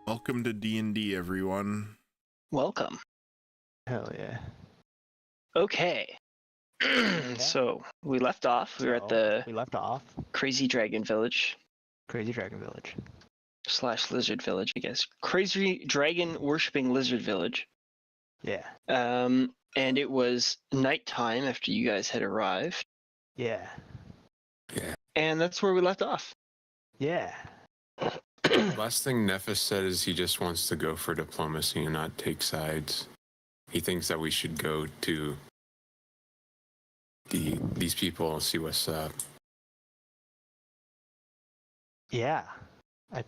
Welcome to D&D, everyone. Welcome. Hell yeah. Okay. So we left off. We were at the We left off. Crazy Dragon Village Crazy Dragon Village. / Lizard Village, I guess. Crazy Dragon Worshipping Lizard Village. Yeah. And it was nighttime after you guys had arrived. Yeah. And that's where we left off. Yeah. Last thing Nephis said is he just wants to go for diplomacy and not take sides. He thinks that we should go to these people, see what's up. Yeah. I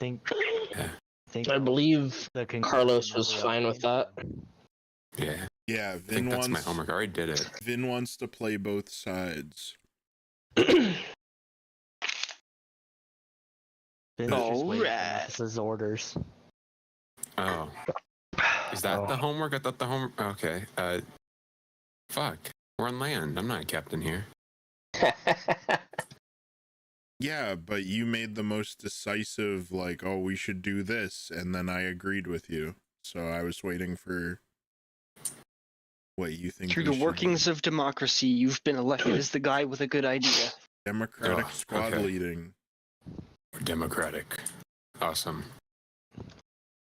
believe the Carlos was fine with that. Yeah. Yeah, I think that's my homework. I already did it. Vin wants to play both sides. This is orders. Oh. Is that the homework? I thought the homework... Okay. Fuck. We're on land. I'm not a captain here. Yeah, but you made the most decisive, like, oh, we should do this, and then I agreed with you. So I was waiting for what you think. Through the workings of democracy, you've been elected as the guy with a good idea. Democratic squad leading. Democratic. Awesome.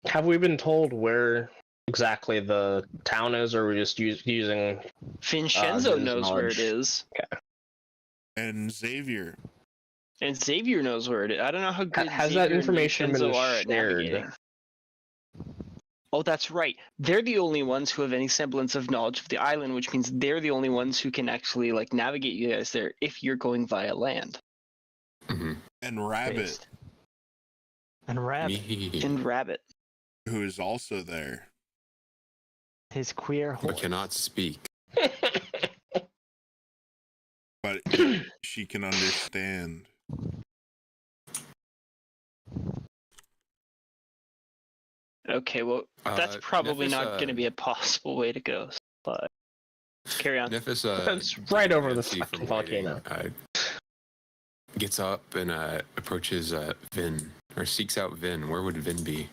Have we been told where exactly the town is, or are we just using... Vinshenzo knows where it is. Okay. And Xavier. And Xavier knows where it is. I don't know how good Has Xavier that information and been Vinshenzo are at shared? navigating. Oh, that's right. They're the only ones who have any semblance of knowledge of the island, which means they're the only ones who can actually like navigate you guys there if you're going via land. Mm-hmm. And Rabbit, And Rabbit. And Rabbit. who is also there. His queer horse. But cannot speak. But she can understand. Okay, well, that's probably Nephis, not going to be a possible way to go, but carry on. Nephis, That's right over the fancy fucking from volcano. waiting, gets up and approaches Vin, or seeks out Vin. Where would Vin be?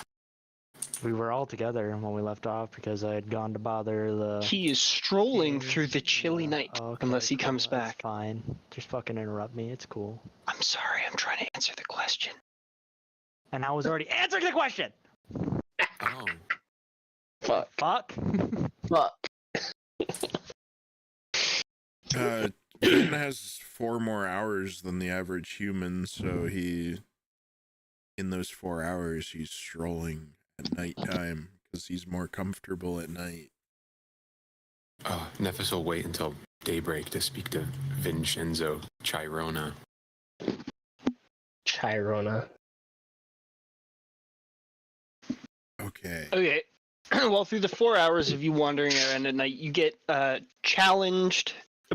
We were all together when we left off because I had gone to bother the... He is strolling through the chilly night, Okay, unless he cool, comes that's back. Fine. Just fucking interrupt me. It's cool. I'm sorry, I'm trying to answer the question. And I was already answering the question! Oh. Fuck. Fuck. Fuck. Vin has 4 more hours than the average human, so in those 4 hours, he's strolling at nighttime because he's more comfortable at night. Nephis will wait until daybreak to speak to Vinshenzo Cairona. Cairona. Okay. Well, through the 4 hours of you wandering around at night, you get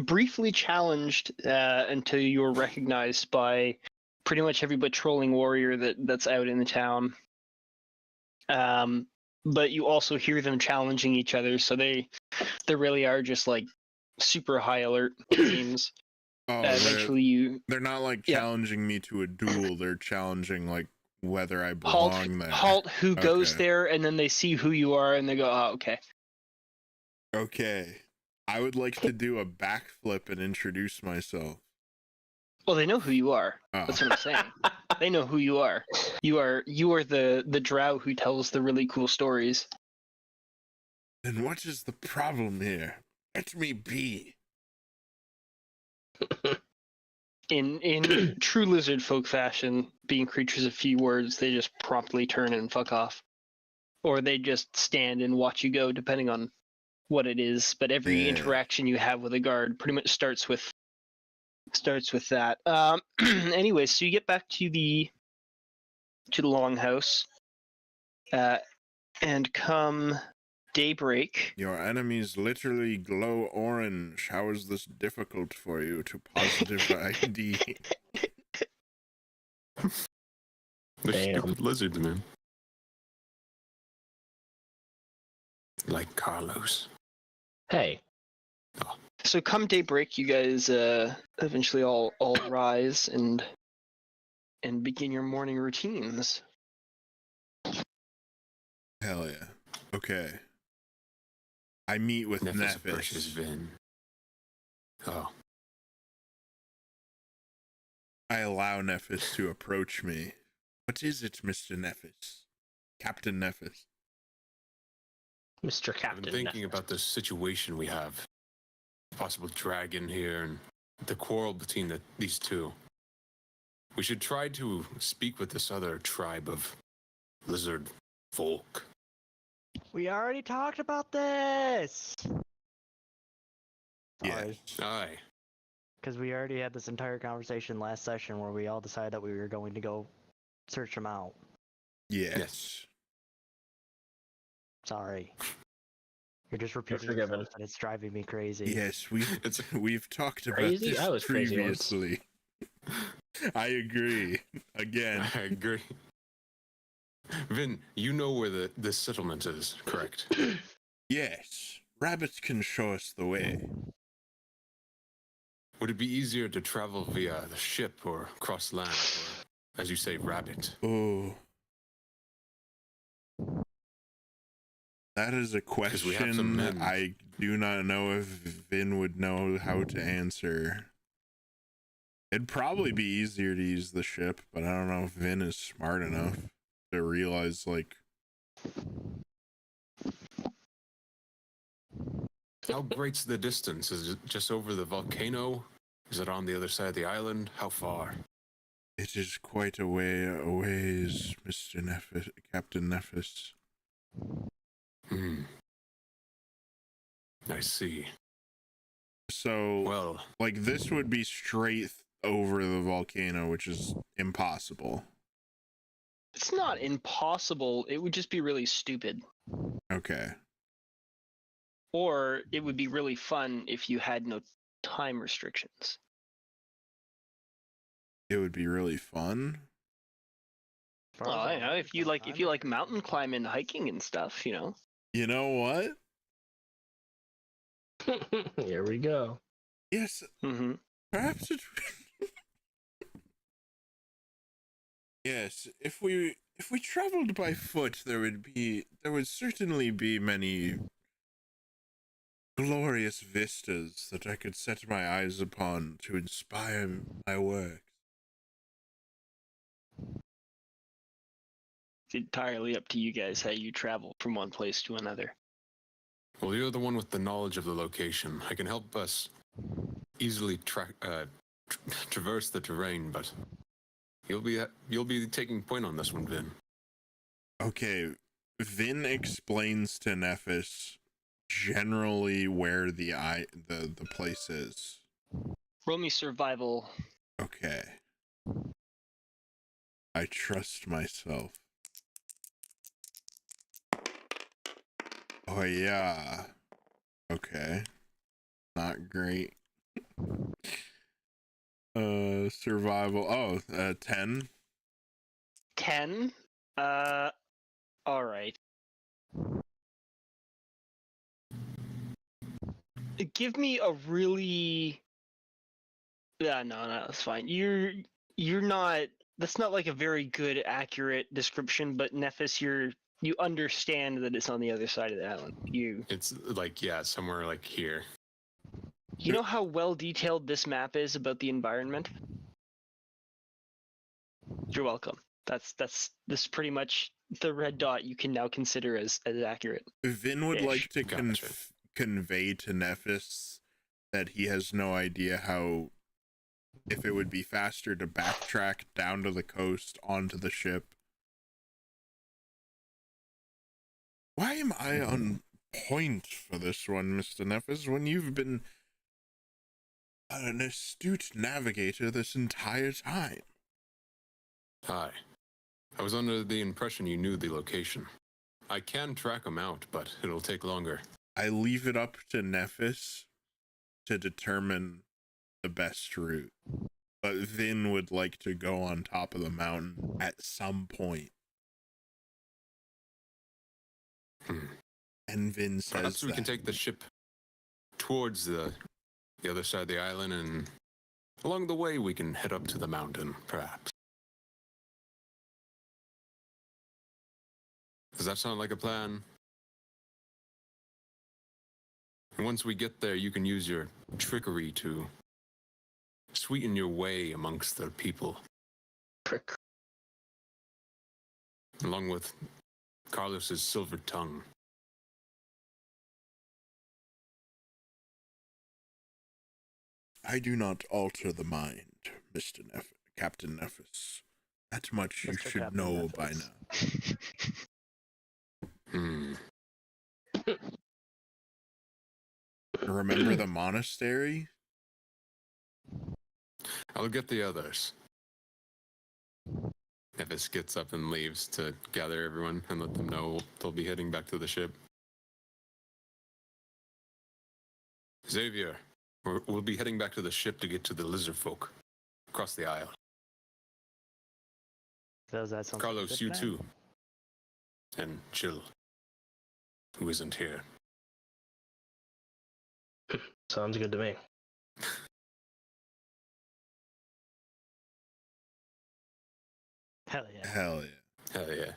briefly challenged until you're recognized by pretty much every patrolling warrior that's out in the town. But you also hear them challenging each other, so they really are just like super high alert teams. Oh, Eventually they're not like challenging me to a duel. They're challenging like whether I belong there. Halt who goes there, and then they see who you are, and they go, oh, okay. Okay. I would like to do a backflip and introduce myself. Well, they know who you are. Oh. That's what I'm saying. They know who you are. You are the Drow who tells the really cool stories. Then what is the problem here? Let me be. In true lizard folk fashion, being creatures of few words, they just promptly turn and fuck off. Or they just stand and watch you go, depending on what it is. But every interaction you have with a guard pretty much starts with that. Anyway, so you get back to the longhouse, and come daybreak. Your enemies literally glow orange. How is this difficult for you to positive ID? They're stupid lizards, man. Like Carlos. Hey. So come daybreak, you guys eventually all rise and begin your morning routines. Hell yeah. Okay. I meet with Nephis approaches Nephis. Vin. Oh, I allow Nephis to approach me. What is it, Mr. Nephis? Captain Nephis. Mr. I've Captain. been thinking Nephis. about the situation we have. Possible dragon here and the quarrel between these two. We should try to speak with this other tribe of lizard folk. We already talked about this. Yes. Aye. Because we already had this entire conversation last session where we all decided that we were going to go search them out. Yes. Sorry. You're just repeating forgiven. yourself, and it's driving me crazy. Yes, It's we've talked about Crazy? this I was crazy once. previously. I agree. Again. I agree. Vin, you know where this settlement is, correct? Yes. Rabbits can show us the way. Would it be easier to travel via the ship or cross land, or, as you say, rabbit? Oh. That is a 'Cause we have some question men. I do not know if Vin would know how to answer. It'd probably be easier to use the ship, but I don't know if Vin is smart enough to realize, like, How great's the distance? Is it just over the volcano? Is it on the other side of the island? How far? it is quite a ways, Mr. Nephis, Captain Nephis. I see. So, Well, like, this would be straight over the volcano, which is impossible. It's not impossible. It would just be really stupid. Okay. Or it would be really fun if you had no time restrictions. It would be really fun. As far Well, as I know if you like mountain climbing, hiking and stuff, you know. You know what? Here we go. Yes, Mm-hmm. perhaps it. Yes, if we traveled by foot, there would certainly be many glorious vistas that I could set my eyes upon to inspire my work. It's entirely up to you guys how you travel from one place to another. well, you're the one with the knowledge of the location. I can help us easily traverse the terrain, but you'll be taking point on this one, Vin. Okay, Vin explains to Nephis generally where the place is. Roll me survival. Okay. I trust myself. Oh yeah. Okay. Not great. Survival. Oh, 10. 10. All right. Give me a really. Yeah, no, that's fine. You're not. That's not like a very good, accurate description. But Nephis, you understand that it's on the other side of the island. It's like, yeah, somewhere like here. You know how well detailed this map is about the environment? You're welcome. That's this is pretty much the red dot you can now consider as accurate. Vin would Ish. like to Gotcha. convey to Nephis that he has no idea if it would be faster to backtrack down to the coast onto the ship. Why am I on point for this one, Mr. Nephis, when you've been an astute navigator this entire time? Hi. I was under the impression you knew the location. I can track them out, but it'll take longer. I leave it up to Nephis to determine the best route. But Vin would like to go on top of the mountain at some point. And Vin says Perhaps we can that. take the ship towards the other side of the island, and along the way we can head up to the mountain, perhaps. Does that sound like a plan? And once we get there, you can use your trickery to sweeten your way amongst the people, Prick. along with Carlos's silver tongue. I do not alter the mind, Captain Nephis. That much you Mr. should Captain know by Nephis. now. Remember the monastery? I'll get the others. Nephis gets up and leaves to gather everyone and let them know they'll be heading back to the ship. Xavier, we'll be heading back to the ship to get to the lizard folk across the aisle. Does that sound Carlos, like a you good too. And Jill, who isn't here. Sounds good to me. Hell yeah. Hell yeah. Hell yeah.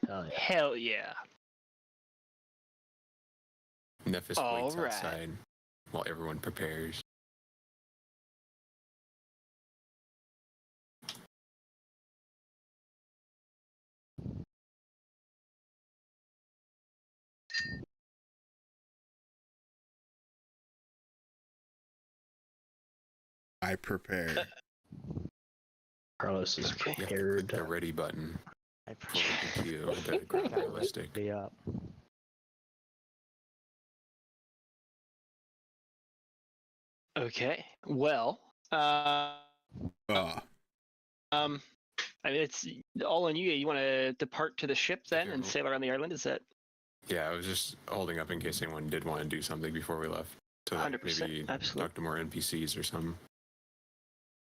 Hell yeah. Hell yeah. Nephis All waits right. outside while everyone prepares. I prepare. Carlos is Okay. You have to prepared. click the ready button I for the queue. That got realistic. be up. Okay. Well, Ah, I mean, it's all on you. You want to depart to the ship then and do. sail around the island? Is that Yeah, I was just holding up in case anyone did want to do something before we left. To like, 100%, maybe absolutely. talk to more NPCs or something.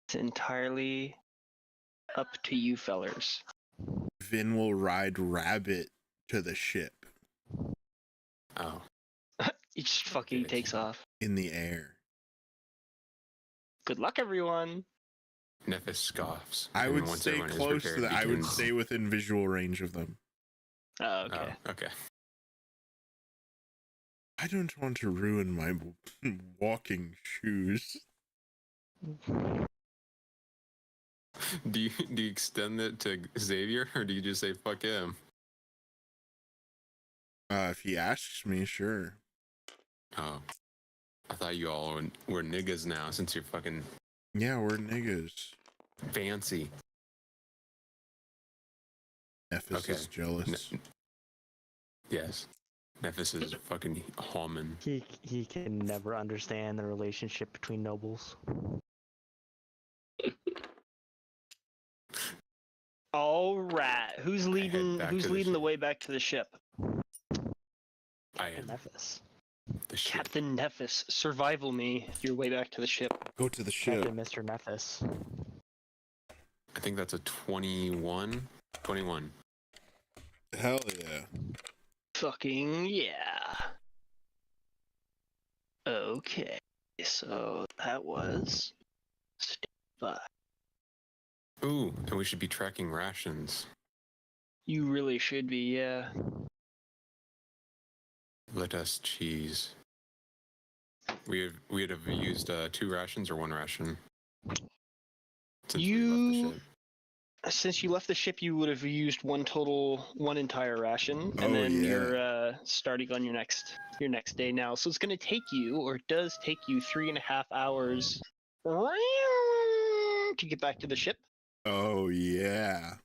it's entirely up to you, fellers. Vin will ride Rabbit to the ship Oh, He just fucking Bitch. takes off. in the air. Good luck, everyone. Nephis scoffs. I and would once stay everyone is close to prepared, that. I would begins- stay within visual range of them. Oh, okay. Oh, okay. I don't want to ruin my walking shoes. Do you extend it to Xavier, or do you just say fuck him? If he asks me, sure. Oh, I thought you all were niggas now since you're fucking Yeah, we're niggas. fancy. Nephis Okay. is jealous. Yes, Nephis is fucking Hallman. He can never understand the relationship between nobles. All right. Who's leading? back Who's to the leading the ship. way back to the ship? I And am Nephis. the ship. Captain Nephis, survival me your way back to the ship. Go to the ship. Captain Mr. Nephis. I think that's a 21. 21. Hell yeah. Fucking yeah. Okay, so that was step 5. Ooh, and we should be tracking rations. You really should be, yeah. Let us cheese. We'd have used 2 rations or 1 ration. Since we left the You- ship. Since you left the ship, you would have used one entire ration, and Oh, then yeah. you're starting on your next day now. So it's going to take you, or it does take you, 3.5 hours to get back to the ship. Oh yeah.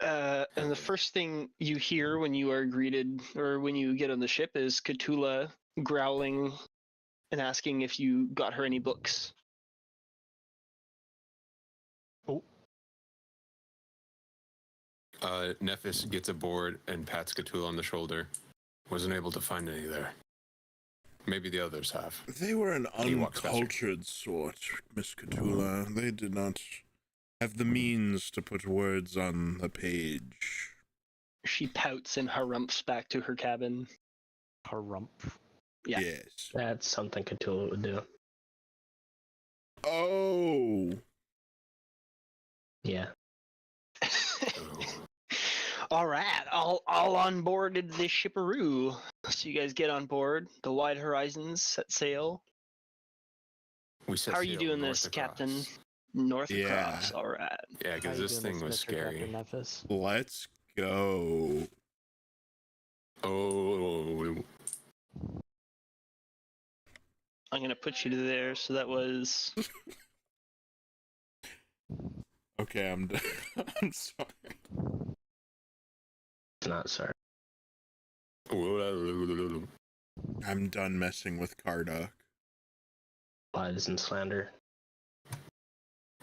And the first thing you hear when you are greeted, or when you get on the ship, is Khutula growling and asking if you got her any books. Nephis gets aboard and pats Khutula on the shoulder. Wasn't able to find any there. Maybe the others have. They were an He walks faster. uncultured sort, Miss Cthulhu. They did not have the means to put words on the page. She pouts and harumphs back to her cabin. Harumph. Yeah. Yes. That's something Cthulhu would do. Oh. Yeah. Oh. All right, all on board the shipperoo. So you guys get on board the Wide Horizons, set sail. We set How are you sail doing north this, across. Captain? North Yeah. across. All right. Yeah, How because you this doing thing was Mr. scary. Captain Nephis? Let's go. Oh, I'm gonna put you to there. So that was Okay, I'm done. I'm sorry. Not sorry. I'm done messing with Kardoc. Lies and slander.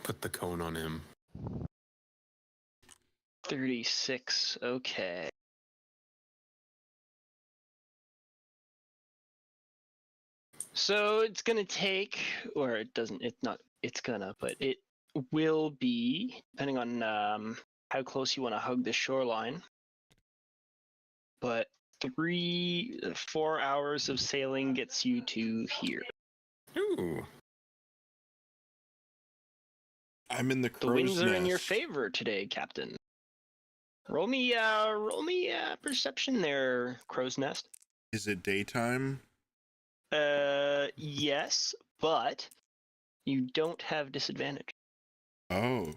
put the cone on him. 36. Okay. So it's gonna take, or it doesn't. It's not. It's gonna, but it will be depending on how close you want to hug the shoreline. But 4 hours of sailing gets you to here. Ooh. I'm in the The crow's winds are in your nest. favor today, Captain. Roll me perception there, crow's nest. Is it daytime? Yes, but you don't have disadvantage. Oh.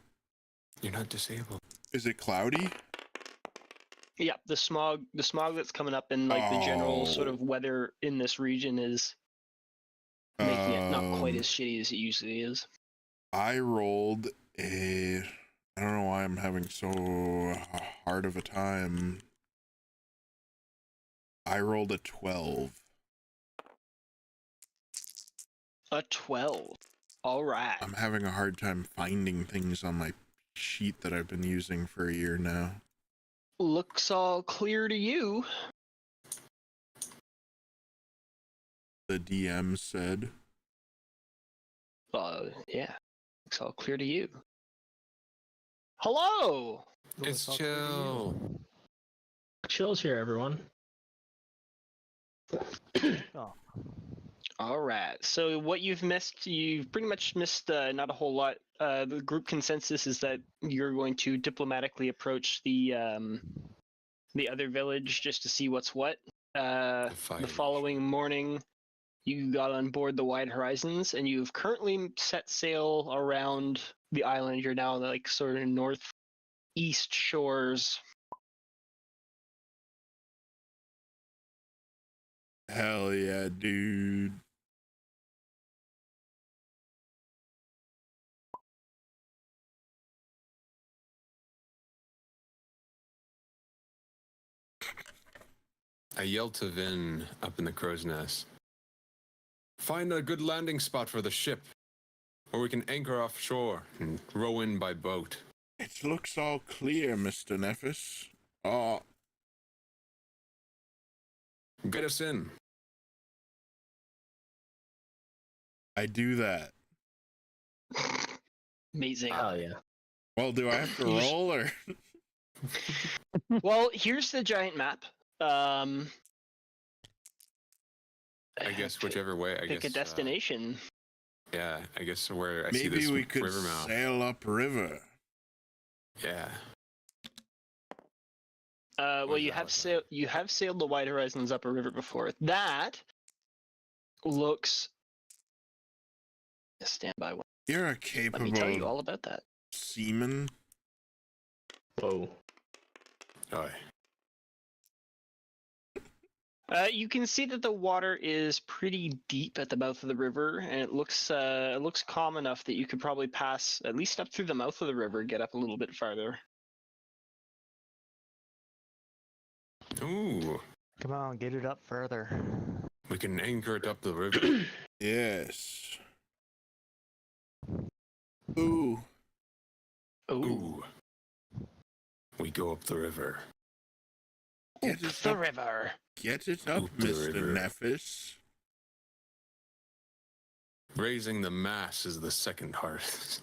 You're not disabled. Is it cloudy? Yeah, the smog that's coming up and like the general sort of weather in this region is making it not quite as shitty as it usually is. I rolled a... I don't know why I'm having so hard of a time. I rolled a 12. A 12. All right. I'm having a hard time finding things on my sheet that I've been using for a year now. Looks all clear to you. The DM said. Yeah. Looks all clear to you. Hello. It's chill. Chill's here, everyone. Oh, All right. So what you've pretty much missed not a whole lot. The group consensus is that you're going to diplomatically approach the other village just to see what's what. The following morning, you got on board the Wide Horizons, and you've currently set sail around the island. You're now like sort of northeast shores. Hell yeah, dude. I yelled to Vin up in the crow's nest. Find a good landing spot for the ship, where we can anchor offshore and row in by boat. It looks all clear, Mr. Nephis. Oh, Get us in. I do that. Amazing. Oh yeah. Well, do I have to roll or? Well, here's the giant map. I guess whichever way. I Pick guess a destination. Yeah, I guess where I see Maybe this we could river mouth. sail upriver. Yeah. Well, Where's you that have location? you have sailed the Wide Horizons up a river before. That looks. Stand by one. You're a Let capable me tell you all about that. seaman. Whoa. Aye. You can see that the water is pretty deep at the mouth of the river, and it looks calm enough that you could probably pass at least up through the mouth of the river, get up a little bit farther. Ooh. come on, get it up further. We can anchor it up the river. Yes. Ooh. Ooh, We go up the river. Get it the up, river. get it up, Oop the Mr. river. Nephis. Raising the mass is the second hardest.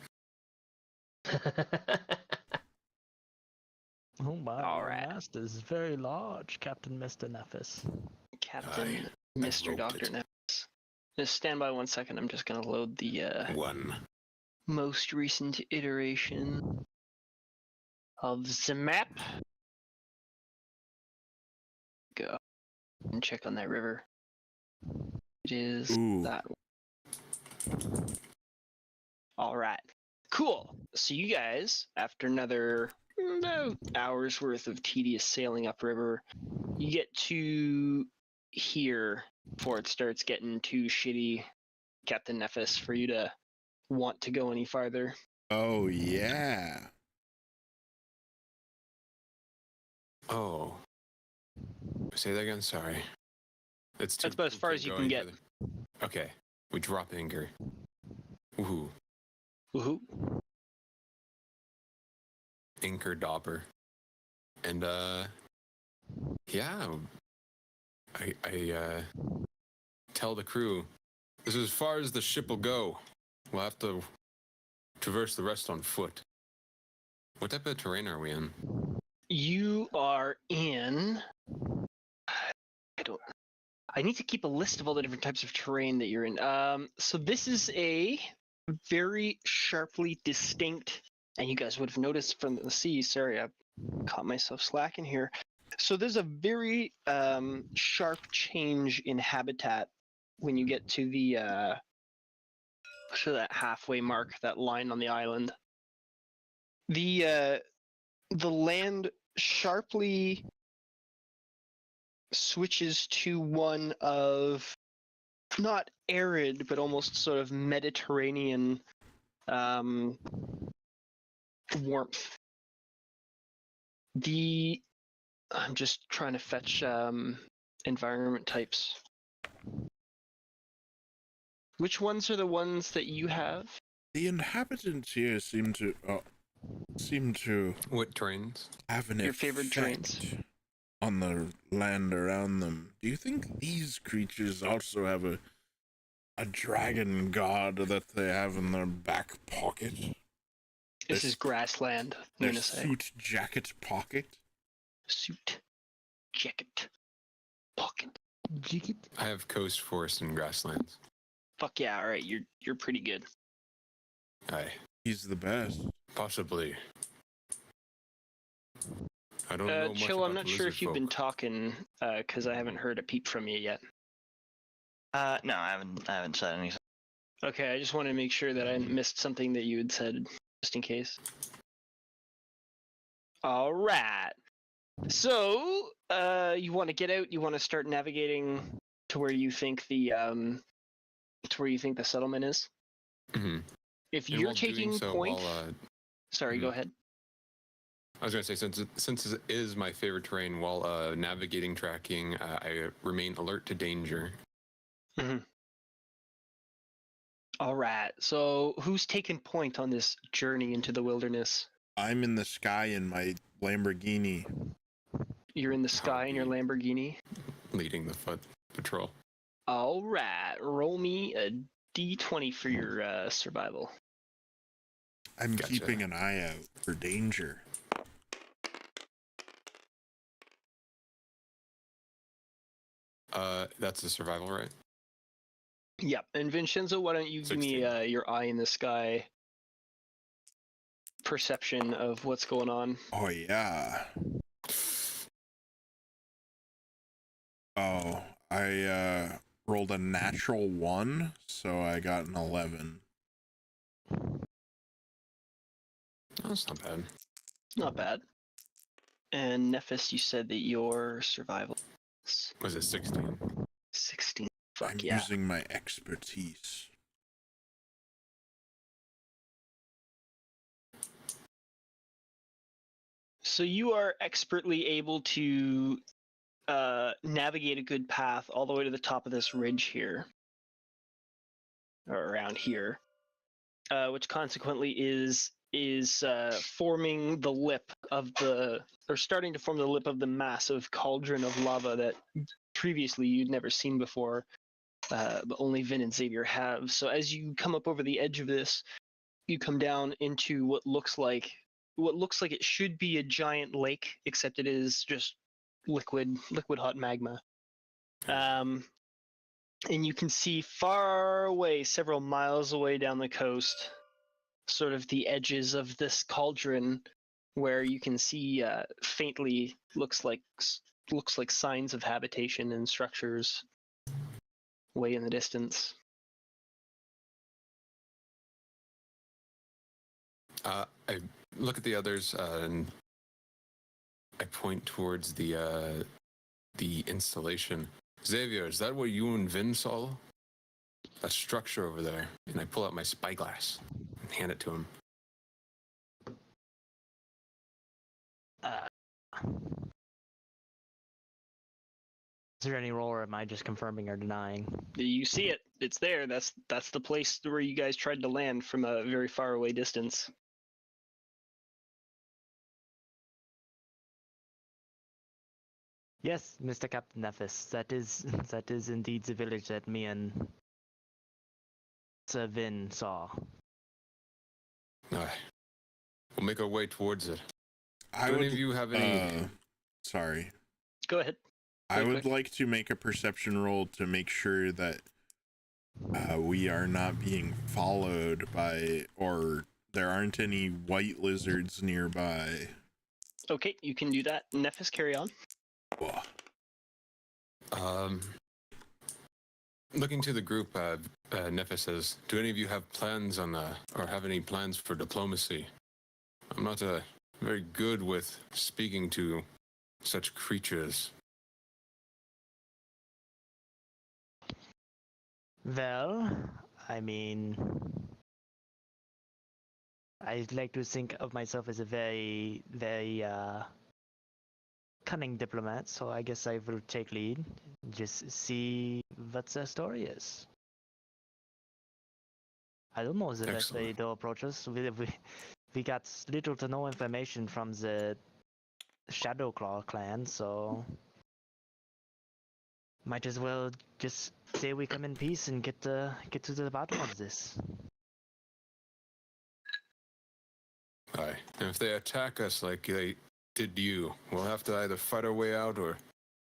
Oh my, All your right. mast is very large, Captain Mr. Nephis. Captain I Mr. roped Dr. it. Nephis. Just stand by 1 second. I'm just gonna load the One. most recent iteration of the map. go and check on that river. It is Ooh. that one. All right. Cool. So you guys, after another about hour's worth of tedious sailing upriver, you get to here before it starts getting too shitty, Captain Nephis, for you to want to go any farther. Oh yeah. Oh. Say that again, sorry. It's too, That's about as far as you can get. Okay. We drop anchor. Woohoo. Woohoo. Anchor dopper. And yeah. I tell the crew, this is as far as the ship will go. We'll have to traverse the rest on foot. What type of terrain are we in? You are in. I need to keep a list of all the different types of terrain that you're in. So this is a very sharply distinct, and you guys would have noticed from the sea. Sorry, I caught myself slacking here. So there's a very sharp change in habitat when you get to the that halfway mark, that line on the island. The land sharply switches to one of not arid but almost sort of Mediterranean warmth. I'm just trying to fetch environment types. Which ones are the ones that you have? The inhabitants here seem to What terrains? have an Your favorite effect terrains? on the land around them. Do you think these creatures also have a dragon god that they have in their back pocket? This is grassland, I'm Their gonna say. suit jacket pocket? Suit, jacket, pocket, jacket. I have coast, forest, and grasslands. Fuck yeah! All right, you're pretty good. Aye. He's the best. Possibly. I don't know much Chill, about I'm not the sure lizard if you've been folk. talking, because I haven't heard a peep from you yet. No, I haven't said anything. Okay, I just wanted to make sure that I hadn't missed something that you had said, just in case. All right. So, you want to get out? You want to start navigating to where you think the settlement is? Mm-hmm. If And you're while doing taking so, point, while, sorry, go ahead. I was going to say, since it is my favorite terrain, while navigating, tracking, I remain alert to danger. Mm-hmm. All right. So, who's taking point on this journey into the wilderness? I'm in the sky in my Lamborghini. You're in the sky in your be- Lamborghini. Leading the foot patrol. All right. Roll me a d20 for your survival. I'm Gotcha. keeping an eye out for danger. That's the survival, right? Yep. And Vinshenzo, why don't you give me 16. your eye in the sky perception of what's going on? Oh yeah. Oh, I rolled a natural 1, so I got an 11. Oh, that's not bad. Not bad. And Nephis, you said that your survival is Was it 16? 16. Fuck I'm yeah. using my expertise. So you are expertly able to navigate a good path all the way to the top of this ridge here, or around here, which consequently is forming the lip of starting to form the lip of the massive cauldron of lava that previously you'd never seen before, but only Vin and Xavier have. So as you come up over the edge of this, you come down into what looks like it should be a giant lake, except it is just liquid hot magma. And you can see far away, several miles away down the coast, sort of the edges of this cauldron, where you can see faintly looks like looks like signs of habitation and structures way in the distance. I look at the others and I point towards the installation. Xavier, is that what you and Vin saw? A structure over there. And I pull out my spyglass and hand it to him. Is there any role, or am I just confirming or denying? You see it. It's there. That's the place where you guys tried to land from a very far away distance. Yes, Mr. Captain Nephis, that is indeed the village that me and Sir Vin saw. We'll make our way towards it. I Do would, any of you have any... sorry. Go ahead. I would quick. like to make a perception roll to make sure that we are not being followed by, or there aren't any white lizards nearby. Okay, you can do that. Nephis, carry on. Looking to the group, Nephis says, do any of you have plans on, or have any plans for diplomacy? I'm not very good with speaking to such creatures. Well, I mean, I like to think of myself as a very, very cunning diplomat, so I guess I will take lead. Just see what the story is. I don't know the best way Excellent. to approach us. We got little to no information from the Shadowclaw clan, so might as well just say we come in peace and get to the bottom of this. Aye. And if they attack us like they did you, we'll have to either fight our way out or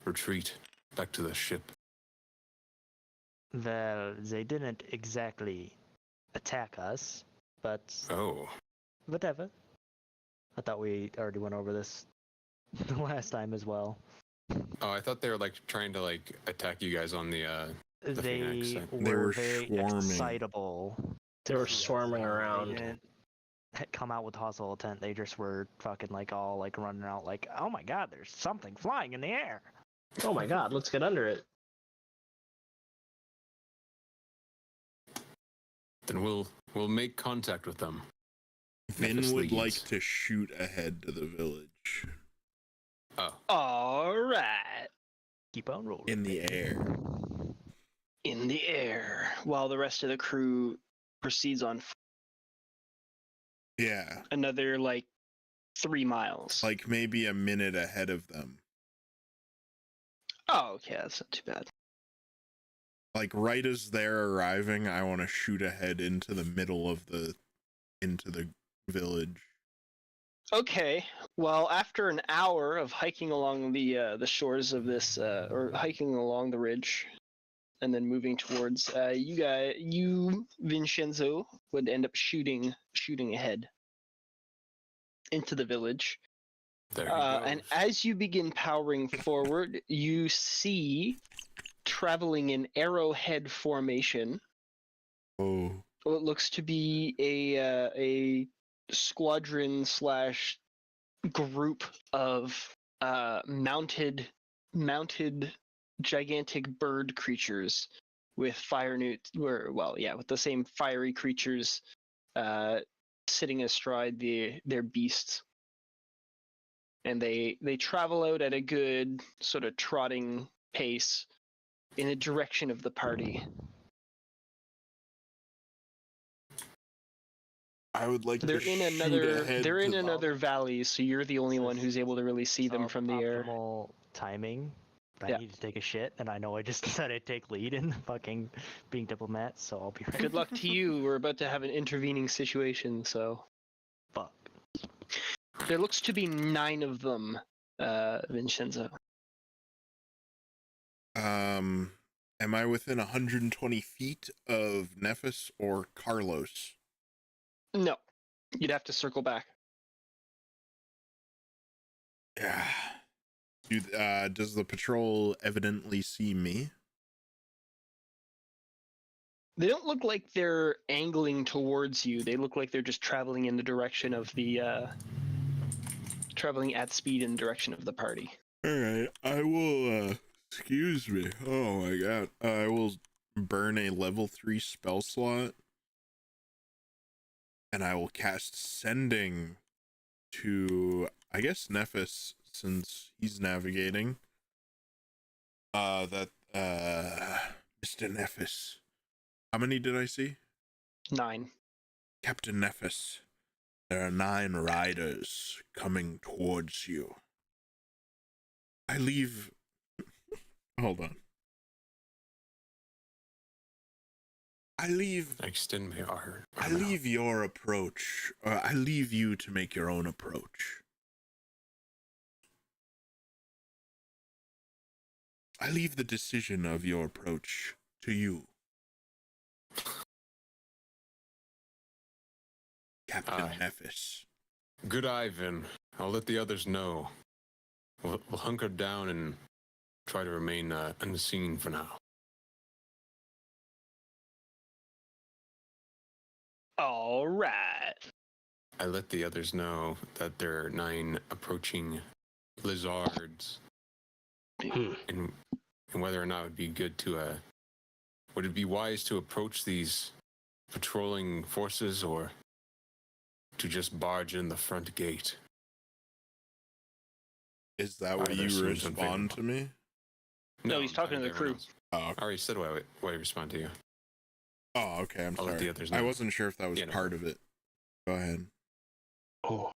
retreat back to the ship. Well, they didn't exactly attack us, but Oh. whatever. I thought we already went over this the last time as well. Oh, I thought they were like trying to like attack you guys on the Phoenix. They They were were very swarming. excitable. They were swarming They around. didn't come out with hostile intent. They just were fucking like all like running out like, oh my god, there's something flying in the air. Oh my god, let's get under it. Then we'll make contact with them. Vin Nephis would leads. like to shoot ahead to the village Oh. All right. Keep on rolling. in the air. In the air, while the rest of the crew proceeds on Yeah, another like 3 miles. like maybe a minute ahead of them. Oh, okay, that's not too bad. Like right as they're arriving, I want to shoot ahead into the middle of the village. Okay, well, after an hour of hiking along the shores of this, or hiking along the ridge, and then moving towards you, Vinshenzo, would end up shooting ahead into the village. There he And goes. as you begin powering forward, you see, traveling in arrowhead formation, Oh, what looks to be a squadron slash group of mounted gigantic bird creatures with with the same fiery creatures sitting astride their beasts. And they travel out at a good sort of trotting pace in the direction of the party. I would like They're to in shoot another ahead they're in to- another valley, so you're the only one who's able to really see them from the air. Optimal timing. I Yeah. need to take a shit, and I know I just said I'd take lead in fucking being diplomat, so I'll be right. Good luck to you. We're about to have an intervening situation, so Fuck. there looks to be 9 of them, Vinshenzo. Am I within 120 feet of Nephis or Carlos? No, you'd have to circle back. Yeah. Does the patrol evidently see me? They don't look like they're angling towards you. They look like they're just traveling in the direction of the traveling at speed in the direction of the party. All right, I will. Excuse me. Oh my god. I will burn a level 3 spell slot, and I will cast Sending to, I guess, Nephis, since he's navigating. Mr. Nephis. How many did I see? 9. Captain Nephis, there are 9 riders coming towards you. I leave... Hold on. I leave Extend my arm. I leave your approach. I leave you to make your own approach. I leave the decision of your approach to you. Captain Nephis. Good Ivan. I'll let the others know. We'll hunker down and try to remain unseen for now. All right. I let the others know that there are 9 approaching lizards, and whether or not it would be good to, would it be wise to approach these patrolling forces or to just barge in the front gate? Is that what you respond to me? No, he's talking to the crew. Oh, okay. I already said what I respond to you. Oh, okay. I'm I'll let sorry. the others know. I wasn't sure if that was part of it. Go ahead. Oh.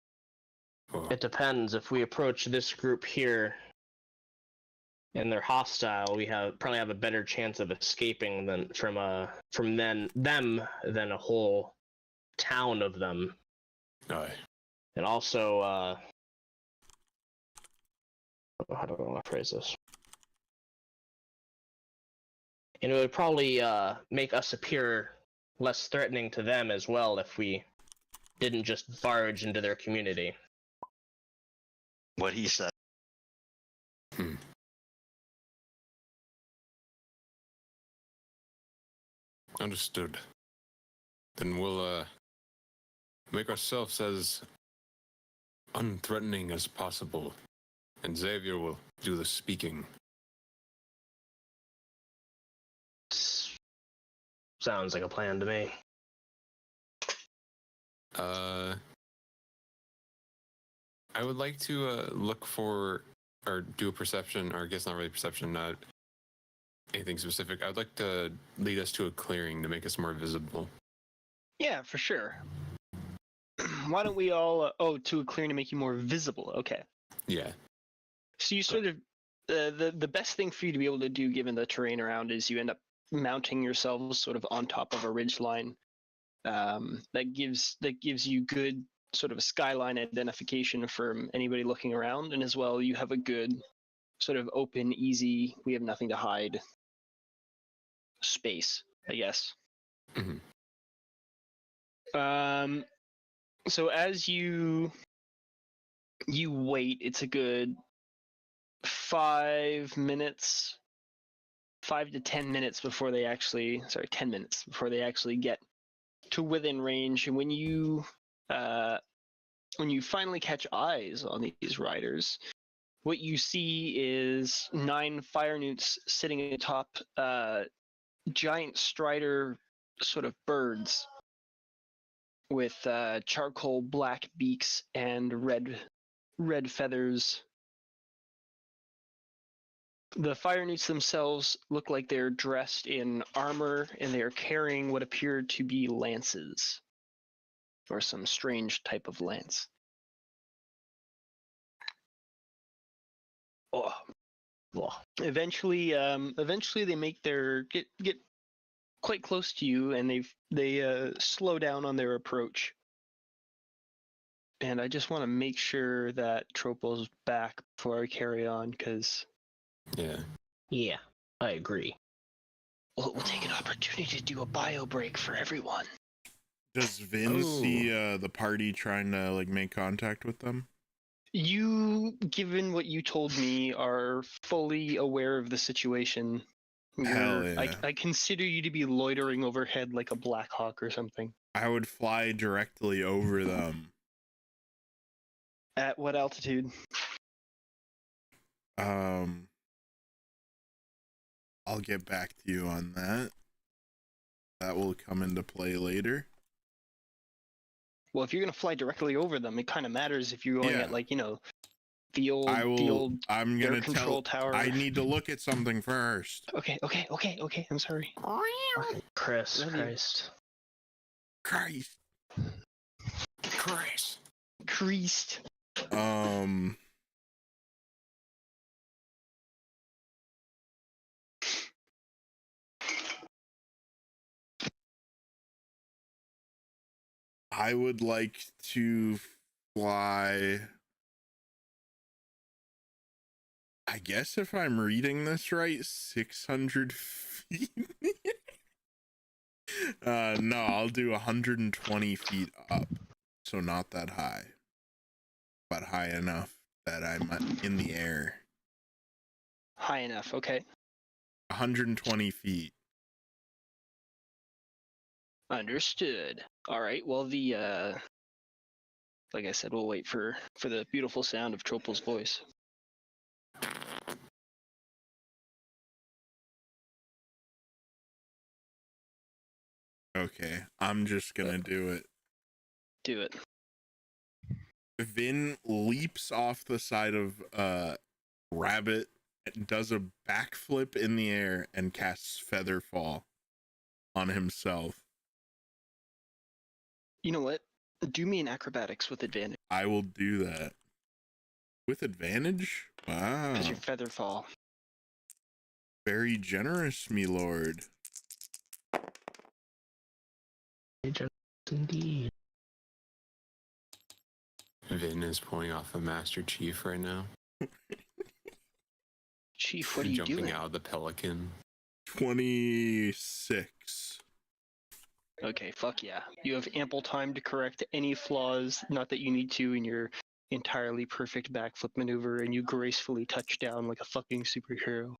Oh. It depends. If we approach this group here and they're hostile, we probably have a better chance of escaping than from them than a whole town of them. Aye. And also, how do I want to phrase this? And it would probably make us appear less threatening to them as well if we didn't just barge into their community. What he said. Understood. Then we'll make ourselves as unthreatening as possible, and Xavier will do the speaking. Sounds like a plan to me. I would like to look for, or do a perception, or I guess not really perception, not anything specific. I'd like to lead us to a clearing to make us more visible. Yeah, for sure. Why don't we all... to a clearing to make you more visible. Okay. Yeah. So you sort of... the best thing for you to be able to do, given the terrain around, is you end up mounting yourselves sort of on top of a ridgeline. That gives you good sort of a skyline identification from anybody looking around, and as well you have a good sort of open, easy, we have nothing to hide space, I guess. Mm-hmm. So as you wait, it's a good 5 to 10 minutes before they actually, 10 minutes before they actually get to within range. And when you finally catch eyes on these riders, what you see is 9 fire newts sitting atop giant strider sort of birds with charcoal black beaks and red feathers. The fire newts themselves look like they're dressed in armor, and they are carrying what appear to be lances, or some strange type of lance. Oh. Eventually they make their get quite close to you, and they slow down on their approach. And I just want to make sure that Trople's back before I carry on, because Yeah, I agree. we'll take an opportunity to do a bio break for everyone. Does Vin see the party trying to like make contact with them? You, given what you told me, are fully aware of the situation. Hell yeah. I consider you to be loitering overhead like a Black Hawk or something. I would fly directly over them. At what altitude? I'll get back to you on that. That will come into play later. Well, if you're gonna fly directly over them, it kind of matters if you're going Yeah. at like the old I'm air gonna control tower. I need to look at something first. Okay. I'm sorry. Chris, Love you. Christ. Creased. I would like to fly. I guess if I'm reading this right, 600 feet. No, I'll do 120 feet up. So not that high, but high enough that I'm in the air. High enough. Okay. 120 feet. Understood. All right. Well, like I said, we'll wait for the beautiful sound of Trople's voice. Okay, I'm just gonna do it. Do it. Vin leaps off the side of Rabbit, does a backflip in the air, and casts Featherfall on himself. You know what? Do me an acrobatics with advantage. I will do that. With advantage? Wow. Because your feather fall. Very generous, me lord. Indeed. Vin is pulling off a Master Chief right now. Chief, what are you jumping doing? out of the Pelican. 26. Okay, fuck yeah. You have ample time to correct any flaws, not that you need to, in your entirely perfect backflip maneuver, and you gracefully touch down like a fucking superhero.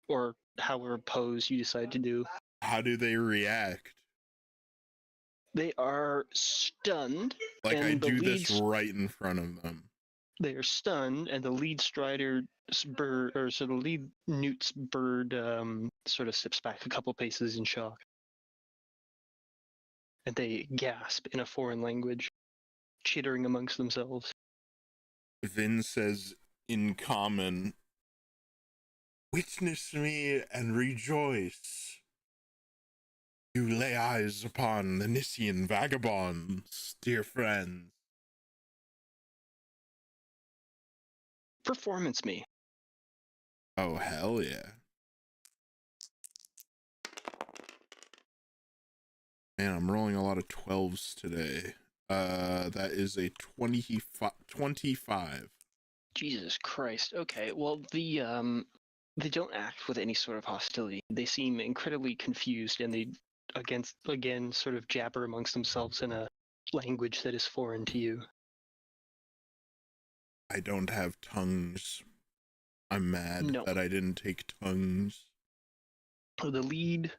Or however pose you decide to do. How do they react? They are stunned. Like and I the do this lead right in front of them. They are stunned, and the lead strider's bird, or so the lead newt's bird, sort of steps back a couple paces in shock. And they gasp in a foreign language, chittering amongst themselves. Vin says in common, "Witness me and rejoice. You lay eyes upon the Nissian vagabonds, dear friends." Performance me. Oh, hell yeah. Man, I'm rolling a lot of 12s today. That is a 25. Jesus Christ. Okay, well, they don't act with any sort of hostility. They seem incredibly confused, and they, again, sort of jabber amongst themselves in a language that is foreign to you. I don't have tongues. I'm mad No. that I didn't take tongues. The lead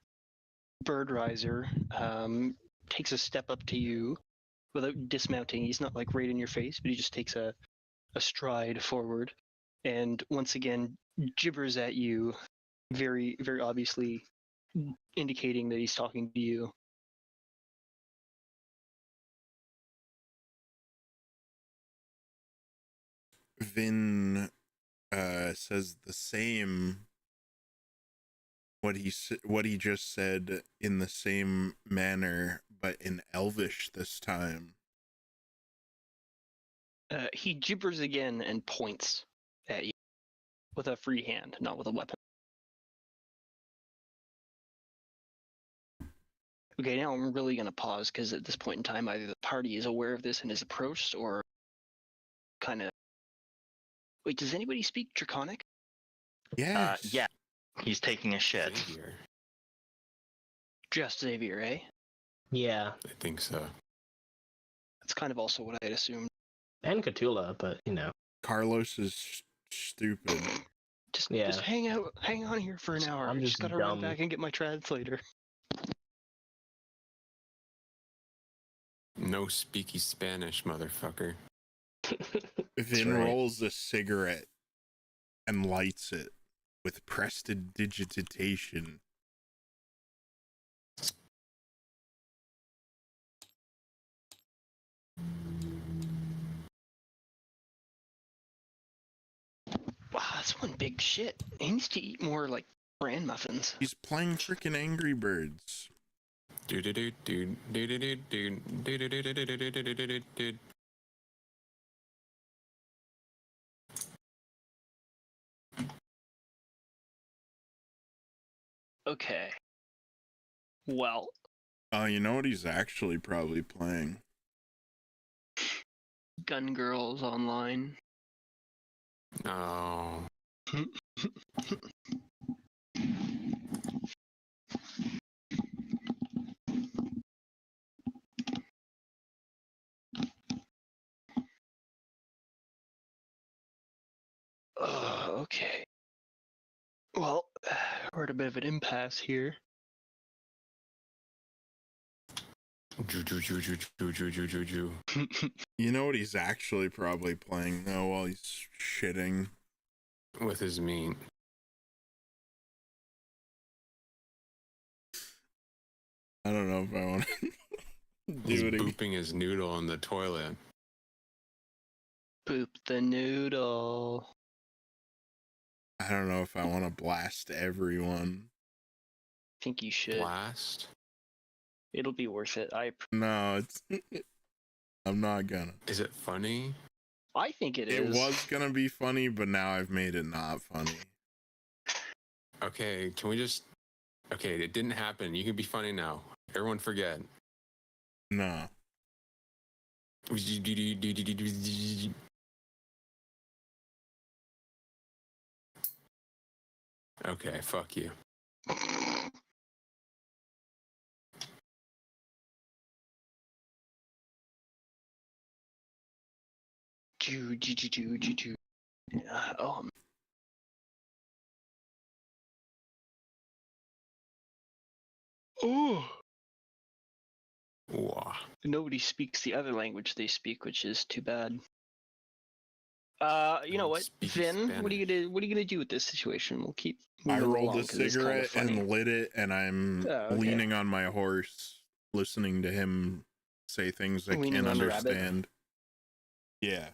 bird riser takes a step up to you without dismounting. He's not like right in your face, but he just takes a stride forward, and once again gibbers at you, very, very obviously indicating that he's talking to you. Vin says the same. What he just said in the same manner, but in Elvish this time. He gibbers again and points at you with a free hand, not with a weapon. Okay, now I'm really going to pause, because at this point in time, either the party is aware of this and is approached, or kind of... Wait, does anybody speak Draconic? Yes. Yeah, he's taking a shit. Xavier. Just Xavier, eh? Yeah. I think so. That's kind of also what I had assumed. And Khutula, but you know. Carlos is stupid. Just hang on here for an hour. I'm I just just gotta run dumb. back and get my translator. No speaky Spanish, motherfucker. Vin right. rolls a cigarette and lights it with prestidigitation. Wow, that's one big shit. He needs to eat more like bran muffins. He's playing freaking Angry Birds. Okay. Well, You know what he's actually probably playing? Gun Girls Online. Oh. Okay. Well, we're at a bit of an impasse here. You know what he's actually probably playing though while he's shitting? With his meat. I don't know if I want to He's do it again. booping his noodle in the toilet. Boop the noodle. I don't know if I want to blast everyone. Think you should. Blast? It'll be worth it. No, it's. I'm not gonna. Is it funny? I think it It is. was gonna be funny, but now I've made it not funny. Okay, can we just... Okay, it didn't happen. You can be funny now. Everyone forget. No. Okay, fuck you. Oh. Oh. Wah. Nobody speaks the other language they speak, which is too bad. You know Don't what, speak Vin? What are you Spanish. gonna do with this situation? We'll keep. I moving rolled along a 'cause it's cigarette kinda funny. and lit it, and I'm Oh, okay. leaning on my horse, listening to him say things I Leaning can't on the rabbit? understand. Yeah,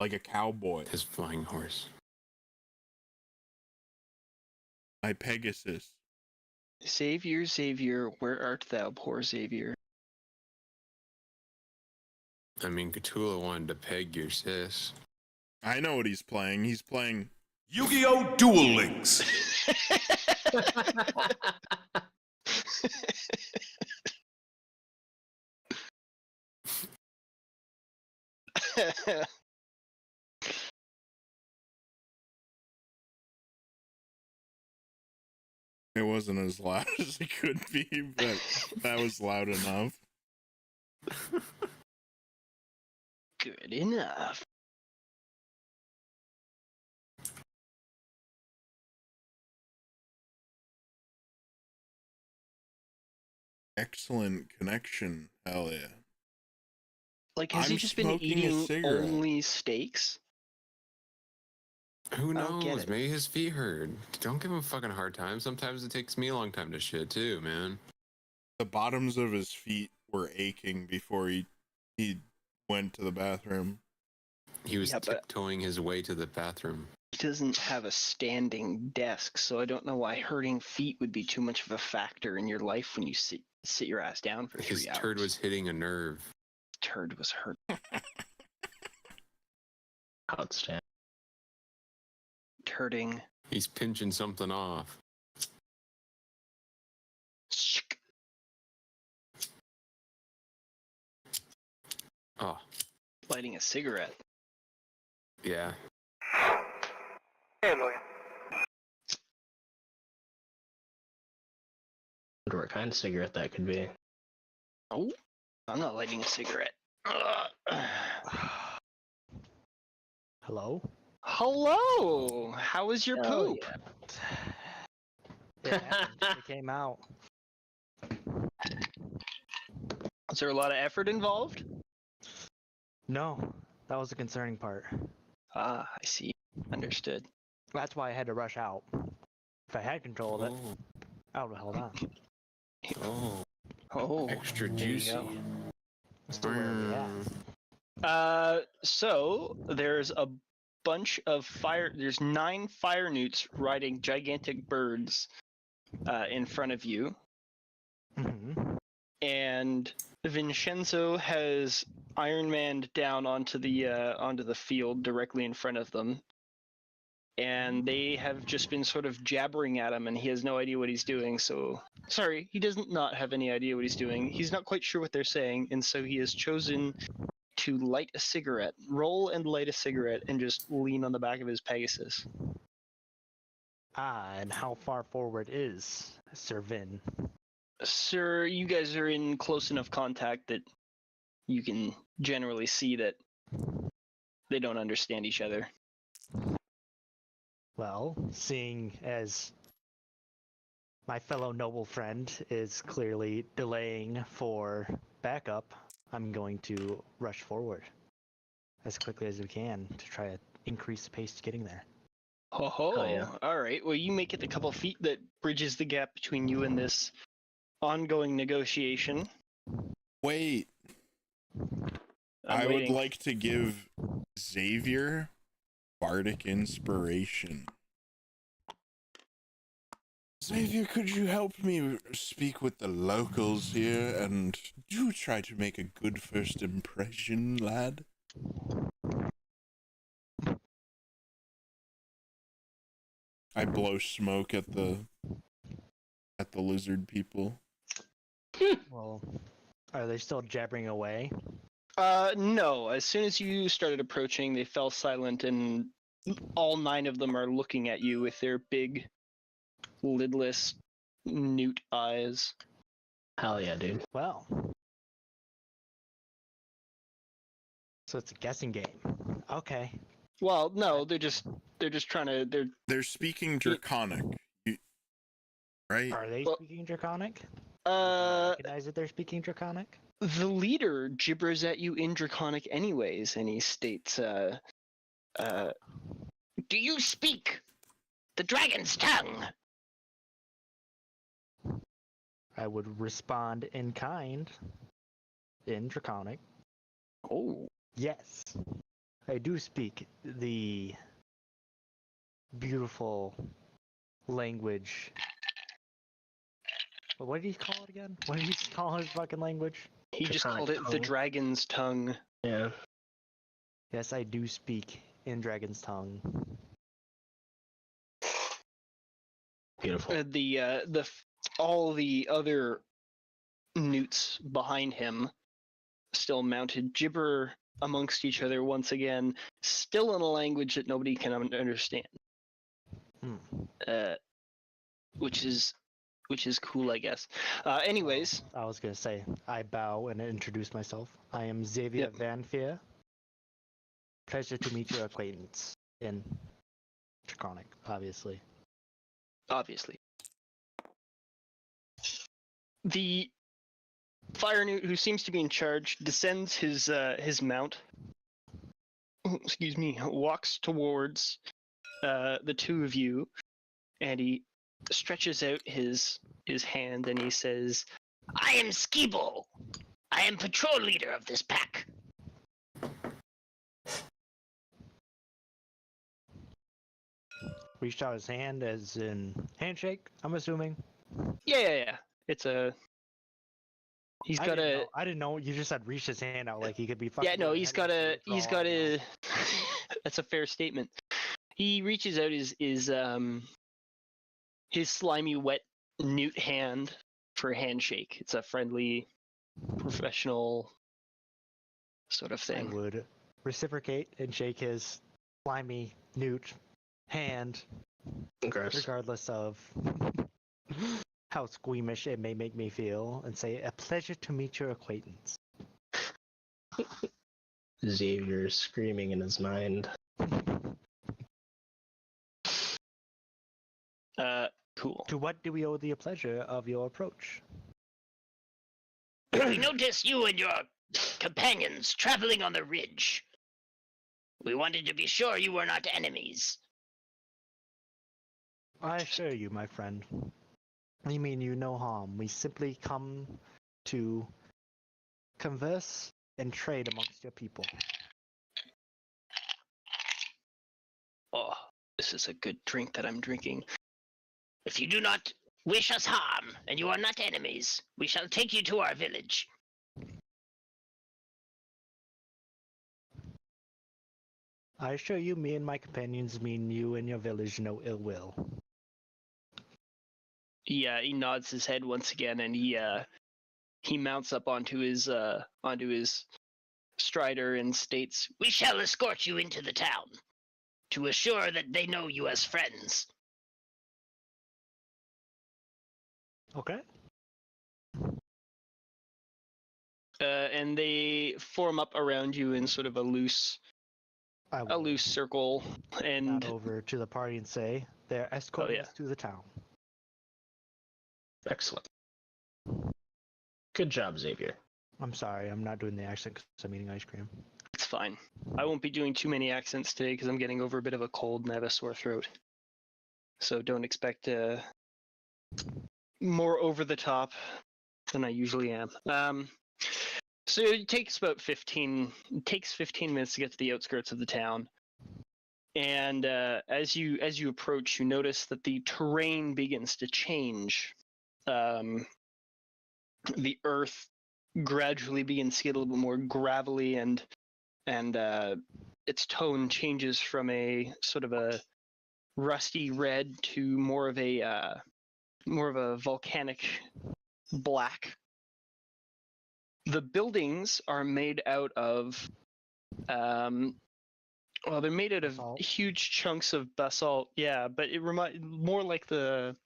like a cowboy. His flying horse. My Pegasus. Xavier, Xavier, where art thou, poor Xavier? I mean, Khutula wanted to peg your sis. I know what he's playing. He's playing. Yu-Gi-Oh! Duel Links. It wasn't as loud as it could be, but that was loud enough. Good enough. Excellent connection. Hell yeah. Like, has he I'm just been smoking a eating cigarette. only steaks? Who I don't get knows? it. Maybe his feet hurt. Don't give him a fucking hard time. Sometimes it takes me a long time to shit too, man. The bottoms of his feet were aching before he went to the bathroom. He was Yeah, but- tiptoeing his way to the bathroom. He doesn't have a standing desk, so I don't know why hurting feet would be too much of a factor in your life when you sit your ass down for 3 His hours. turd was hitting a nerve. Turd was hurt. Outstanding. Turding. He's pinching something off. Oh, Lighting a cigarette. yeah. Wonder what kind of cigarette that could be. Oh, I'm not lighting a cigarette. Hello? Hello! How was your Hell poop? It happened. It came out. Was there a lot of effort involved? No, that was the concerning part. Ah, I see. Understood. That's why I had to rush out. If I had control of it, I would have held on. Oh, Oh, extra there you juicy. go. Still where we at. So there's a bunch of fire. There's 9 fire newts riding gigantic birds in front of you, Mm-hmm. and Vinshenzo has Iron Manned down onto the field directly in front of them, and they have just been sort of jabbering at him, and he has no idea what he's doing. So, sorry, he doesn't not have any idea what he's doing. He's not quite sure what they're saying, and so he has chosen to light a cigarette, roll and light a cigarette, and just lean on the back of his Pegasus. Ah, and how far forward is Sir Vin? Sir, you guys are in close enough contact that you can generally see that they don't understand each other. Well, seeing as my fellow noble friend is clearly delaying for backup, I'm going to rush forward as quickly as we can to try to increase the pace to getting there. Ho ho! Oh, yeah. All right. Well, you make it the couple feet that bridges the gap between you and this ongoing negotiation. Wait, I'm I would waiting. like to give Xavier bardic inspiration. Xavier, could you help me speak with the locals here and do try to make a good first impression, lad? I blow smoke at the lizard people. Well, are they still jabbering away? No. As soon as you started approaching, they fell silent, and all 9 of them are looking at you with their big, lidless, newt eyes. Hell yeah, dude. Well. So it's a guessing game. Okay. Well, no, they're just trying to. They're speaking Draconic, right? Are they Well, speaking Draconic? Uh, Recognize that they're speaking Draconic? the leader gibbers at you in Draconic, anyways, and he states, "Do you speak the dragon's tongue?" I would respond in kind in Draconic. Oh, Yes. I do speak the beautiful language. What did he call it again? What did he call his fucking language? he just Draconic called it the tongue. dragon's tongue. Yeah. Yes, I do speak in Dragon's Tongue. Beautiful. All the other newts behind him still mounted, gibber amongst each other once again, still in a language that nobody can understand. Which is cool, I guess. Anyways, I was gonna say, I bow and introduce myself. I am Xavier Yep. Vanfyr. Pleasure to meet your acquaintance in Draconic, obviously. obviously. The fire newt who seems to be in charge descends his mount. Excuse me. Walks towards the 2 of you, and he stretches out his hand and he says, "I am Skeeble. I am patrol leader of this pack." Reached out his hand as in handshake, I'm assuming. Yeah. It's a. He's got a. I didn't know. You just said reach his hand out like he could be fucking. Yeah, no, going he's head got into a. He's withdrawal, got you know? a. That's a fair statement. He reaches out his slimy, wet newt hand for a handshake. It's a friendly, professional sort of I thing. would reciprocate and shake his slimy newt hand, Gross. regardless of how squeamish it may make me feel, and say, "A pleasure to meet your acquaintance." Xavier is screaming in his mind. Cool. To what do we owe the pleasure of your approach? We noticed you and your companions traveling on the ridge. We wanted to be sure you were not enemies. I assure you, my friend, we mean you no harm. We simply come to converse and trade amongst your people. Oh, this is a good drink that I'm drinking. If you do not wish us harm, and you are not enemies, we shall take you to our village. I assure you, me and my companions mean you and your village no ill will. He nods his head once again, and he mounts up onto his strider and states, We shall escort you into the town, to assure that they know you as friends. Okay. and they form up around you in sort of a loose I will circle, and nod over to the party and say, they're escorting us to the town. Excellent. Good job, Xavier. I'm sorry, I'm not doing the accent because I'm eating ice cream. it's fine. I won't be doing too many accents today because I'm getting over a bit of a cold and I have a sore throat. So don't expect more over the top than I usually am. So it takes about 15 minutes to get to the outskirts of the town. And as you approach, you notice that the terrain begins to change. The earth gradually begins to get a little bit more gravelly, and its tone changes from a sort of a rusty red to more of a volcanic black. The buildings are made out of they're made out of Basalt. huge chunks of basalt, yeah, but it reminds more like the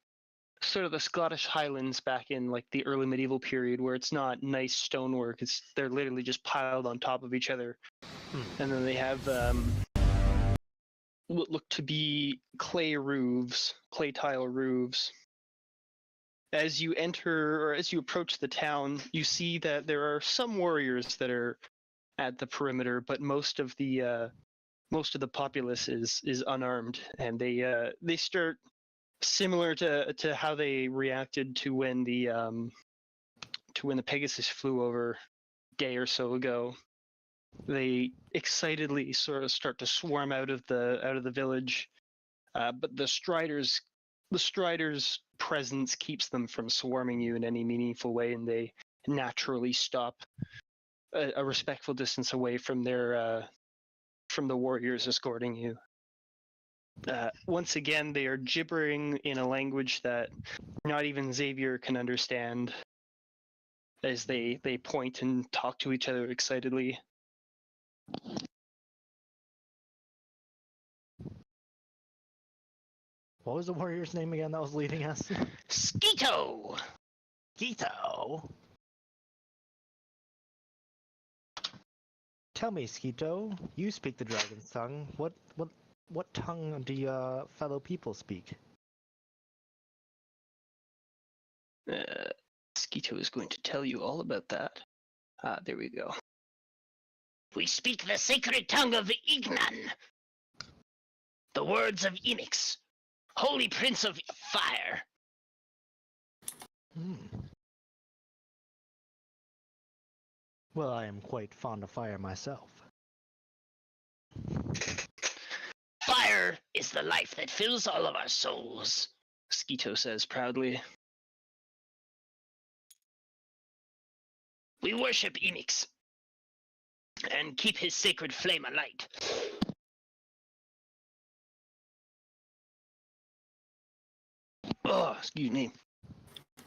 sort of the Scottish Highlands back in like the early medieval period, where it's not nice stonework, they're literally just piled on top of each other. And then they have what look to be clay tile roofs. As you enter, or as you approach the town, you see that there are some warriors that are at the perimeter, but most of the populace is unarmed, and they start similar to how they reacted to when the Pegasus flew over a day or so ago. They excitedly sort of start to swarm out of the village, but the Strider's presence keeps them from swarming you in any meaningful way, and they naturally stop a respectful distance away from the warriors escorting you. Once again, they are gibbering in a language that not even Xavier can understand, as they point and talk to each other excitedly. What was the warrior's name again that was leading us? Skeeto! Skeeto! Tell me, Skeeto, you speak the dragon's tongue. What tongue do your fellow people speak? Skeeto is going to tell you all about that. There we go. We speak the sacred tongue of Ignan. The words of Enix, Holy Prince of Fire. Well, I am quite fond of fire myself. Fire is the life that fills all of our souls, Skeeto says proudly. We worship Enix and keep his sacred flame alight. Oh, excuse me.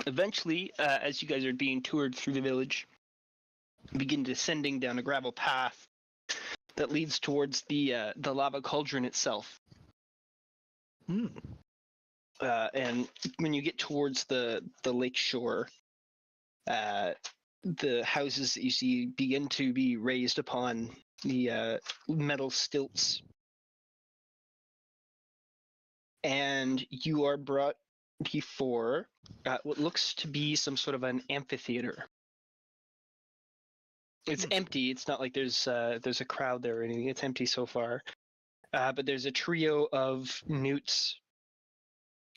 Eventually, as you guys are being toured through the village, you begin descending down a gravel path that leads towards the lava cauldron itself. And when you get towards the lake shore, the houses that you see begin to be raised upon the metal stilts and you are brought before what looks to be some sort of an amphitheater. It's empty. It's not like there's a crowd there or anything. It's empty so far. But there's a trio of newts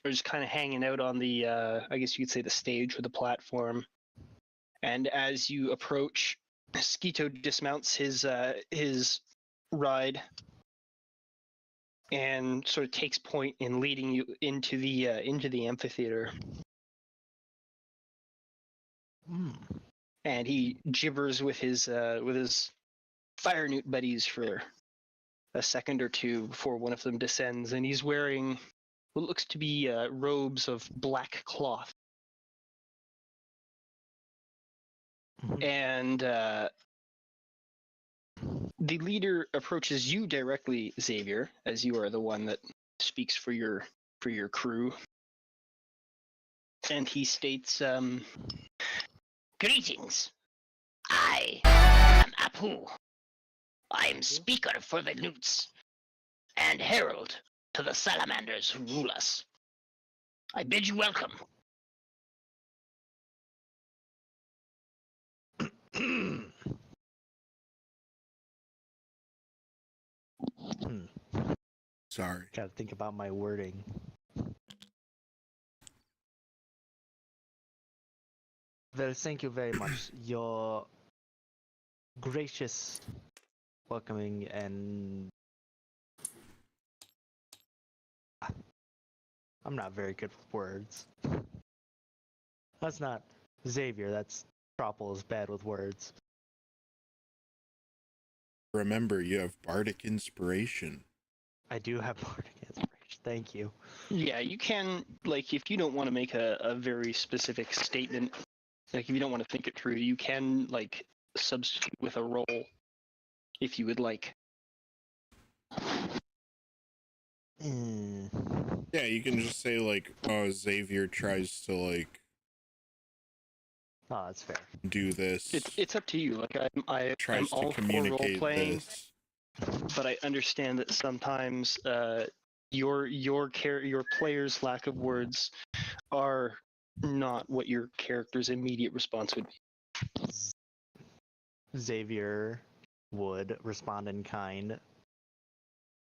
just kind of hanging out on the, I guess you could say the stage or the platform. And as you approach, Skeeto dismounts his ride and sort of takes point in leading you into the amphitheater. And he gibbers with his fire newt buddies for a second or two before one of them descends, and he's wearing what looks to be robes of black cloth. And the leader approaches you directly, Xavier, as you are the one that speaks for your crew. And he states, Greetings. I am Apu. I am speaker for the newts, and herald to the salamanders who rule us. I bid you welcome. Sorry. Gotta think about my wording. Well, thank you very much. Your gracious welcoming and I'm not very good with words. That's not Xavier, that's Trople is bad with words. Remember, you have bardic inspiration. I do have bardic inspiration, thank you. yeah, you can, like, if you don't want to make a very specific statement, like if you don't want to think it through, you can, like, substitute with a roll if you would like. Yeah, you can just say, like, oh, Xavier tries to, like, Oh, that's fair. do this. It's up to you. Like I'm Tries to all for role communicate playing, this. but I understand that sometimes your player's lack of words are not what your character's immediate response would be. Xavier would respond in kind,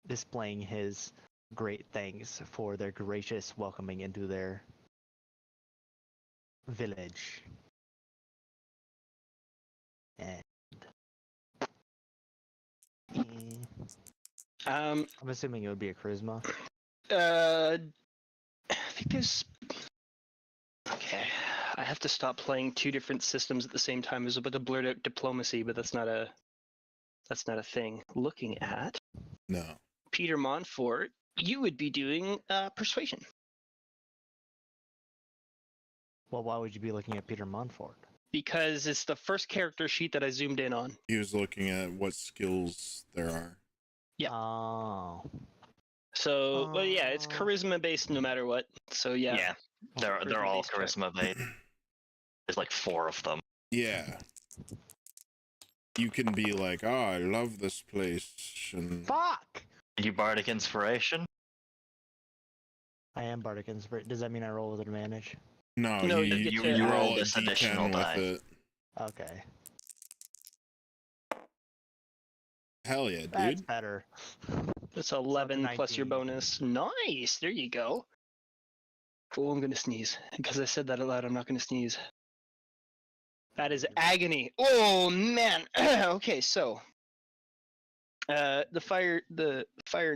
displaying his great thanks for their gracious welcoming into their village. And I'm assuming it would be a charisma. I think there's. Okay, I have to stop playing two different systems at the same time. I was about to blurt out diplomacy, but that's not a thing. Looking at No. Peter Montfort, you would be doing persuasion. Well, why would you be looking at Peter Montfort? Because it's the first character sheet that I zoomed in on. He was looking at what skills there are. Yeah. Oh. So, well, yeah, it's charisma based no matter what. So yeah. Yeah, they're all Charisma-based check. charisma based. There's like 4 of them. Yeah. You can be like, oh, I love this place. And Fuck! You bardic inspiration? I am bardic inspiration. Does that mean I roll with advantage? no, No, you, you you, get to you add roll a this additional D10 die. with it. Okay. Hell yeah, That's dude. better. That's 11 plus your 19. bonus. Nice. There you go. Oh, I'm gonna sneeze because I said that out loud. I'm not gonna sneeze. That is agony. Oh man. Okay, so the fire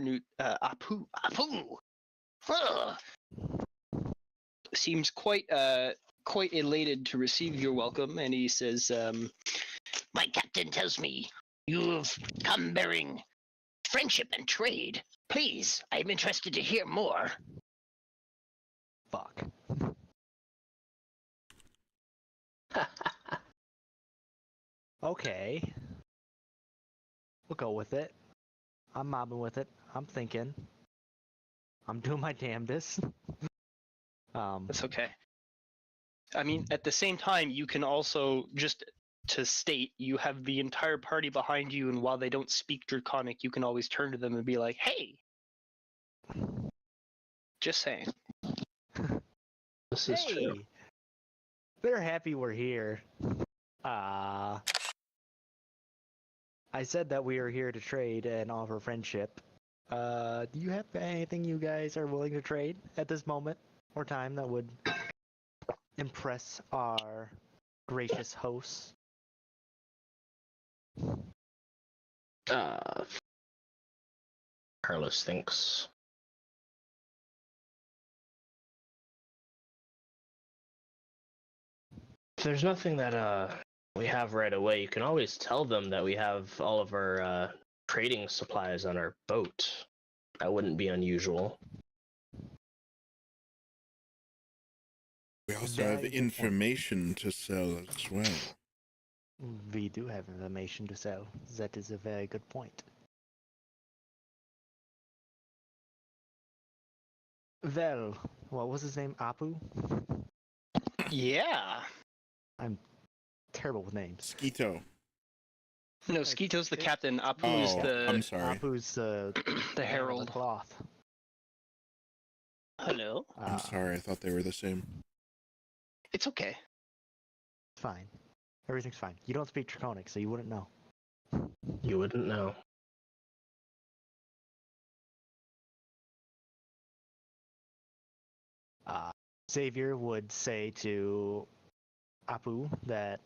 newt Apu Ugh. seems quite elated to receive your welcome, and he says, My captain tells me you've come bearing friendship and trade. Please, I'm interested to hear more. Fuck. Okay. We'll go with it. I'm mobbing with it. I'm thinking. I'm doing my damnedest. that's okay. I mean, at the same time, you can also just to state you have the entire party behind you, and while they don't speak Draconic, you can always turn to them and be like, "Hey, Just saying. This is true. Hey! They're happy we're here. I said that we are here to trade and offer friendship. Do you have anything you guys are willing to trade at this moment or time that would impress our gracious hosts? Carlos thinks. If there's nothing that we have right away, you can always tell them that we have all of our trading supplies on our boat. That wouldn't be unusual. We also have Very good point. information to sell as well. We do have information to sell. That is a very good point. Well, what was his name? Apu? Yeah. Terrible with names. Skeeto. No, Skeeto's the captain. Apu is the I'm sorry. Apu's the the herald. cloth. Hello. I'm sorry. I thought they were the same. It's okay. Fine. Everything's fine. You don't speak Draconic, so you wouldn't know. You wouldn't know. Xavier would say to Apu that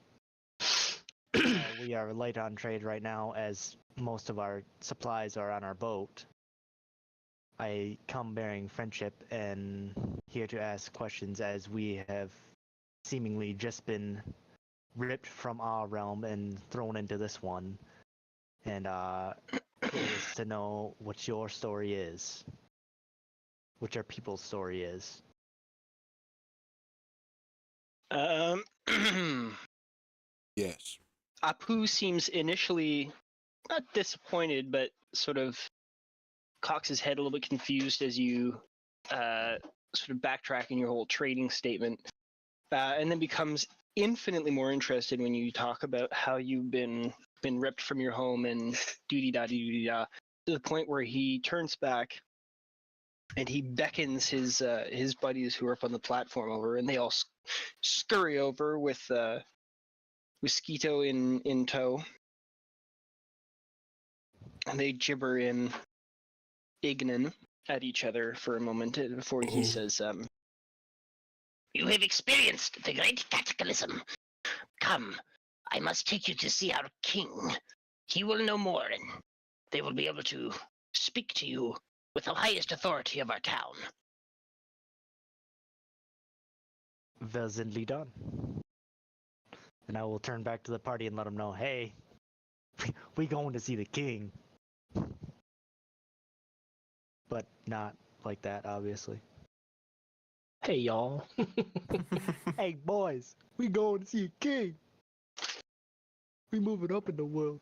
we are light on trade right now as most of our supplies are on our boat. I come bearing friendship and here to ask questions as we have seemingly just been ripped from our realm and thrown into this one. And curious to know what your story is. What your people's story is. Yes. Apu seems initially not disappointed, but sort of cocks his head a little bit confused as you sort of backtrack in your whole trading statement, and then becomes infinitely more interested when you talk about how you've been ripped from your home and doo-dee-da, to the point where he turns back and he beckons his buddies who are up on the platform over, and they all scurry over with Skeeto in tow, and they gibber in Ignan at each other for a moment before he says, You have experienced the great cataclysm. Come, I must take you to see our king. He will know more, and they will be able to speak to you with the highest authority of our town. Vezindly done. And I will turn back to the party and let them know, hey, we going to see the king. But not like that, obviously. Hey, y'all. Hey, boys, we going to see a king. We moving up in the world.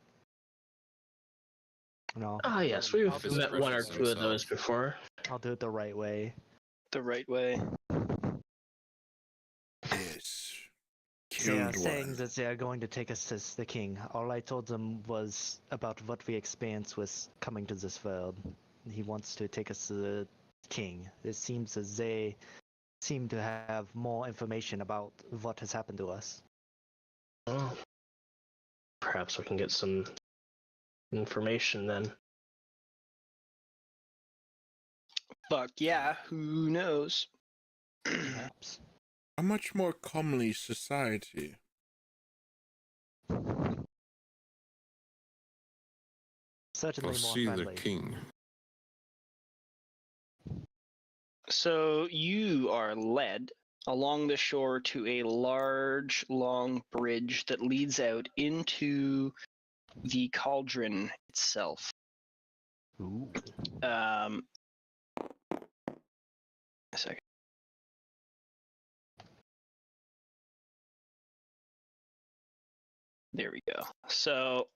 No, Ah, yes, we've I'll met one or two of those before. I'll do it the right way. the right way. Yes. They are Killed saying one. that they are going to take us to the king. All I told them was about what we experienced with coming to this world. He wants to take us to the king. It seems as they seem to have more information about what has happened to us. Well, perhaps we can get some information then. Fuck yeah, who knows? Perhaps. A much more comely society. Certainly We'll more see friendly. the king. So you are led along the shore to a large, long bridge that leads out into the cauldron itself. Ooh. A second. There we go. So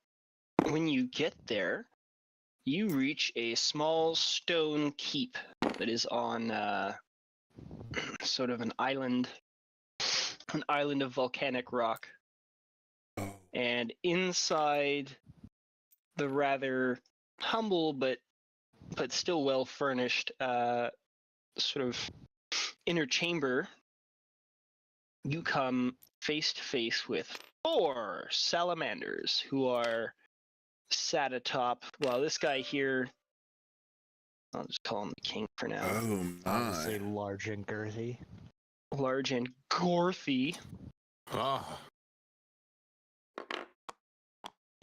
when you get there, you reach a small stone keep that is on sort of an island of volcanic rock. Oh. And inside the rather humble but still well furnished sort of inner chamber, you come face to face with 4 salamanders who are sat atop. Well, this guy here, I'll just call him the king for now. Oh Obviously my. large and girthy. Large and gorthy. Ah,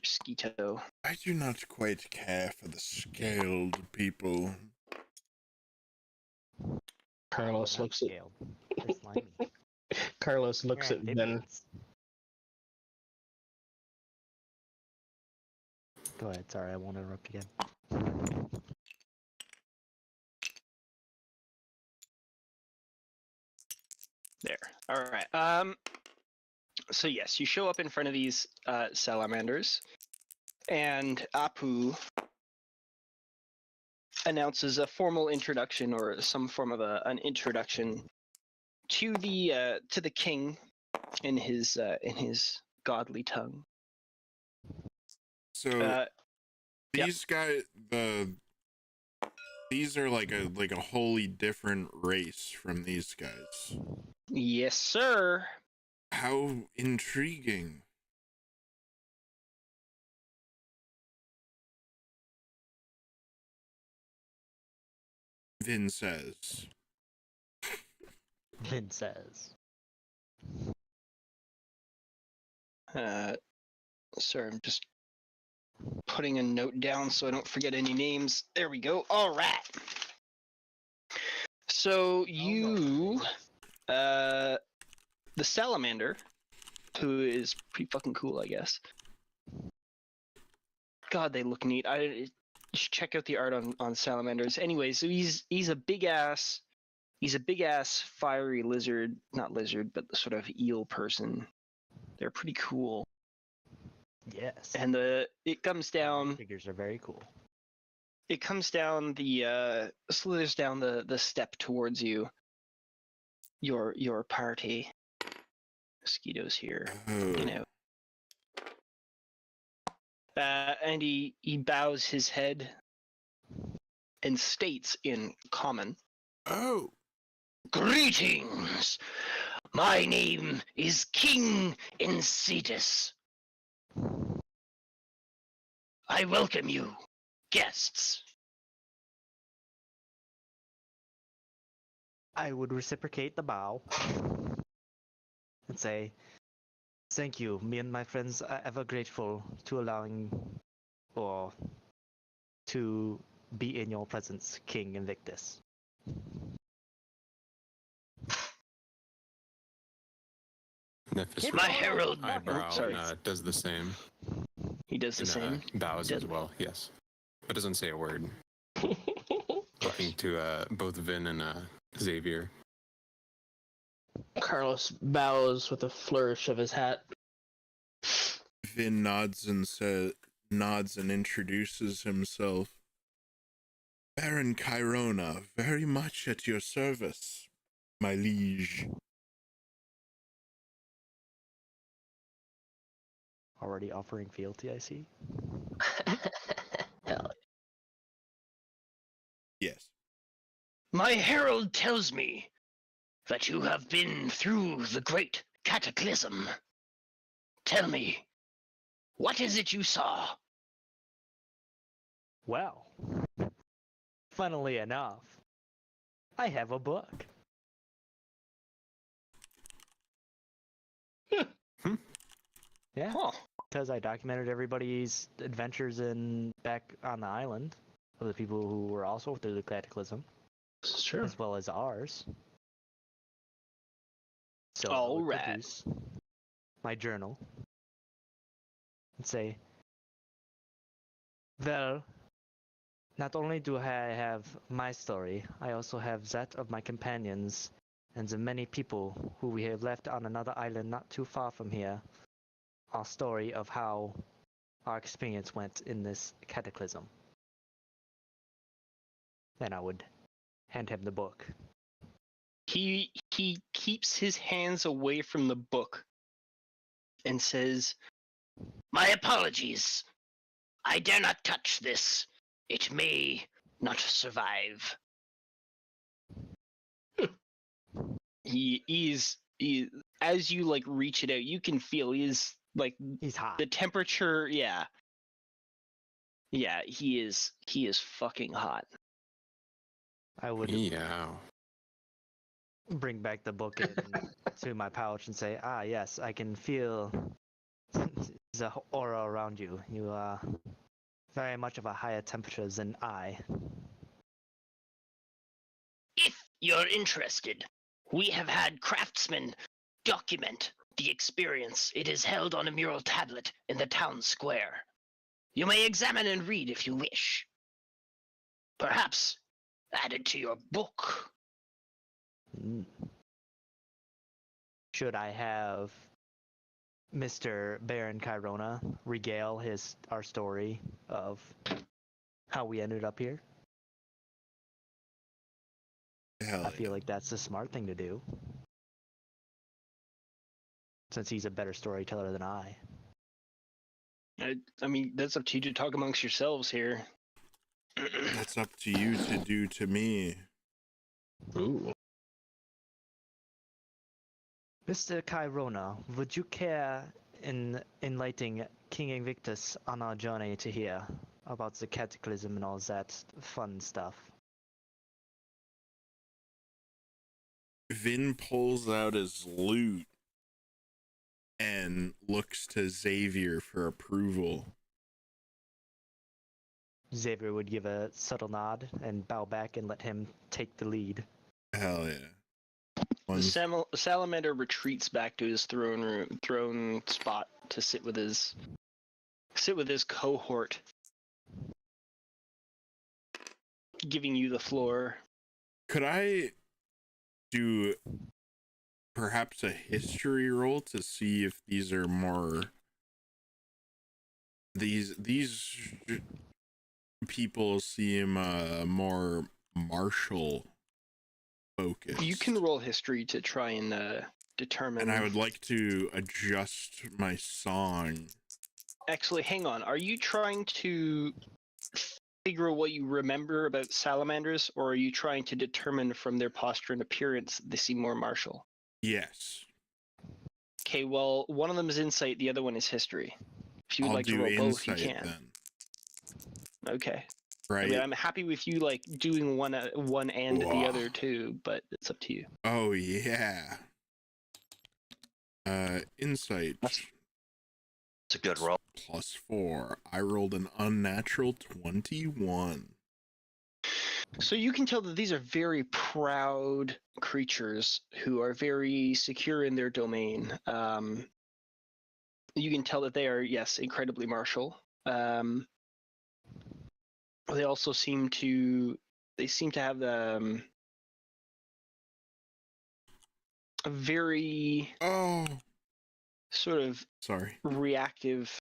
Skeeto. I do not quite care for the scaled people. Carlos Not looks at scaled. They're slimy. Carlos looks They're at Vin. amphibians. Go ahead. Sorry, I won't interrupt again. There. All right. So yes, you show up in front of these salamanders, and Apu announces a formal introduction or some form of an introduction to the king in his godly tongue. So Yep. these guys, these are like a wholly different race from these guys. Yes, sir. How intriguing. Vin says. Vin says. Sorry, I'm just putting a note down so I don't forget any names. There we go. All right. So you, the salamander, who is pretty fucking cool, I guess. God, they look neat. You should check out the art on salamanders. Anyway, so he's a big ass fiery lizard, not lizard, but the sort of eel person. They're pretty cool. Yes. And it comes down. Figures are very cool. It comes down slithers down the step towards you. Your party. Mosquitoes here, you know. And he bows his head and states in common, Oh, Greetings! My name is King Encetus. I welcome you, guests. I would reciprocate the bow and say, thank you. Me and my friends are ever grateful to allowing or to be in your presence, King Invictus. Nephis My herald. eyebrow sorry. does the same. he does the And, same. bows as well. Yes, but doesn't say a word. Looking to both Vin and Xavier. Carlos bows with a flourish of his hat. Vin nods and introduces himself. Baron Cairona, very much at your service, my liege. Already offering fealty, I see. Hell, Yes. My herald tells me that you have been through the great cataclysm. Tell me, what is it you saw? Well, funnily enough, I have a book. Yeah, Huh. because I documented everybody's adventures back on the island of the people who were also through the cataclysm, this is true. as well as ours. So All I would right. produce my journal and say, well, not only do I have my story, I also have that of my companions and the many people who we have left on another island not too far from here. Our story of how our experience went in this cataclysm. Then I would hand him the book. He keeps his hands away from the book and says, My apologies. I dare not touch this. It may not survive. he as you like reach it out, you can feel he's like He's hot. the temperature. Yeah, he is fucking hot. I would Meow. bring back the book to my pouch and say, "Ah, yes, I can feel the aura around you. You are very much of a higher temperature than I." If you're interested, we have had craftsmen document the experience. It is held on a mural tablet in the town square. You may examine and read if you wish. Perhaps add it to your book. Mm. Should I have Mr. Baron Cairona regale our story of how we ended up here? Hell I feel yeah. like that's the smart thing to do, since he's a better storyteller than I. I mean, that's up to you to talk amongst yourselves here. That's up to you to do to me. Ooh. Mr. Cairona, would you care in enlightening King Invictus on our journey to here about the cataclysm and all that fun stuff? Vin pulls out his lute and looks to Xavier for approval. Xavier would give a subtle nod and bow back and let him take the lead. Hell yeah. The salamander retreats back to his throne spot to sit with his cohort, giving you the floor. Could I do perhaps a history roll to see if these are more these people seem more martial focused? You can roll history to try and determine. And I would like to adjust my song. Actually, hang on. Are you trying to figure out what you remember about salamanders, or are you trying to determine from their posture and appearance that they seem more martial? Yes. Okay, well, one of them is insight, the other one is history. If you would I'll like to do roll both, you insight can. then. Okay. Right. I mean, I'm happy with you like doing one and the other too, but it's up to you. Oh yeah. Insight. It's a good roll. +4. I rolled an unnatural 21. So you can tell that these are very proud creatures who are very secure in their domain. You can tell that they are, yes, incredibly martial. They also seem to have a very sort of Sorry. reactive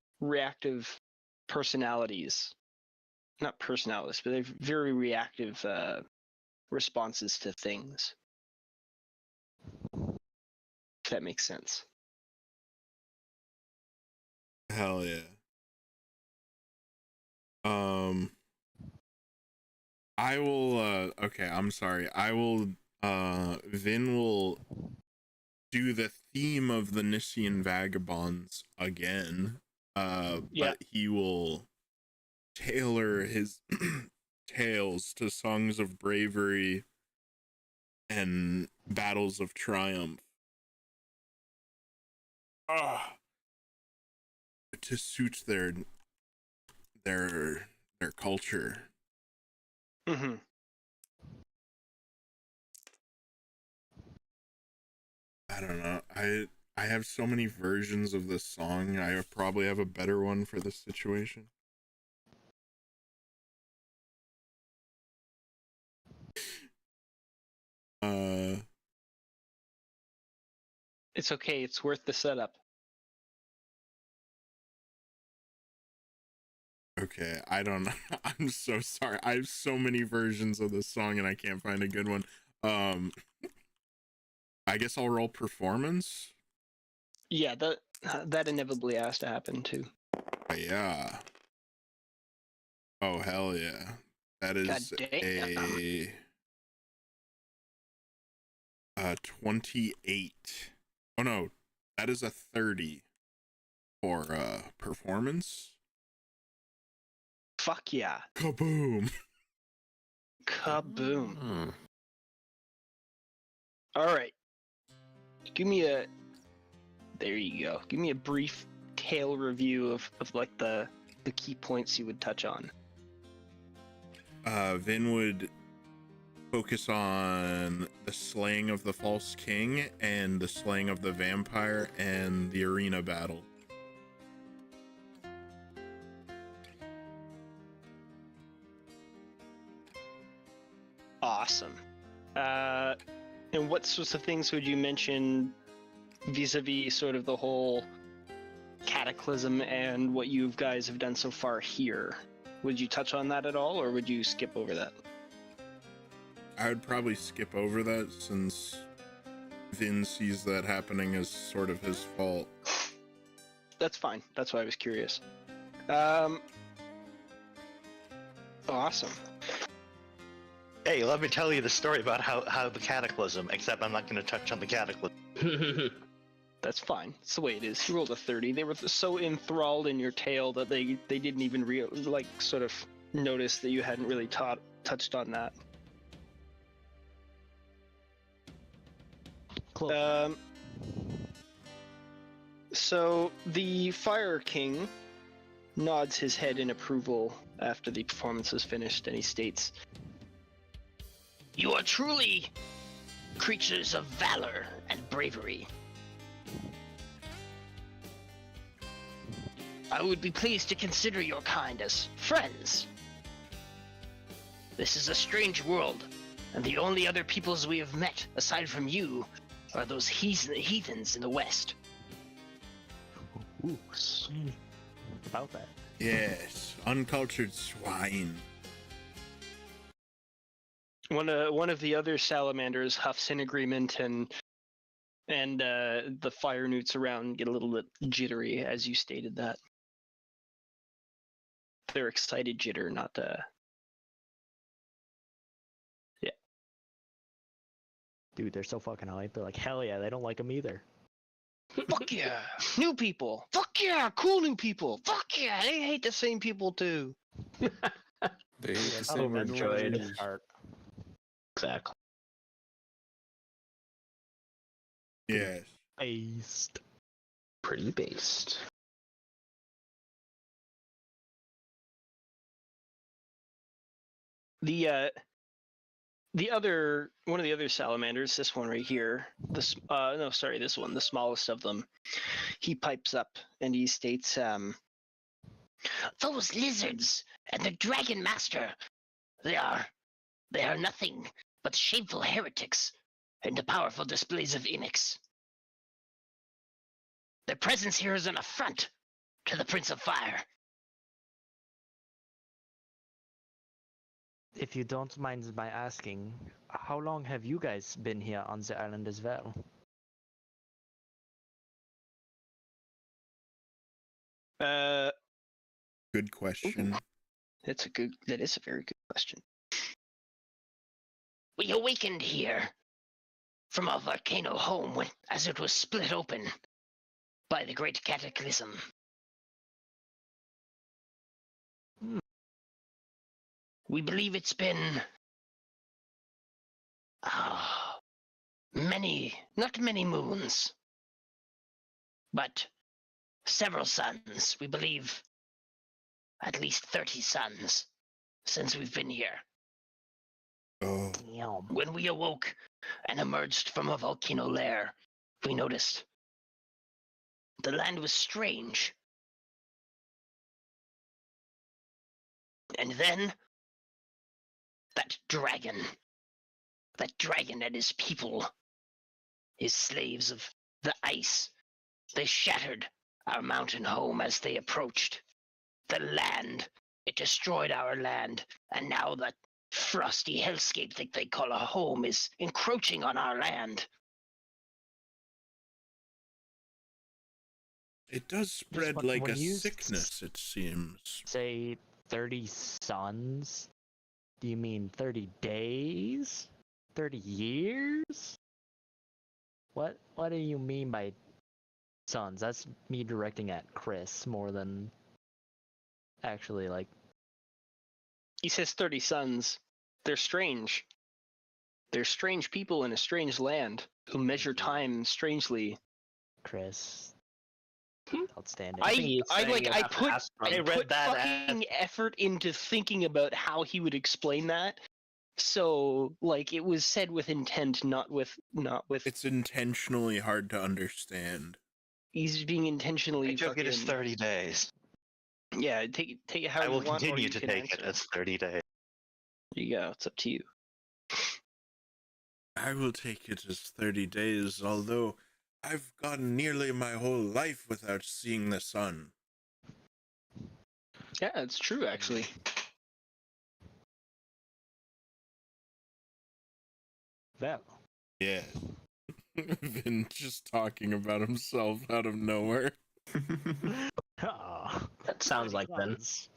personalities. Not personalities, but they're very reactive responses to things. If that makes sense. Hell yeah. I will okay, I'm sorry. I will Vin will do the theme of the Nissian Vagabonds again. Yeah. But he will tailor his tales to songs of bravery and battles of triumph. To suit their culture. Mm-hmm. I don't know. I have so many versions of this song. I probably have a better one for this situation. It's okay. It's worth the setup. Okay, I don't know. I'm so sorry. I have so many versions of this song and I can't find a good one. I guess I'll roll performance. Yeah, that inevitably has to happen too. Yeah. Oh hell yeah. That is God damn. 28. Oh no, that is a 30 for performance. Fuck yeah. Kaboom! Kaboom. Hmm. All right. Give me a. There you go. Give me a brief tale review of like the key points you would touch on. Vin would focus on the slaying of the false king and the slaying of the vampire and the arena battle. Awesome. And what sorts of things would you mention vis-a-vis sort of the whole cataclysm and what you guys have done so far here? Would you touch on that at all, or would you skip over that? I would probably skip over that since Vin sees that happening as sort of his fault. That's fine. That's why I was curious. Awesome. Hey, let me tell you the story about how the cataclysm, except I'm not going to touch on the cataclysm. That's fine. It's the way it is. You rolled a 30. They were so enthralled in your tale that they didn't even sort of notice that you hadn't really touched on that. Close. So the Fire King nods his head in approval after the performance is finished, and he states, You are truly creatures of valor and bravery. I would be pleased to consider your kind as friends. This is a strange world, and the only other peoples we have met, aside from you, are those heathens in the west. Ooh. About that. Yes, uncultured swine. one of the other salamanders huffs in agreement, and the fire newts around get a little bit jittery as you stated that. They're excited jitter, not yeah. Dude, they're so fucking hyped. They're like, hell yeah, they don't like them either. Fuck yeah, new people. Fuck yeah, cool new people. Fuck yeah, they hate the same people too. They hate the same overjoyed. Art. Exactly. Yes. Based. Pretty based. The one of the other salamanders, this one right here, this one, the smallest of them, he pipes up and he states, Those lizards and the Dragon Master, they are nothing but shameful heretics and the powerful displays of Inix. Their presence here is an affront to the Prince of Fire. If you don't mind my asking, how long have you guys been here on the island as well? Good question. that is a very good question. We awakened here from our volcano home as it was split open by the great cataclysm. We believe it's been not many moons, but several suns. We believe at least 30 suns since we've been here. Oh, Damn. When we awoke and emerged from a volcano lair, we noticed the land was strange. And then that dragon and his people, his slaves of the ice, they shattered our mountain home as they approached. The land, it destroyed our land, and now that frosty hellscape that they call a home is encroaching on our land. it does spread But like when a you sickness, it seems. Say 30 suns? Do you mean 30 days? 30 years? What do you mean by sons? That's me directing at Chris more than actually like. He says 30 sons. They're strange. They're strange people in a strange land who measure time strangely. Chris. Outstanding. I put read that fucking effort into thinking about how he would explain that. So like it was said with intent, not with. It's intentionally hard to understand. He's being intentionally. I took it as fucking- 30 days. Yeah, take it how I you will want. or continue you to can take it answer. as 30 days. There you go. It's up to you. I will take it as 30 days, although I've gone nearly my whole life without seeing the sun. Yeah, it's true actually. Well, Yeah. Vin just talking about himself out of nowhere. oh, That sounds like Ben. sons.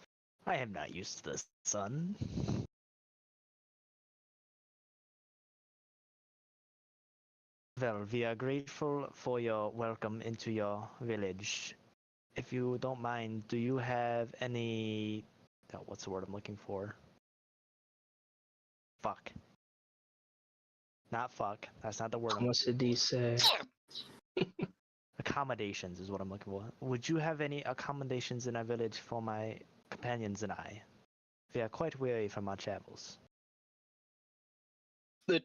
I am not used to the sun. Well, we are grateful for your welcome into your village. If you don't mind, do you have any... Oh, what's the word I'm looking for? Fuck. Not fuck. That's not the word. What did he say? Accommodations is what I'm looking for. Would you have any accommodations in our village for my companions and I? We are quite weary from our travels. The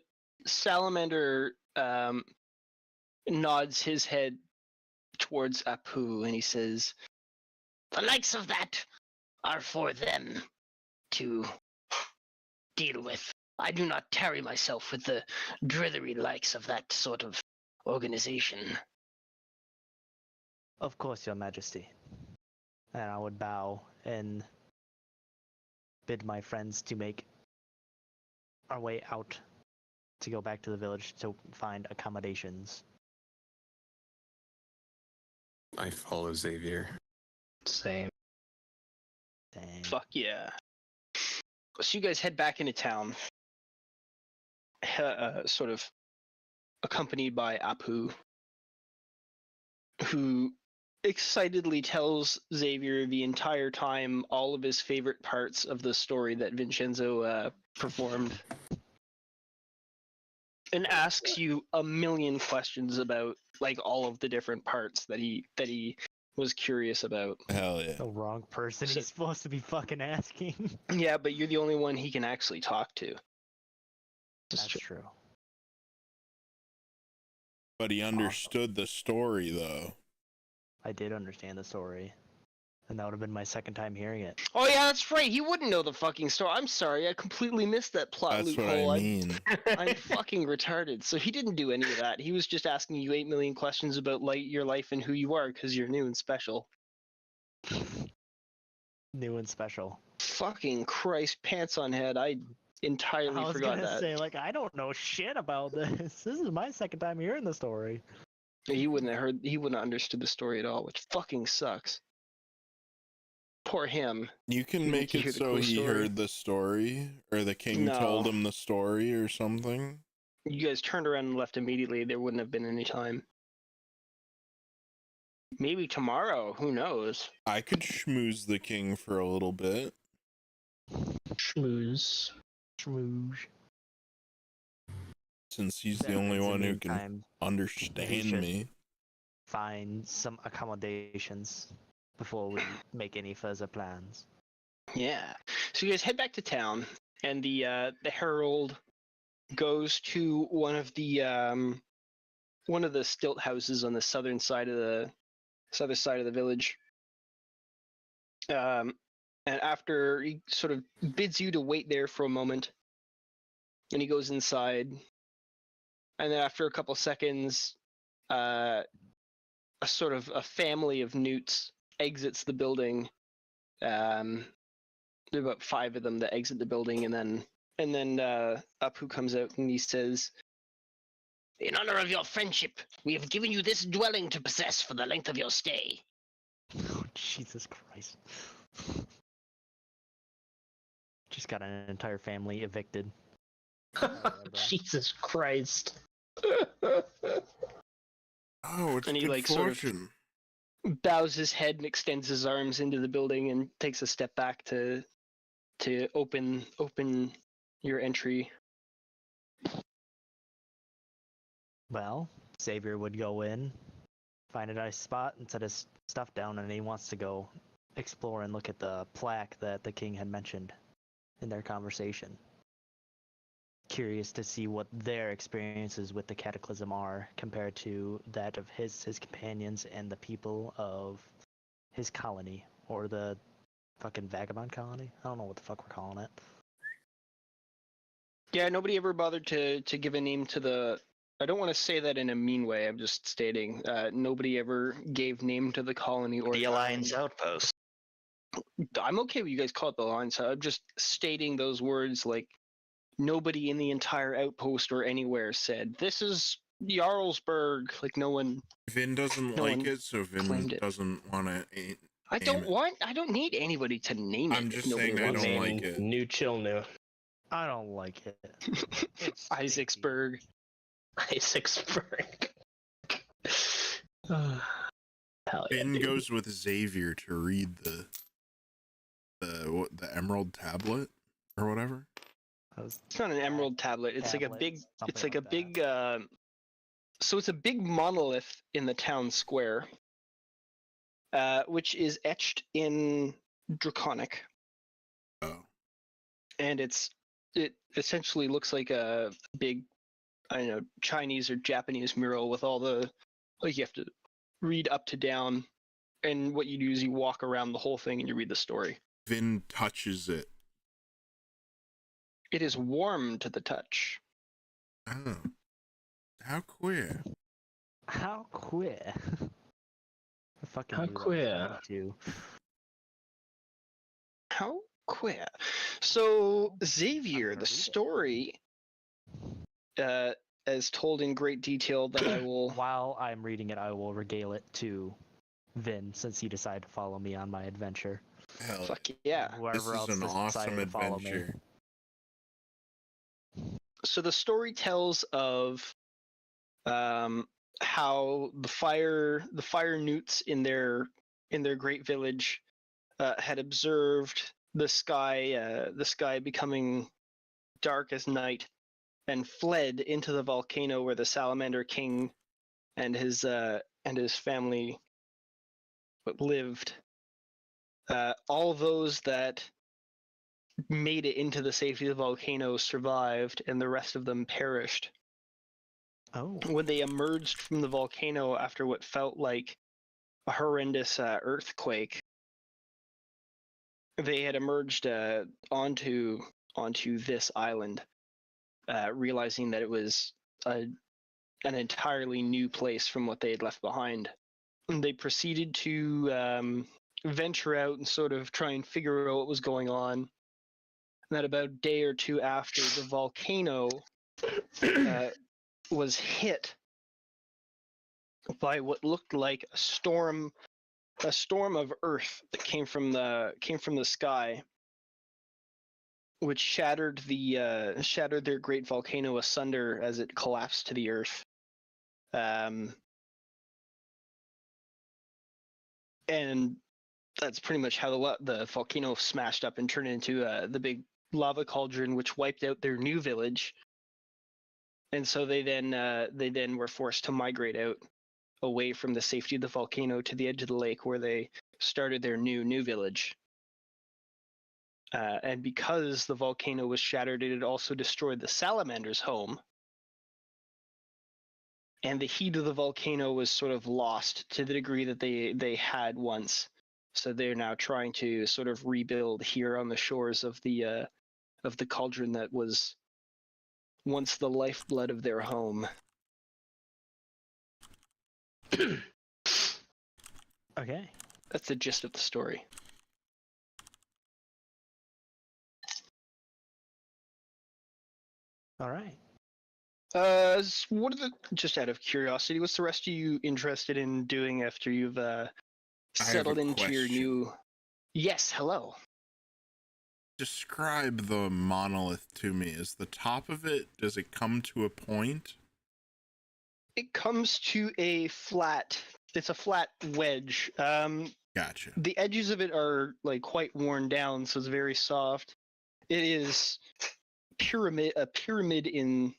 salamander nods his head towards Apu and he says, The likes of that are for them to deal with. I do not tarry myself with the drithery likes of that sort of organization. Of course, your majesty. And I would bow and bid my friends to make our way out to go back to the village to find accommodations. I follow Xavier. Same. Dang. fuck yeah. So you guys head back into town, sort of accompanied by Apu, who excitedly tells Xavier the entire time all of his favorite parts of the story that Vinshenzo performed, and asks you a million questions about like all of the different parts that he was curious about. Hell yeah. The wrong person he's supposed to be fucking asking. Yeah, but you're the only one he can actually talk to. That's true. But he understood the story, though. I did understand the story. And that would have been my second time hearing it. Oh yeah, that's right. He wouldn't know the fucking story. I'm sorry, I completely missed that plot That's what loophole. I mean. I'm fucking retarded. So he didn't do any of that. He was just asking you 8 million questions about your life and who you are because you're new and special. New and special. Fucking Christ, pants on head. I entirely I was forgot gonna that. say, like, I don't know shit about this. This is my second time hearing the story. He wouldn't have understood the story at all, which fucking sucks. Poor him. You can You make hear it the so cool he story? heard the story, or the king told No. him the story, or something. You guys turned around and left immediately. There wouldn't have been any time. Maybe tomorrow. Who knows? I could schmooze the king for a little bit. Schmooze. Schmooge. Since he's the Then only in the one who can meantime, understand should- me. find some accommodations before we make any further plans. Yeah. So you guys head back to town, and the herald goes to one of the stilt houses on the southern side of the village. And after he sort of bids you to wait there for a moment, and he goes inside, and then after a couple seconds, a sort of a family of newts exits the building. There are about 5 of them that exit the building, and then Apu comes out and he says, In honor of your friendship, we have given you this dwelling to possess for the length of your stay. Oh, Jesus Christ. Just got an entire family evicted. Jesus Christ. Oh, it's And he, good like, sort of- fortune. bows his head and extends his arms into the building and takes a step back to open your entry. Well, Xavier would go in, find a nice spot, and set his stuff down, and he wants to go explore and look at the plaque that the king had mentioned in their conversation. Curious to see what their experiences with the cataclysm are compared to that of his companions and the people of his colony, or the fucking vagabond colony. I don't know what the fuck we're calling it. Yeah, nobody ever bothered to give a name to the. I don't want to say that in a mean way. I'm just stating nobody ever gave name to the colony or The Alliance outpost. I'm okay with you guys call it the Alliance. I'm just stating those words. Like, nobody in the entire outpost or anywhere said this is Jarlsberg. Like, no one. Vin doesn't No like one it, so Vin claimed it. doesn't want to. I don't need anybody to name it. I'm if just nobody saying I wants don't it. like it. New chill new. I don't like it. It's Isaacsburg. Isaacsburg. Hell yeah, Vin dude. goes with Xavier to read the Emerald Tablet or whatever. It's not an emerald tablet. It's like a big. Something It's like a that. big. So it's a big monolith in the town square, which is etched in Draconic, Oh, and it essentially looks like a big, I don't know, Chinese or Japanese mural with all the, like, you have to read up to down, and what you do is you walk around the whole thing and you read the story. Vin touches it. It is warm to the touch. Oh, how queer! How queer. I fucking How knew that was queer. coming too. How queer. So Xavier, gonna the read it. story, as told in great detail, that I will. While I'm reading it, I will regale it to Vin, since he decided to follow me on my adventure. Hell, Fuck yeah. Whoever this is else an decided awesome to follow me. adventure. So the story tells of how the fire newts in their great village had observed the sky becoming dark as night, and fled into the volcano where the Salamander King and his family lived. All those that made it into the safety of the volcano survived, and the rest of them perished. Oh. When they emerged from the volcano after what felt like a horrendous earthquake, they had emerged onto this island, realizing that it was an entirely new place from what they had left behind. And they proceeded to venture out and sort of try and figure out what was going on. And that about a day or two after, the volcano was hit by what looked like a storm of earth that came from the sky, which shattered their great volcano asunder as it collapsed to the earth. And that's pretty much how the volcano smashed up and turned into the big lava cauldron, which wiped out their new village. And so they then were forced to migrate out away from the safety of the volcano to the edge of the lake, where they started their new village. And because the volcano was shattered, it had also destroyed the Salamander's home. And the heat of the volcano was sort of lost to the degree that they had once. So they're now trying to sort of rebuild here on the shores of the cauldron that was once the lifeblood of their home. Okay. That's the gist of the story. All right. What are just out of curiosity, what's the rest of you interested in doing after you've settled into your question. new? Yes, hello. Describe the monolith to me. Is the top of it, does it come to a point? It comes to a flat. It's a flat wedge. Gotcha. The edges of it are like quite worn down, so it's very soft. It is a pyramid in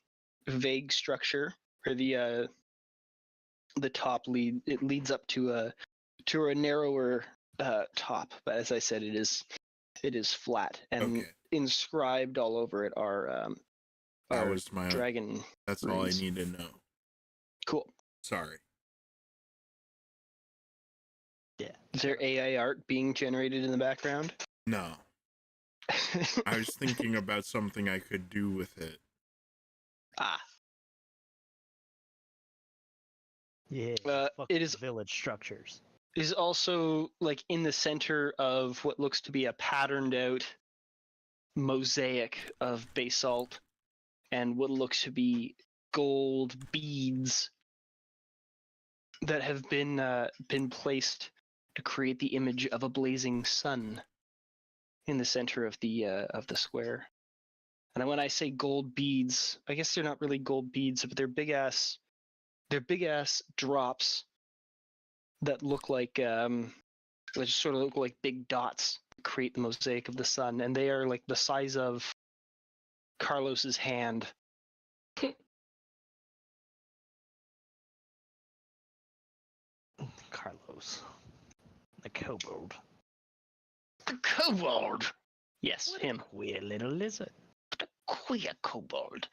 vague structure, where the top leads up to a narrower top. But as I said, it is flat, and Okay. inscribed all over it are That was my dragon. That's all I runes. need to know. Cool. Sorry. Yeah. Is there AI art being generated in the background? No. I was thinking about something I could do with it. Ah, Yeah. fuck it is village structures. is also like in the center of what looks to be a patterned out mosaic of basalt and what looks to be gold beads that have been placed to create the image of a blazing sun in the center of the square. And when I say gold beads, I guess they're not really gold beads, but they're big ass drops that look like that just sort of look like big dots that create the mosaic of the sun, and they are like the size of Carlos's hand. Carlos. The kobold. The kobold. Yes, him. Weird little lizard. The queer kobold.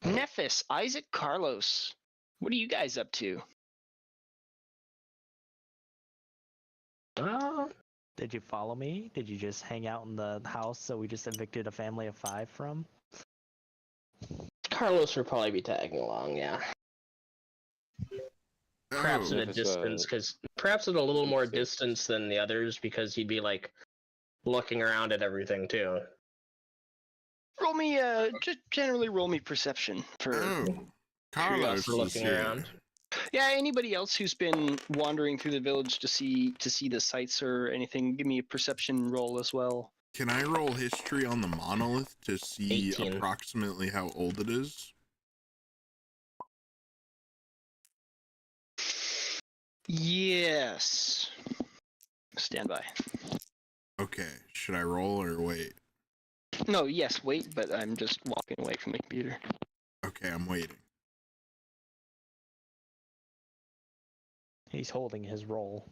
Nephis, Isaac, Carlos. What are you guys up to? Did you follow me? Did you just hang out in the house that we just evicted a family of 5 from? Carlos would probably be tagging along, yeah. Perhaps Oh, at a distance, perhaps at a little more distance than the others, because he'd be like looking around at everything too. Roll me just generally roll me perception for Carlos Curious is looking here. around. yeah, anybody else who's been wandering through the village to see the sights or anything, give me a perception roll as well. Can I roll history on the monolith to see 18. approximately how old it is? Yes. Stand by. Okay, should I roll or wait? No, yes, wait, but I'm just walking away from the computer. Okay, I'm waiting. He's holding his roll.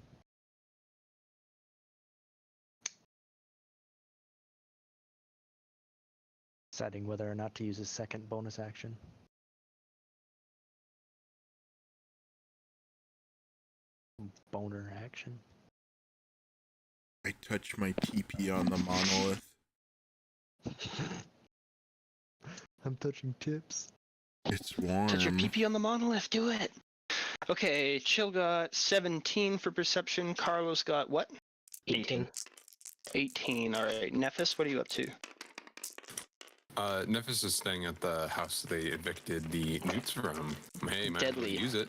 Deciding whether or not to use his second bonus action. Boner action. I touch my TP on the monolith. I'm touching tips. It's warm. Touch your PP on the monolith, do it! Okay, Chill got 17 for perception, Carlos got what? 18. 18, alright. Nephis, what are you up to? Nephis is staying at the house they evicted the newts from. Hey, man, Deadly. use it.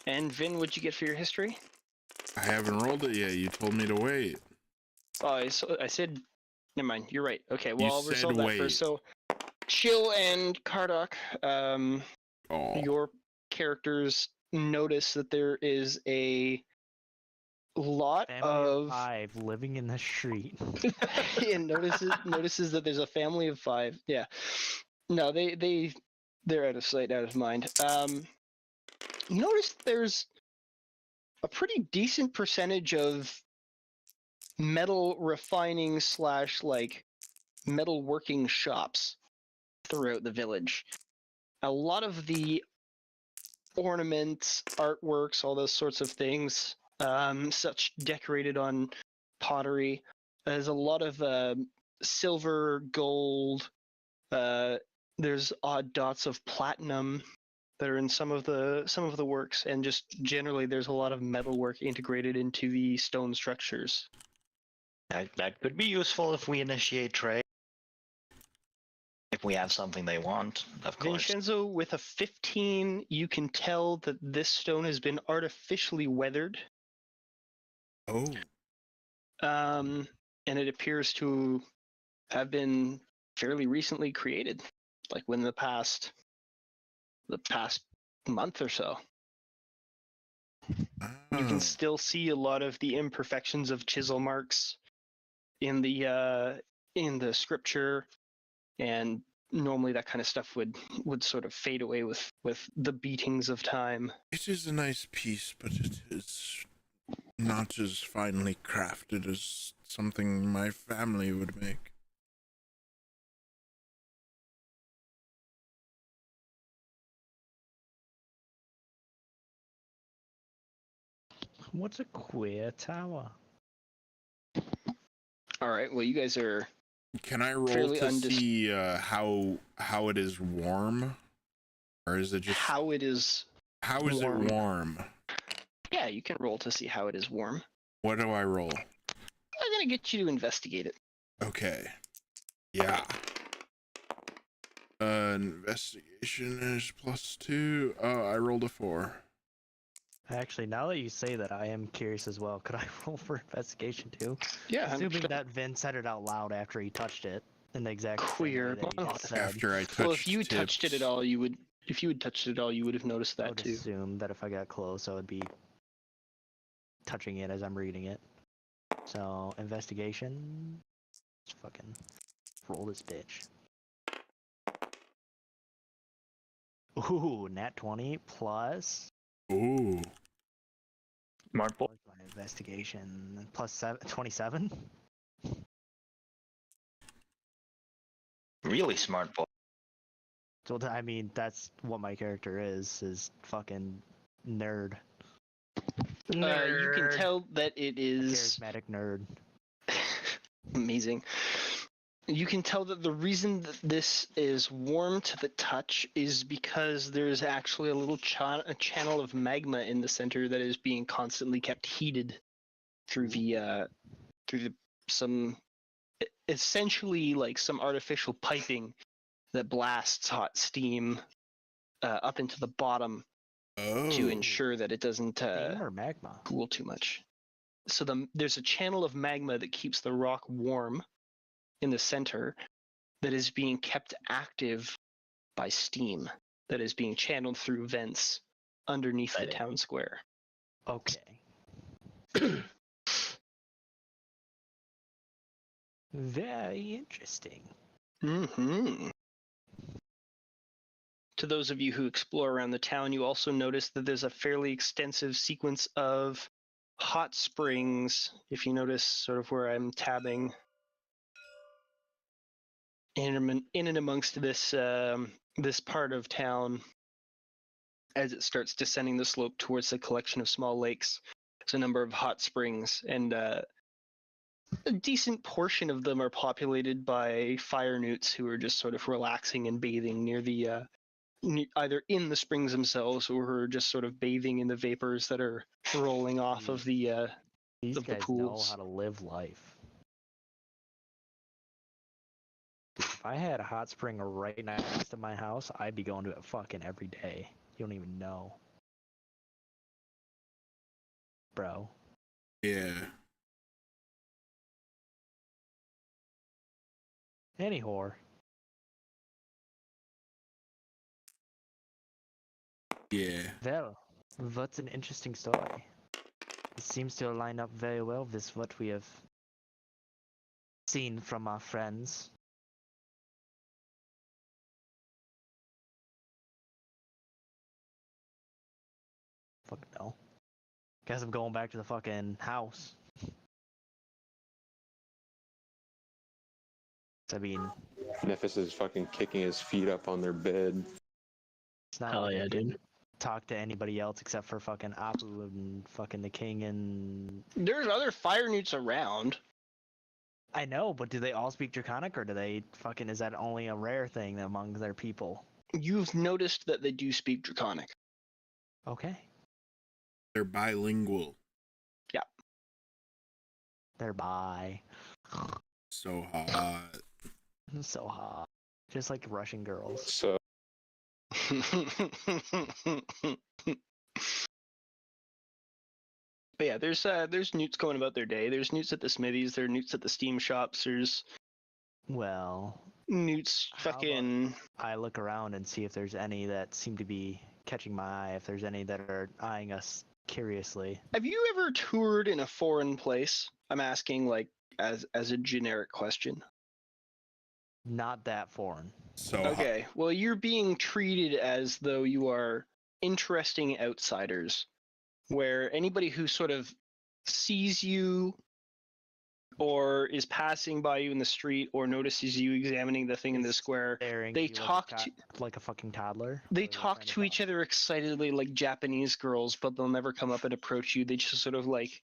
And Vin, what'd you get for your history? I haven't rolled it yet. You told me to wait. Oh, I said, never mind, you're right. Okay, well, You I'll said resolve that wait. first. So, Chill and Kardoc, Oh, your characters notice that there is a lot Family of 5 living in the street. yeah, notices that there's a family of 5. Yeah. No, they're out of sight, out of mind. Notice there's a pretty decent percentage of metal refining / like metal working shops throughout the village. A lot of the ornaments, artworks, all those sorts of things, such decorated on pottery. There's a lot of silver, gold. There's odd dots of platinum that are in some of the works, and just generally there's a lot of metalwork integrated into the stone structures. That could be useful if we initiate trade. If we have something they want, of course. Vinshenzo, with a 15, you can tell that this stone has been artificially weathered. oh, And it appears to have been fairly recently created, like within the past month or so. You Oh, can still see a lot of the imperfections of chisel marks in the scripture, and normally that kind of stuff would sort of fade away with the beatings of time. it is a nice piece, but it is not as finely crafted as something my family would make. What's a queer tower? All right, well, you guys are Can I roll Fairly to see how it is warm, or is it just how it is. how is warm. it warm? Yeah, you can roll to see how it is warm. What do I roll? I'm gonna get you to investigate it. Okay. Yeah. Investigation is +2. Oh, I rolled a 4. Actually, now that you say that, I am curious as well. Could I roll for investigation too? Yeah, Assuming 100%. that Vin said it out loud after he touched it in the exact same Queer. way that you just said. After I touched Well, if you touched it tips. at all, you would. If you had touched it at all, you would have noticed I that would too. assume that if I got close, I would be touching it as I'm reading it. So, investigation. Let's fucking roll this bitch. Ooh, nat 20 plus. Ooh. Smart boy. What's my investigation? Plus 27? Really smart boy. So, I mean, that's what my character is fucking nerd. You can tell that it is Charismatic nerd. amazing. You can tell that the reason that this is warm to the touch is because there's actually a little channel of magma in the center that is being constantly kept heated through some essentially like some artificial piping that blasts hot steam up into the bottom Oh. to ensure that it doesn't Steam or magma? cool too much. So there's a channel of magma that keeps the rock warm in the center that is being kept active by steam that is being channeled through vents underneath the town square. Okay. Very interesting. Mm-hmm. To those of you who explore around the town, you also notice that there's a fairly extensive sequence of hot springs. If you notice sort of where I'm tabbing in and amongst this this part of town, as it starts descending the slope towards the collection of small lakes, there's a number of hot springs, and a decent portion of them are populated by fire newts who are just sort of relaxing and bathing near the either in the springs themselves or who are just sort of bathing in the vapors that are rolling off of the These of the guys know pools. how to live life. Dude, if I had a hot spring right next to my house, I'd be going to it fucking every day. You don't even know. Bro. Yeah. Any whore. Yeah. Well, what's an interesting story. It seems to line up very well with what we have seen from our friends. Fuck no. Guess I'm going back to the fucking house. I mean, Nephis is fucking kicking his feet up on their bed. it's not Hell like yeah, I can dude. talk to anybody else except for fucking Apu and fucking the king and... There's other fire newts around. I know, but do they all speak Draconic or do they fucking... Is that only a rare thing among their people? You've noticed that they do speak Draconic. Okay. They're bilingual. They're bi. So hot. So hot. Just like Russian girls. So But yeah, there's newts going about their day. There's newts at the smithies. There are newts at the steam shops. There's Well, newts How about- fucking. I look around and see if there's any that seem to be catching my eye if there's any that are eyeing us curiously. Have you ever toured in a foreign place? I'm asking, like, as a generic question. Not that foreign. So Okay, well, you're being treated as though you are interesting outsiders, where anybody who sort of sees you or is passing by you in the street or notices you examining the thing in the square, Staring they at you talk like to like a fucking toddler. they or they're talk trying to each other excitedly like Japanese girls, but they'll never come up and approach you. They just sort of like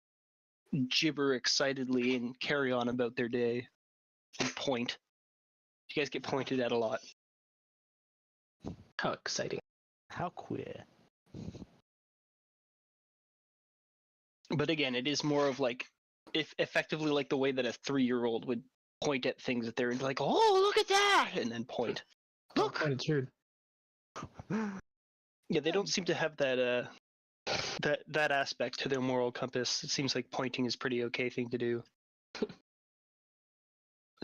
gibber excitedly and carry on about their day and point. You guys get pointed at a lot. How exciting. How queer. But again, it is more of like, if effectively like the way that a 3-year-old would point at things that they're like, oh, look at that, and then point. Look. It's rude. Yeah, they don't seem to have that that aspect to their moral compass. It seems like pointing is a pretty okay thing to do.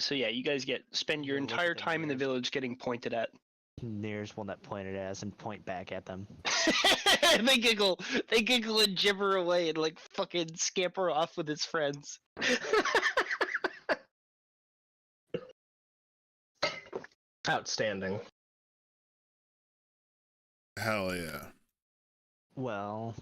So yeah, you guys spend your Yeah, look at entire the time in the mirrors. village getting pointed at. Nearest one that pointed at us and point back at them. They giggle and gibber away and like fucking scamper off with its friends. Outstanding. hell yeah. Well,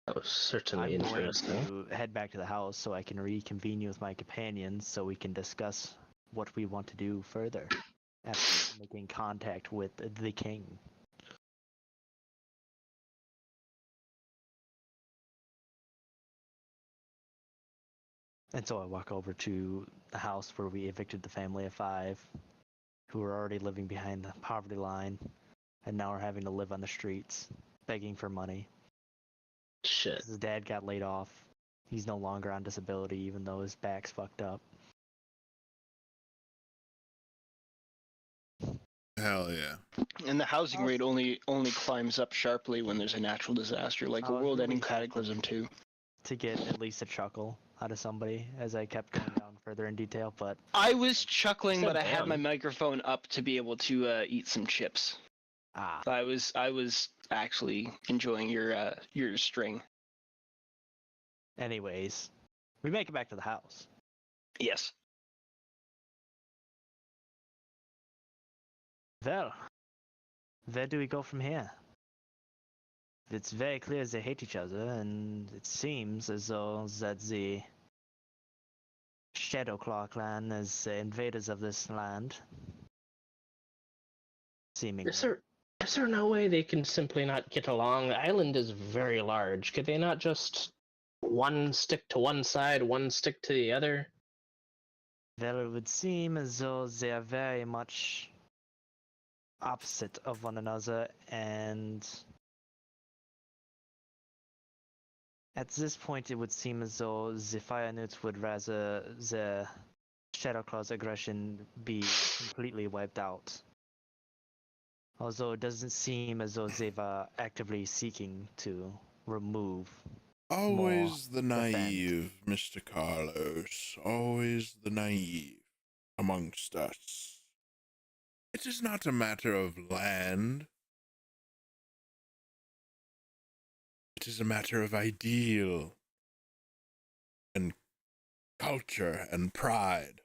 That was certainly I'm going interesting. to head back to the house so I can reconvene with my companions so we can discuss what we want to do further after making contact with the king. And so I walk over to the house where we evicted the family of 5 who were already living behind the poverty line and now are having to live on the streets, begging for money. Shit. His dad got laid off. He's no longer on disability even though his back's fucked up. Hell yeah. And the housing rate only climbs up sharply when there's a natural disaster, like a I was world-ending really cataclysm too. To get at least a chuckle out of somebody as I kept going down further in detail, but I was chuckling, Said but I had damn. my microphone up to be able to eat some chips. I was actually enjoying your string. anyways, we make it back to the house. Yes. Well, where do we go from here? It's very clear they hate each other, and it seems as though that the Shadowclaw clan is invaders of this land. Seemingly. Is there no way they can simply not get along? The island is very large. Could they not just one stick to one side, one stick to the other? Well, it would seem as though they are very much opposite of one another, and at this point it would seem as though the Fire Newts would rather the Shadowclaw's aggression be completely wiped out. Although it doesn't seem as though they are actively seeking to remove. Always the defend. naive, Mr. Carlos. Always the naive amongst us. It is not a matter of land. It is a matter of ideal and culture and pride.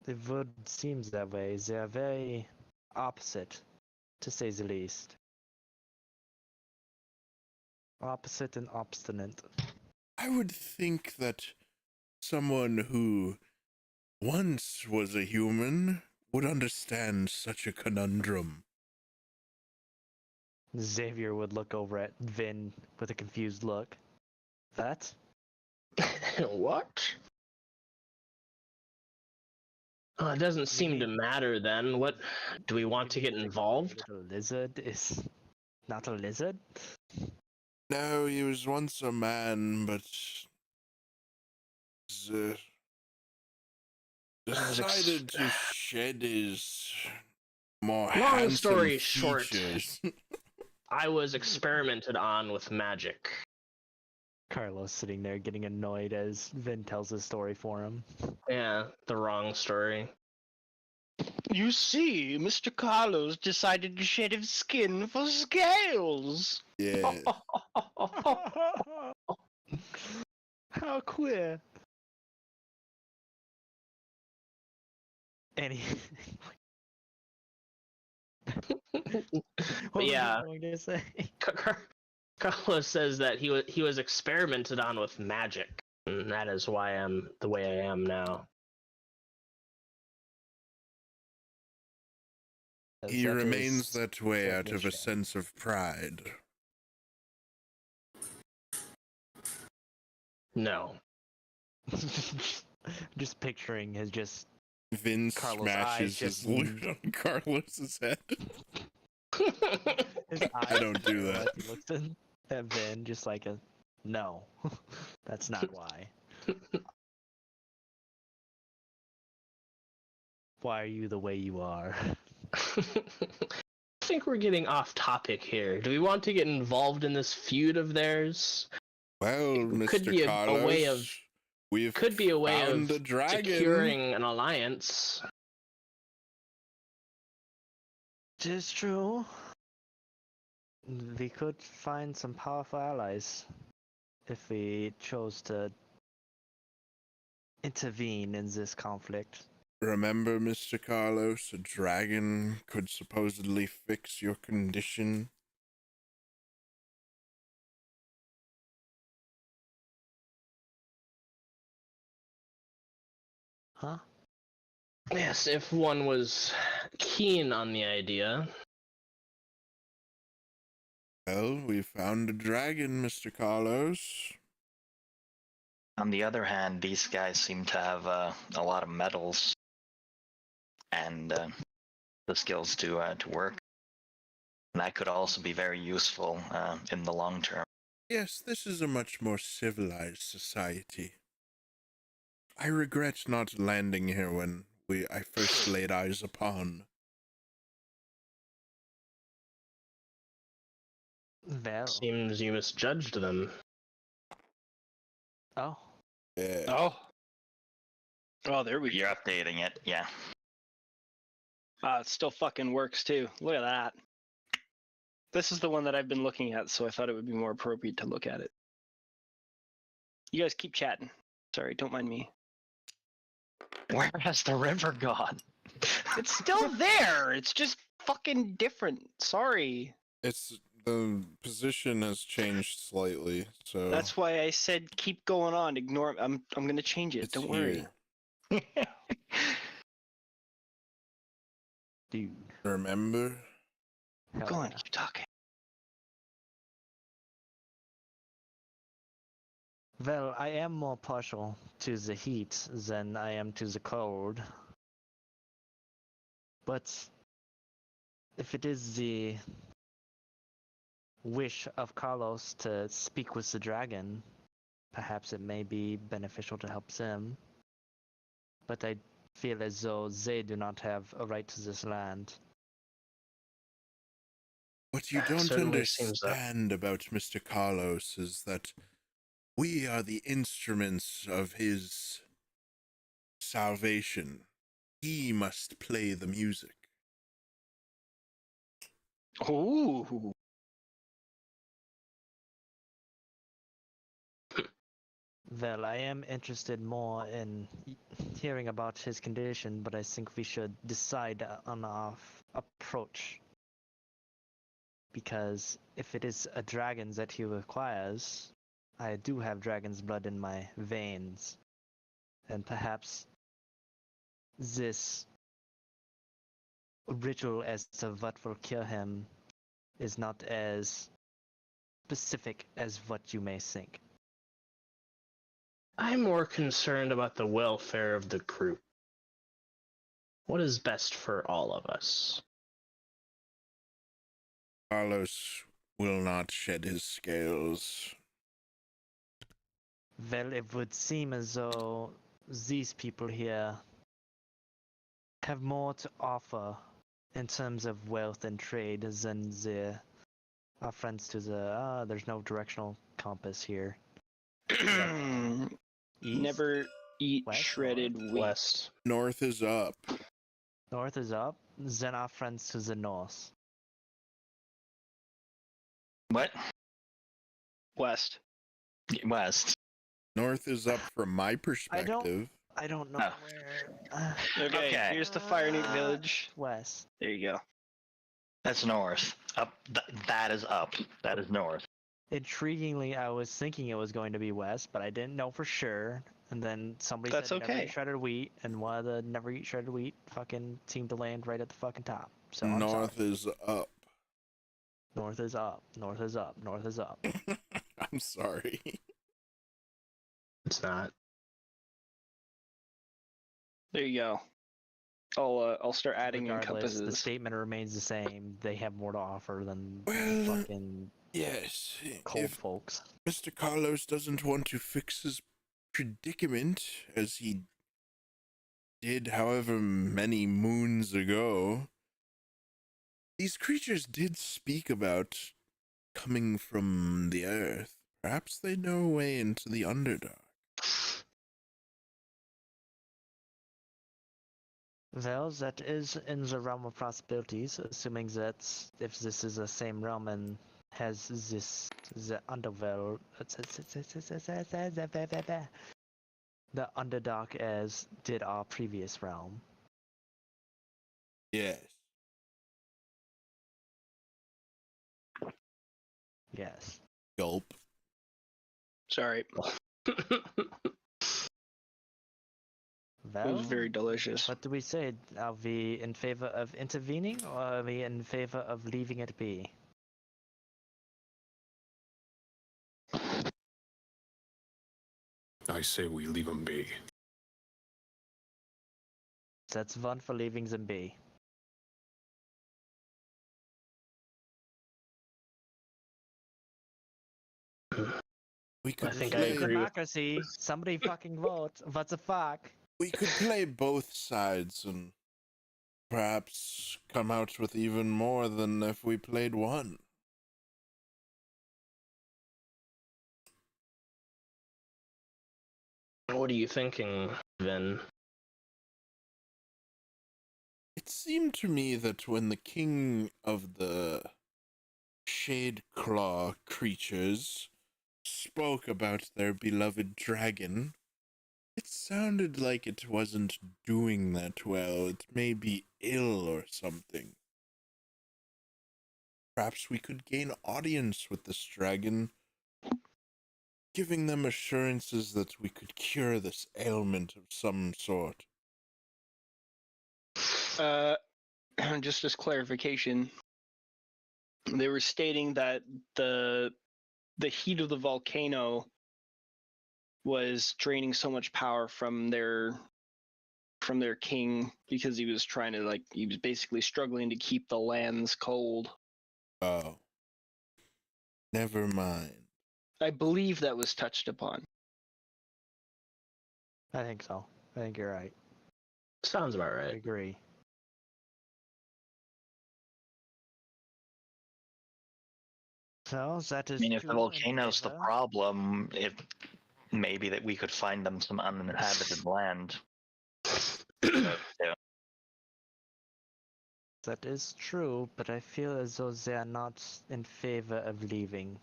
It would seem that way. They are very opposite, to say the least. Opposite and obstinate. I would think that someone who once was a human would understand such a conundrum. Xavier would look over at Vin with a confused look. That? What? Oh, it doesn't seem to matter then. What do we want to get involved? A lizard is not a lizard? No, he was once a man, but decided to shed his more Long handsome story short. features. I was experimented on with magic. Carlos sitting there getting annoyed as Vin tells his story for him. Yeah, the wrong story. You see, Mr. Carlos decided to shed his skin for scales. Yeah. How queer. Any. What Yeah. was you going to say? Carlos says that he was experimented on with magic, and that is why I'm the way I am now. He That remains is that way out of a definition. sense of pride. No. Just picturing his just Vince Carlos' smashes eyes his just- loot on Carlos's head. his I don't do that. He looks at Vin just like a no. That's not why. Why are you the way you are? I think we're getting off topic here. Do we want to get involved in this feud of theirs? Well, Mr. Could be a Carlos, way of- we've Could be a way found of a dragon. securing an alliance. It is true. We could find some powerful allies if we chose to intervene in this conflict. Remember, Mr. Carlos, a dragon could supposedly fix your condition. Huh? Yes, if one was keen on the idea. Well, we found a dragon, Mr. Carlos. On the other hand, these guys seem to have a lot of medals and the skills to work. And that could also be very useful in the long term. Yes, this is a much more civilized society. I regret not landing here when I first laid eyes upon. Well. Seems you misjudged them. Oh. Yeah. Oh, there we go. You're updating it, yeah. It still fucking works too. Look at that. This is the one that I've been looking at, so I thought it would be more appropriate to look at it. You guys keep chatting. Sorry, don't mind me. Where has the river gone? It's still there. It's just fucking different. Sorry. It's the position has changed slightly, so That's why I said keep going on. Ignore. I'm gonna change it. it's Don't worry. here. Dude. Remember? Hell Go on, yeah. keep talking. Well, I am more partial to the heat than I am to the cold. But if it is the wish of Carlos to speak with the dragon, perhaps it may be beneficial to help them. But I feel as though they do not have a right to this land. What you don't Certainly seems that. understand about Mr. Carlos is that we are the instruments of his salvation. He must play the music. Ooh. Well, I am interested more in hearing about his condition, but I think we should decide on our approach. Because if it is a dragon that he requires, I do have dragon's blood in my veins. And perhaps this ritual as to what will cure him is not as specific as what you may think. I'm more concerned about the welfare of the group. What is best for all of us? Carlos will not shed his scales. Well, it would seem as though these people here have more to offer in terms of wealth and trade than our friends to the... there's no directional compass here. East? Never eat West? shredded wheat. West. North is up. North is up. Then our friends to the north. What? West. West. North is up from my perspective. I don't know Oh. where. Okay, Okay. here's the Fire Newt Village. West. There you go. That's north. Up. That is up. That is north. Intriguingly, I was thinking it was going to be west, but I didn't know for sure. And then somebody That's said never okay. eat shredded wheat, and one of the never eat shredded wheat fucking seemed to land right at the fucking top. So I'm North sorry. is up. North is up. North is up. North is up. I'm sorry. It's not. There you go. I'll start adding Regardless, the encompasses. statement remains the same. They have more to offer than Well, fucking Yes. cold If folks. Mr. Carlos doesn't want to fix his predicament, as he did however many moons ago, these creatures did speak about coming from the earth. Perhaps they know a way into the Underdark. Well, that is in the realm of possibilities, assuming that if this is the same realm and has this the underworld, the Underdark as did our previous realm. Yes. Yes. Gulp. Sorry, Well, it was very delicious. what do we say? Are we in favor of intervening, or are we in favor of leaving it be? I say we leave them be. That's one for leaving them be. We could I think I play, agree with- Democracy. Somebody fucking vote. What the fuck? we could play both sides and perhaps come out with even more than if we played one. What are you thinking, Vin? It seemed to me that when the king of the Shade Claw creatures spoke about their beloved dragon, it sounded like it wasn't doing that well. It may be ill or something. Perhaps we could gain audience with this dragon, giving them assurances that we could cure this ailment of some sort. Just as clarification, they were stating that the heat of the volcano was draining so much power from their king because he was trying to he was basically struggling to keep the lands cold. Oh. Never mind. I believe that was touched upon. I think so. I think you're right. Sounds about I right. agree. So that is I mean, if the true in volcano's the favor. problem, if maybe that we could find them some uninhabited land. Yeah. That is true, but I feel as though they are not in favor of leaving.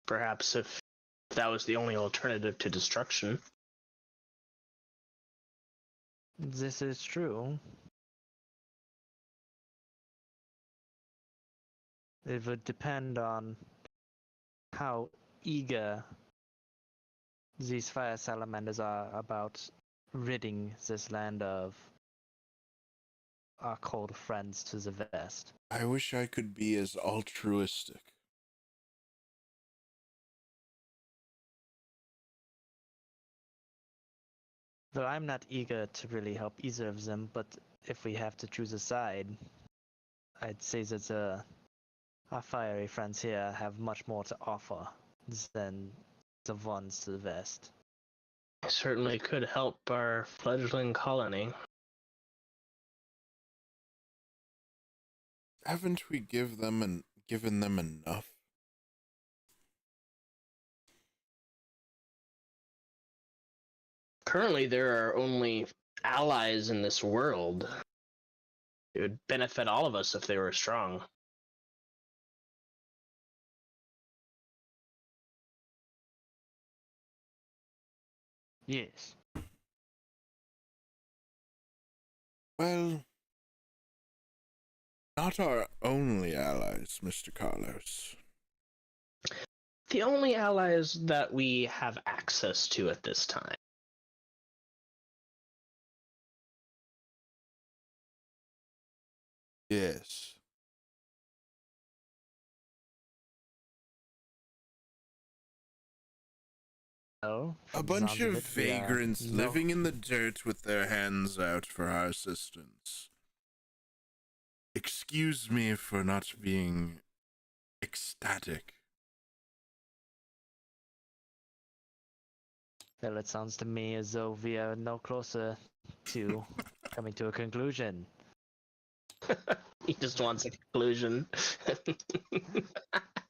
Perhaps if that was the only alternative to destruction. This is true. It would depend on how eager these fire salamanders are about ridding this land of our cold friends to the west. I wish I could be as altruistic. Though I'm not eager to really help either of them, but if we have to choose a side, I'd say that our fiery friends here have much more to offer than the ones to the west. Certainly could help our fledgling colony. Haven't we given them enough? Currently, there are only allies in this world. It would benefit all of us if they were strong. Yes. Well, not our only allies, Mr. Carlos. The only allies that we have access to at this time. Yes. Oh, A bunch sounds a of bit, vagrants no. living in the dirt with their hands out for our assistance. Excuse me for not being ecstatic. Well, it sounds to me as though we are no closer to coming to a conclusion. He just wants a conclusion.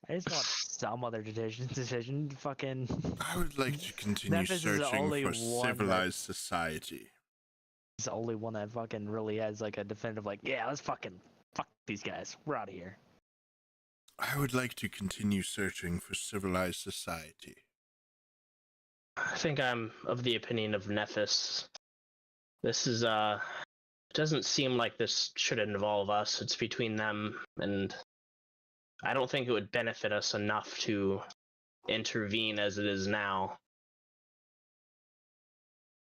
I just want some other decision. Fucking. I would like to continue Nephis is the searching only for one civilized society. He's the only one that fucking really has like a definitive, like, yeah, let's fucking fuck these guys. We're out of here. I would like to continue searching for civilized society. I think I'm of the opinion of Nephis. This is, it doesn't seem like this should involve us. It's between them, and I don't think it would benefit us enough to intervene as it is now.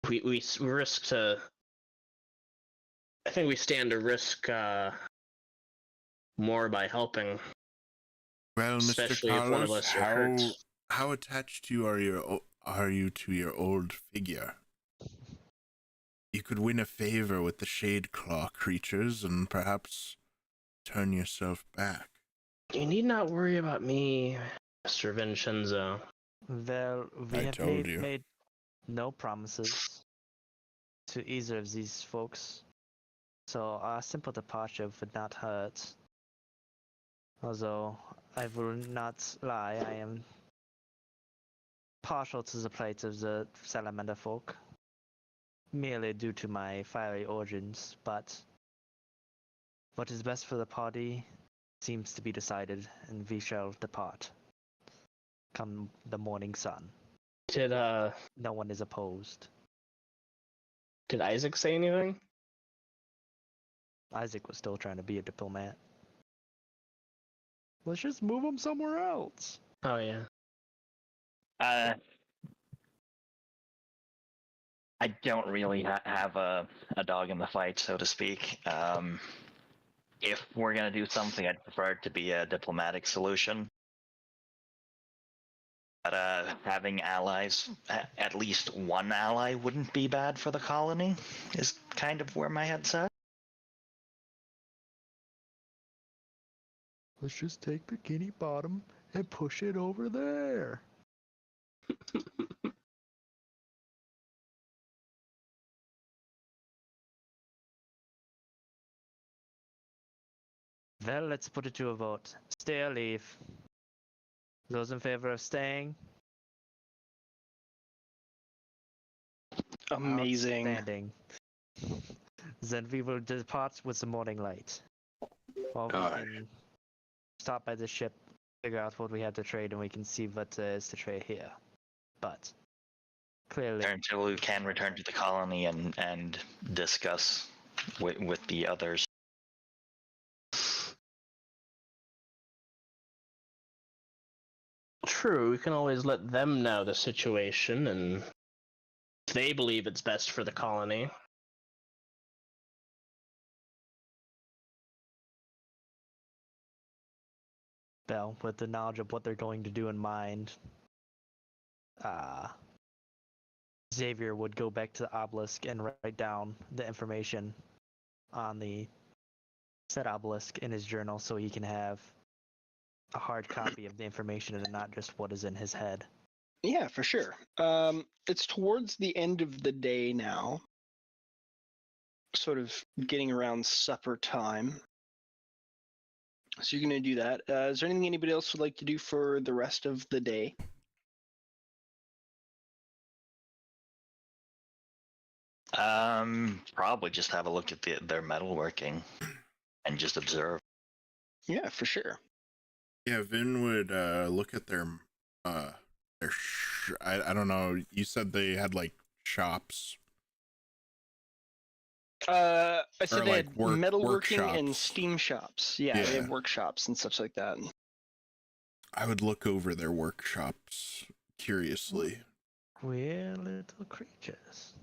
We risk to... I think we stand to risk more by helping. Well, Mr. Especially if one of Carlos, us are hurt. how attached are you to your old figure? You could win a favor with the Shade Claw creatures and perhaps turn yourself back. You need not worry about me, Mr. Vinshenzo. Well, we I have told you. made no promises to either of these folks, so our simple departure would not hurt. Although, I will not lie, I am partial to the plight of the salamander folk, merely due to my fiery origins, but what is best for the party seems to be decided, and we shall depart come the morning sun. Did No one is opposed. Isaac say anything? Isaac was still trying to be a diplomat. Let's just move him somewhere else. Oh yeah. I don't really have a dog in the fight, so to speak. If we're going to do something, I'd prefer it to be a diplomatic solution. But having allies, at least one ally wouldn't be bad for the colony, is kind of where my head's at. Let's just take Bikini Bottom and push it over there. Well, let's put it to a vote. Stay or leave. Those in favor of staying? Amazing. Outstanding. Then we will depart with the morning light. Well, we Alright. can stop by the ship, figure out what we have to trade, and we can see what is to trade here. But clearly, Until we can return to the colony and discuss with the others. True, we can always let them know the situation, and if they believe it's best for the colony. Bell, with the knowledge of what they're going to do in mind, Xavier would go back to the obelisk and write down the information on the said obelisk in his journal so he can have a hard copy of the information and not just what is in his head. Yeah, for sure. It's towards the end of the day now, sort of getting around supper time. So you're going to do that. Is there anything anybody else would like to do for the rest of the day? Probably just have a look at their metalworking and just observe. Yeah, for sure. Yeah, Vin would look at their I don't know. You said they had like shops. I said Or, they like, had work- metalworking and workshops. steam shops. Yeah, they Yeah. have workshops and such like that. I would look over their workshops curiously. We're little creatures.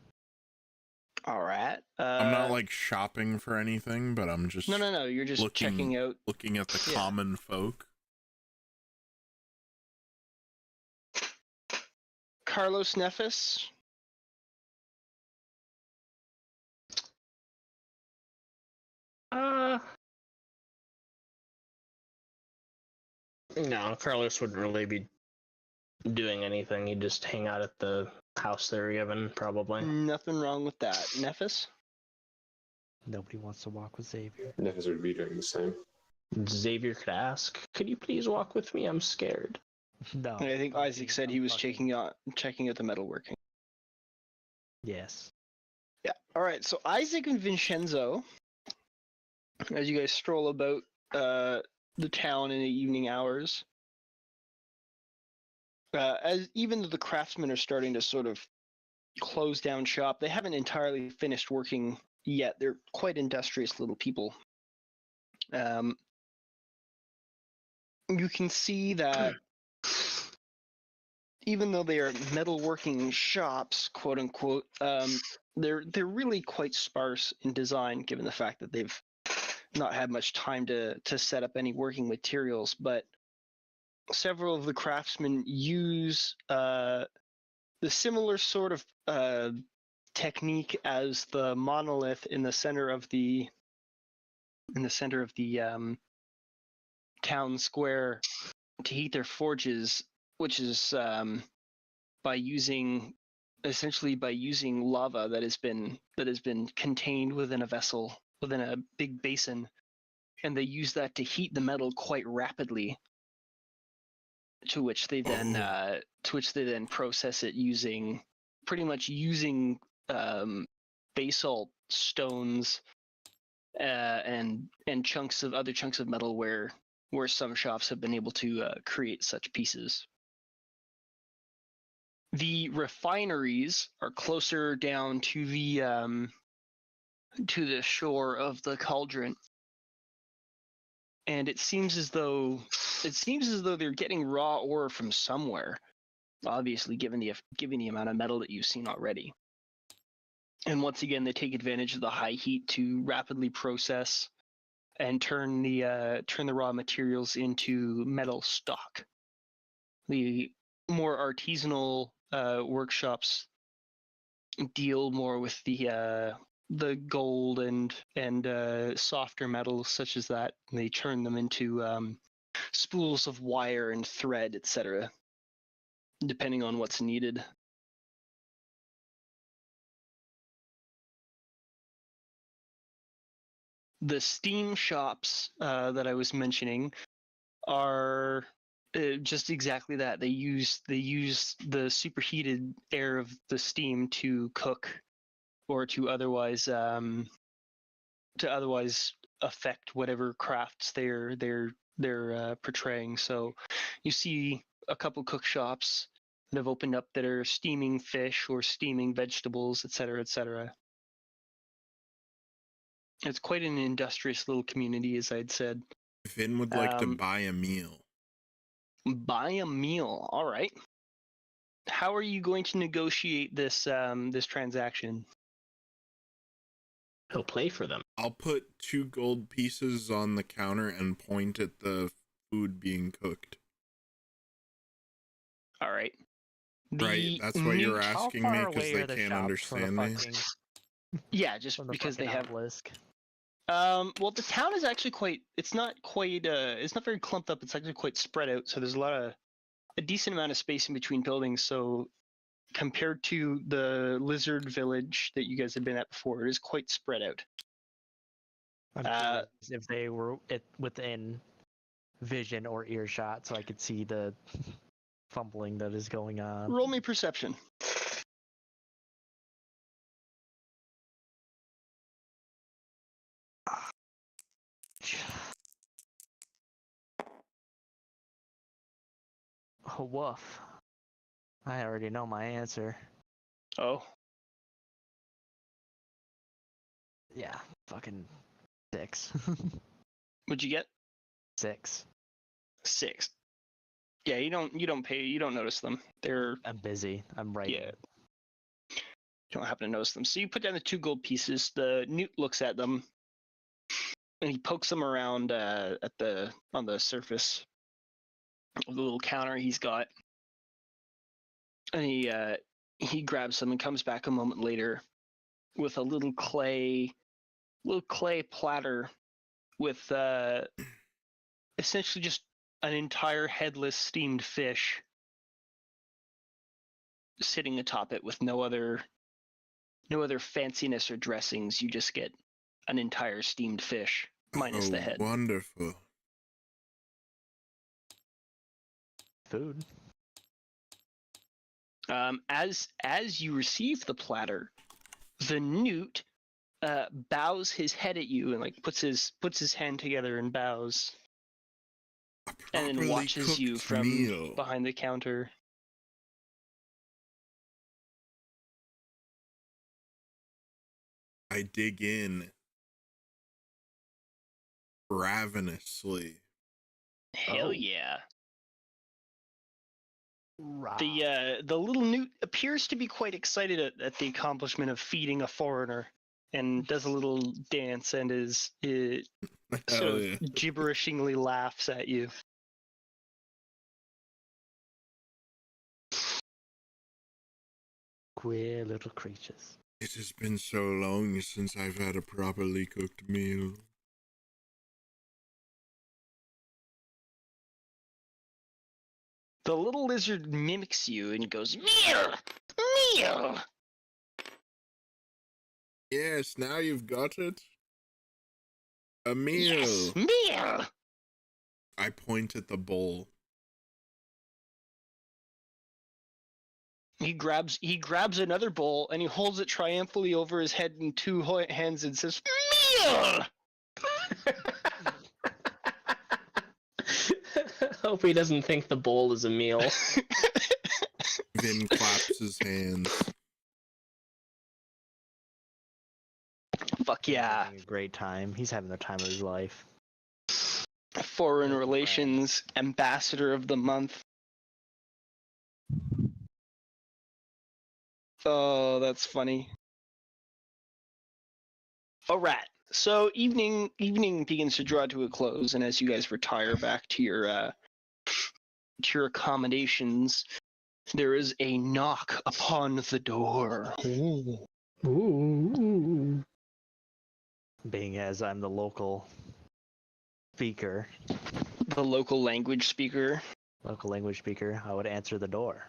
All right. I'm not like shopping for anything, but I'm just No. You're just checking out. looking at the Yeah. common folk. Carlos Nephis. No, Carlos wouldn't really be doing anything. He'd just hang out at the house they were given, probably. Nothing wrong with that. Nephis. Nobody wants to walk with Xavier. Nephis would be doing the same. Xavier could ask, "Could you please walk with me? I'm scared." No. I think Isaac said he was fucking- checking out the metalworking. Yes. Yeah. All right. So Isaac and Vinshenzo, as you guys stroll about the town in the evening hours, as even though the craftsmen are starting to sort of close down shop, they haven't entirely finished working yet. They're quite industrious little people. You can see that even though they are metalworking shops, quote unquote, they're really quite sparse in design, given the fact that they've not had much time to set up any working materials. But several of the craftsmen use the similar sort of technique as the monolith in the center of the town square to heat their forges, which is by using lava that has been contained within a vessel, within a big basin, and they use that to heat the metal quite rapidly, to which they then process it using basalt stones and chunks of metal where some shops have been able to create such pieces. The refineries are closer down to the shore of the cauldron, and it seems as though they're getting raw ore from somewhere. Obviously, given the amount of metal that you've seen already. And once again, they take advantage of the high heat to rapidly process and turn the raw materials into metal stock. The more artisanal workshops deal more with the gold and softer metals such as that. And they turn them into spools of wire and thread, etc., depending on what's needed. The steam shops that I was mentioning are just exactly that. They use the superheated air of the steam to cook, or to otherwise affect whatever crafts they're portraying. So you see a couple cook shops that have opened up that are steaming fish or steaming vegetables, etc., etc. It's quite an industrious little community, as I'd said. Vin would like to buy a meal. Buy a meal. All right. How are you going to negotiate this transaction? He'll play for them. I'll put 2 gold pieces on the counter and point at the food being cooked. All right. Right, that's what you're meat- How asking far me because away they are the can't shops from the understand me. fucking- Yeah, just from the because they fucking have. obelisk? Well, the town is actually it's not very clumped up. It's actually quite spread out. So there's a decent amount of space in between buildings. So compared to the lizard village that you guys have been at before, it is quite spread out. I'm curious if they were within vision or earshot, so I could see the fumbling that is going on. Roll me perception. Oh, woof. I already know my answer. Oh, Yeah, fucking 6. what'd you get? 6. 6. Yeah, you don't notice them. They're I'm busy. I'm writing. yeah. You don't happen to notice them. So you put down the 2 gold pieces. The newt looks at them, and he pokes them around on the surface of the little counter he's got, and he grabs them and comes back a moment later with a little clay platter with essentially just an entire headless steamed fish sitting atop it with no other fanciness or dressings. You just get an entire steamed fish minus the head. Wonderful. Food. As you receive the platter, the newt bows his head at you and like puts his hand together and bows, and then Properly watches you cooked from meal. behind the counter. I dig in ravenously. Hell Oh. yeah! Rah. The little newt appears to be quite excited at the accomplishment of feeding a foreigner, and does a little dance and is sort Hell of yeah. gibberishingly laughs at you. Queer little creatures. It has been so long since I've had a properly cooked meal. The little lizard mimics you and goes, Meal! Meal! Yes, now you've got it. A meal. Yes, meal! I point at the bowl. He grabs another bowl and he holds it triumphantly over his head in 2 hands and says, Meal! Hope he doesn't think the bowl is a meal. Vin claps his hands. "Fuck yeah!" Having a great time. He's having the time of his life. Foreign Good Relations Ambassador of the Month. Oh, that's funny. Alright, so evening begins to draw to a close, and as you guys retire back to your accommodations, there is a knock upon the door. Ooh. Being as I'm the local speaker, The local language speaker. local language speaker, I would answer the door.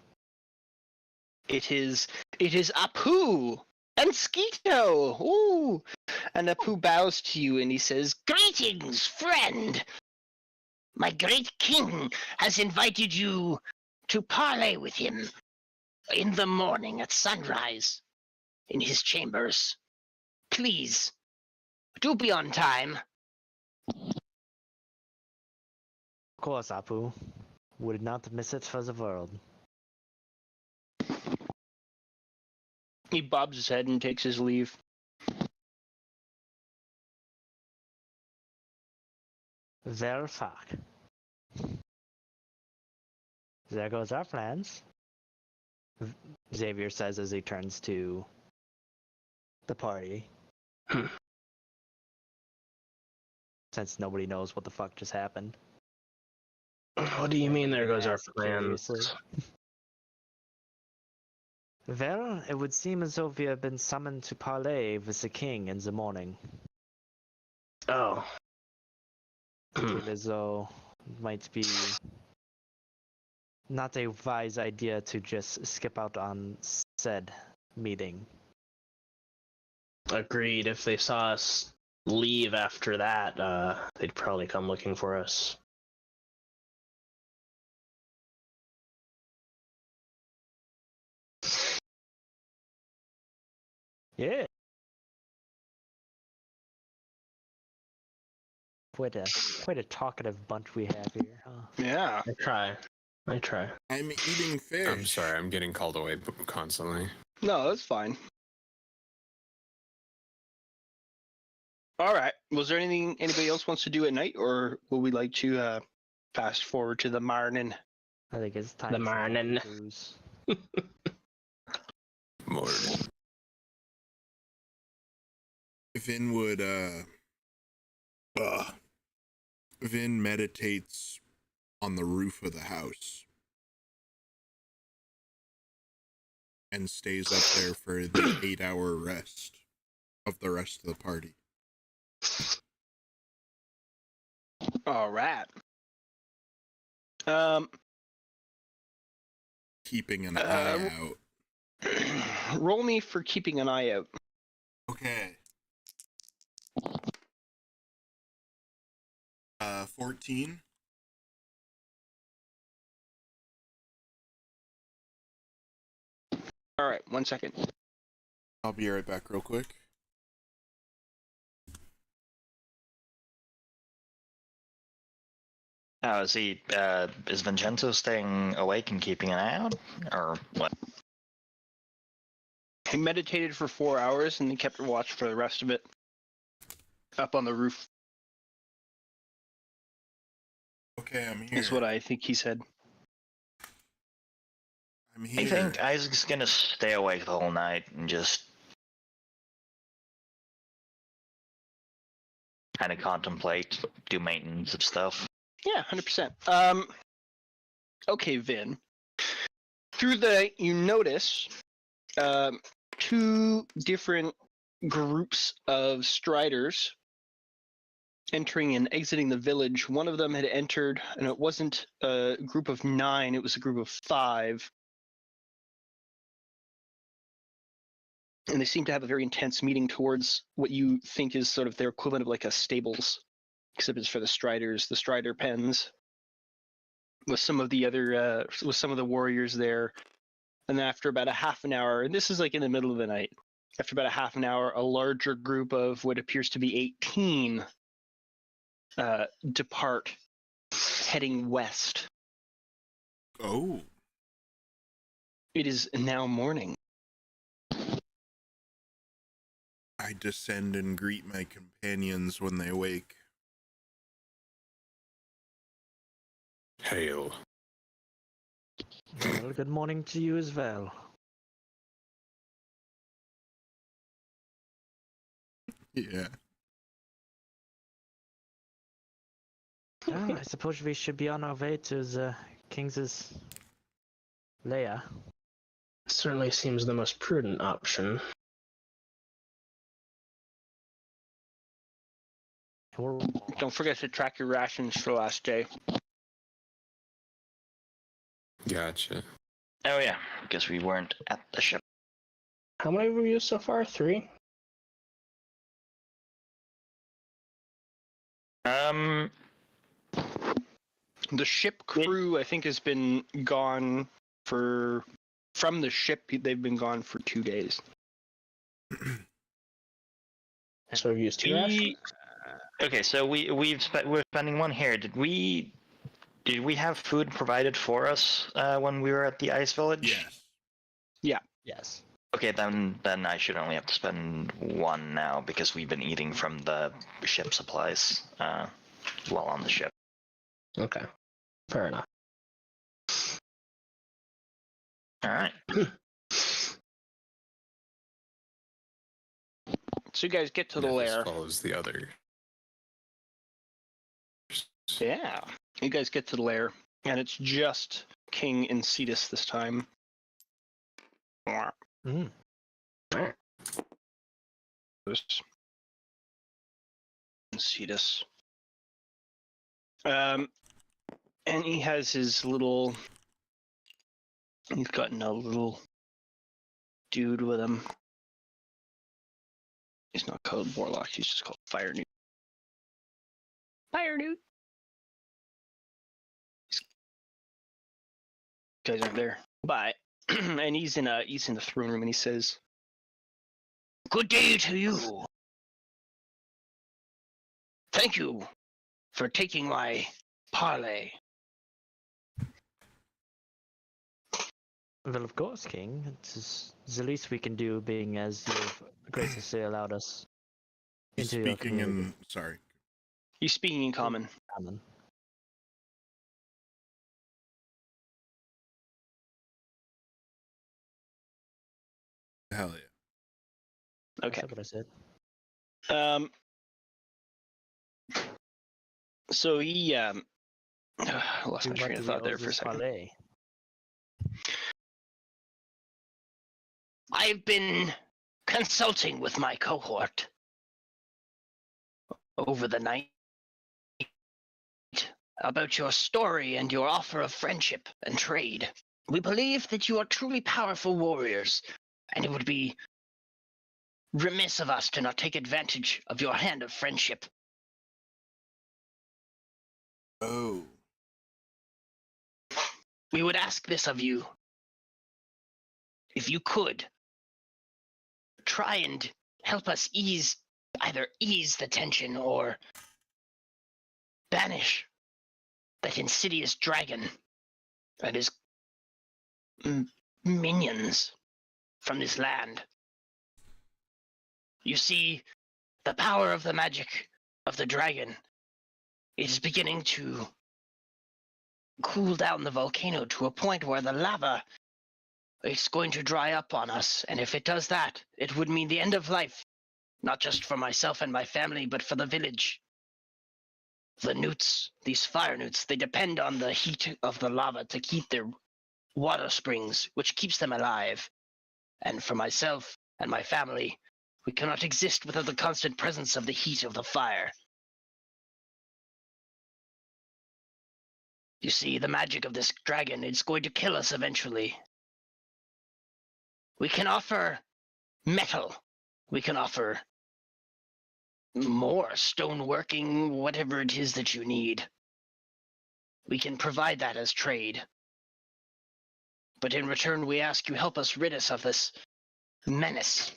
It is Apu and Skeeto. Ooh. And Apu bows to you and he says, Greetings, friend! My great king has invited you to parley with him in the morning at sunrise in his chambers. Please, do be on time. Of course, Apu. Would not miss it for the world. he bobs his head and takes his leave. Well, fuck. There goes our plans. Xavier says as he turns to the party. Since nobody knows what the fuck just happened. What do you mean there goes our Ask plans? curiously. Well, it would seem as though we have been summoned to parley with the king in the morning. Oh. Seemed as though it might be not a wise idea to just skip out on said meeting. Agreed. If they saw us leave after that, they'd probably come looking for us. Yeah. Quite a talkative bunch we have here, huh? Yeah. I try. I'm eating fish. I'm sorry, I'm getting called away constantly. No, that's fine. All right. Was there anything anybody else wants to do at night, or would we like to fast forward to the morning? I think it's time The for morning. cruise. More. Vin would Vin meditates on the roof of the house and stays up there for the 8-hour rest of the rest of the party. All right. Keeping an eye out. Roll me for keeping an eye out. Okay. 14. All right, 1 second. I'll be right back real quick. Oh, is Vinshenzo staying awake and keeping an eye out? Or what? He meditated for 4 hours and he kept watch for the rest of it. Up on the roof Okay, I'm here. is what I think he said. I'm here. I think Isaac's gonna stay awake the whole night and just kind of contemplate, do maintenance of stuff. Yeah, 100%. Okay, Vin. Through the you notice 2 different groups of striders entering and exiting the village. One of them had entered, and it wasn't a group of 9; it was a group of 5. And they seem to have a very intense meeting towards what you think is sort of their equivalent of like a stables, except it's for the striders, the strider pens, with some of the other, with some of the warriors there. And then after about a half an hour, and this is like in the middle of the night, after about a half an hour, a larger group of what appears to be 18 depart, heading west. Oh. It is now morning. I descend and greet my companions when they wake. Hail. Well, good morning to you as well. Yeah. Well, I suppose we should be on our way to the King's lair. Certainly seems the most prudent option. Don't forget to track your rations for last day. Gotcha. Oh yeah, because we weren't at the ship. How many have we used so far? 3? The ship crew, I think, has been gone from the ship. They've been gone for 2 days. So we've used 2 rations? Okay, so we're spending 1 here. Did we have food provided for us when we were at the ice village? Yes. Yes. Okay, then I should only have to spend 1 now because we've been eating from the ship supplies while on the ship. Okay. Fair enough. All right. So you guys get to the Nephis lair. follows the other. Yeah. You guys get to the lair, and it's just King and Cetus this time. Mm. Cetus. And he has his little. He's gotten a little dude with him. He's not called Warlock, he's just called Fire Newt. Fire Newt! Guys aren't there. Bye. And he's in the throne room and he says, "Good day to you. Thank you for taking my parley. Well, of course, King. It's the least we can do, being as you've graciously allowed us He's into your speaking community. in. Sorry. He's speaking in common. Common. Hell yeah. Okay. That's what I said. So he I lost my What train do of we thought owe there for a this second. parlay? I've been consulting with my cohort over the night about your story and your offer of friendship and trade. We believe that you are truly powerful warriors, and it would be remiss of us to not take advantage of your hand of friendship. Oh. We would ask this of you. If you could, try and help us either ease the tension or banish that insidious dragon and his minions from this land. You see, the power of the magic of the dragon is beginning to cool down the volcano to a point where the lava is going to dry up on us. And if it does that, it would mean the end of life, not just for myself and my family, but for the village. The newts, these fire newts, they depend on the heat of the lava to keep their water springs, which keeps them alive. And for myself and my family, we cannot exist without the constant presence of the heat of the fire. You see, the magic of this dragon is going to kill us eventually. We can offer metal. We can offer more stoneworking, whatever it is that you need. We can provide that as trade. But in return, we ask you help us rid us of this menace.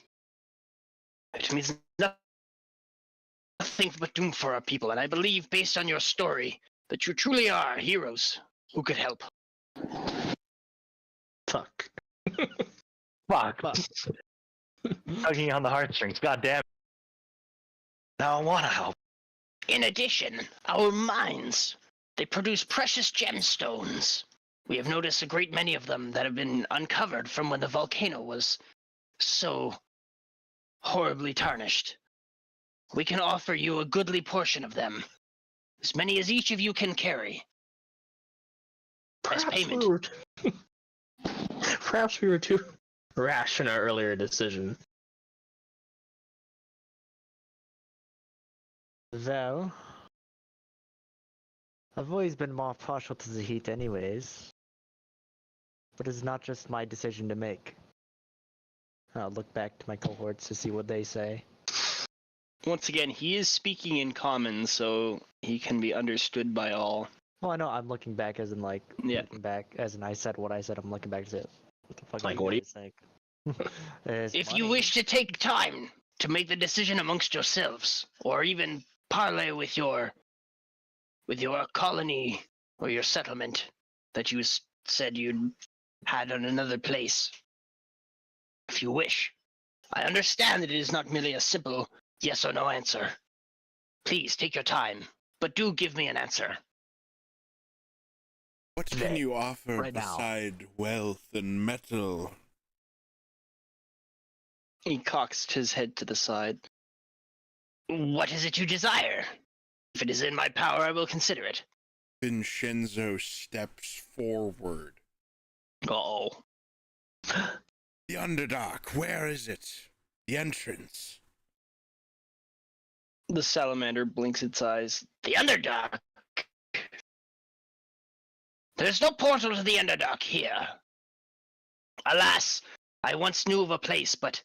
It means nothing but doom for our people, and I believe, based on your story, that you truly are heroes who could help. Fuck. Fuck. Tugging on the heartstrings. God damn. Now I want to help. In addition, our mines, they produce precious gemstones. We have noticed a great many of them that have been uncovered from when the volcano was so horribly tarnished. We can offer you a goodly portion of them, as many as each of you can carry. As payment. Perhaps we were too rash in our earlier decision. Well, I've always been more partial to the heat anyways. But it's not just my decision to make. I'll look back to my cohorts to see what they say. Once again, he is speaking in common, so he can be understood by all. Well, I know I'm looking back as in like, Yeah. looking back as in I said what I said, I'm looking back to say, what the fuck Like, do what do you- guys think? It's If you money. wish to take time to make the decision amongst yourselves, or even parley with your colony or your settlement that you said you had on another place, if you wish, I understand that it is not merely a simple yes or no answer. Please take your time, but do give me an answer. What can you offer right now. beside wealth and metal? He cocks his head to the side. What is it you desire? If it is in my power, I will consider it. Vinshenzo steps forward. Uh-oh. The Underdark, where is it? The entrance. The salamander blinks its eyes. The Underdark. There's no portal to the Underdark here. Alas, I once knew of a place, but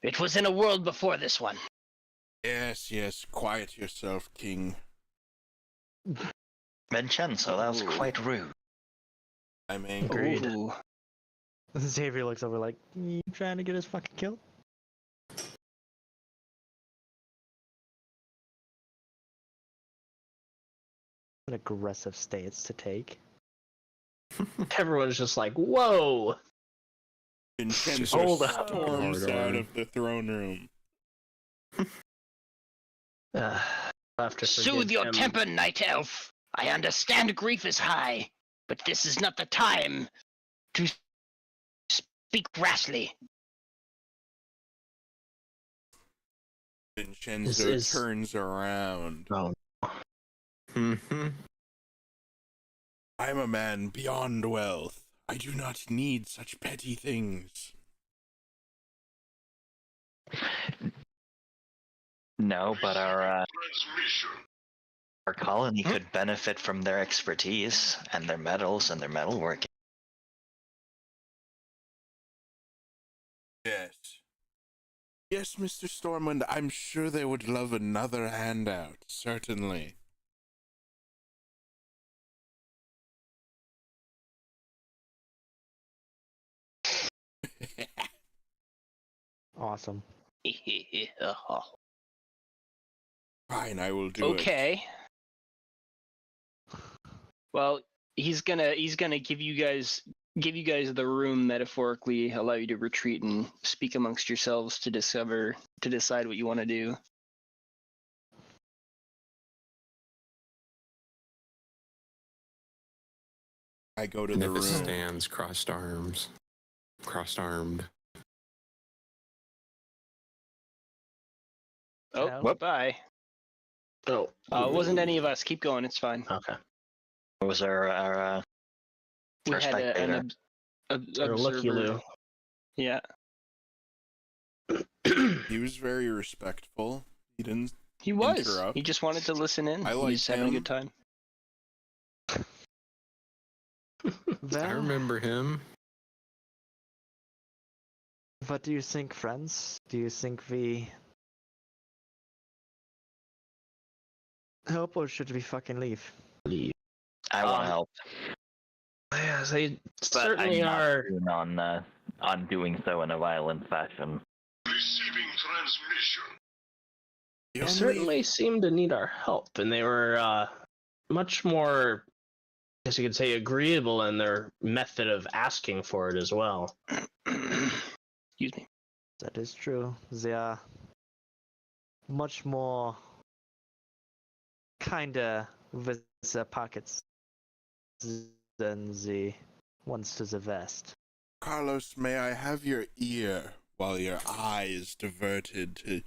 it was in a world before this one. Yes, yes, quiet yourself, King. Vinshenzo, that was Ooh. quite rude. I'm angry. Ooh. Xavier looks over like, you trying to get us fucking killed? an aggressive stance to take. Everyone's just like, whoa! Vinshenzo Hold up. storms out of the throne room. After Soothe your temper, night elf. I understand grief is high, but this is not the time to speak rashly. Vinshenzo turns around. Oh. Mm-hmm. I'm a man beyond wealth. I do not need such petty things. No, but our colony could benefit from their expertise and their metals and their metalworking. Yes. Yes, Mr. Stormwind, I'm sure they would love another handout, certainly. Awesome. Fine, I will do it. Okay. Well, he's gonna give you guys the room, metaphorically allow you to retreat and speak amongst yourselves to decide what you want to do. I go to the room. Nephis stands crossed-armed. Oh, Hello? bye. Oh. It wasn't any of us. Keep going. It's fine. Okay. What was our We our had spectator? an Or looky observer. Lou. Yeah. He was very respectful. He didn't He was. interrupt. He just wanted to listen in. I He liked was having a him. good time. I Well, remember him. what do you think, friends? Do you think we help or should we fucking leave? I want to help, Yeah, they but certainly I'm not are. keen on doing so in a violent fashion. Receiving transmission. The They only- certainly seem to need our help, and they were much more, I guess you could say, agreeable in their method of asking for it as well. Excuse me. That is true. They are much more kinda with their pockets than the ones to the vest. Carlos, may I have your ear while your eye is diverted to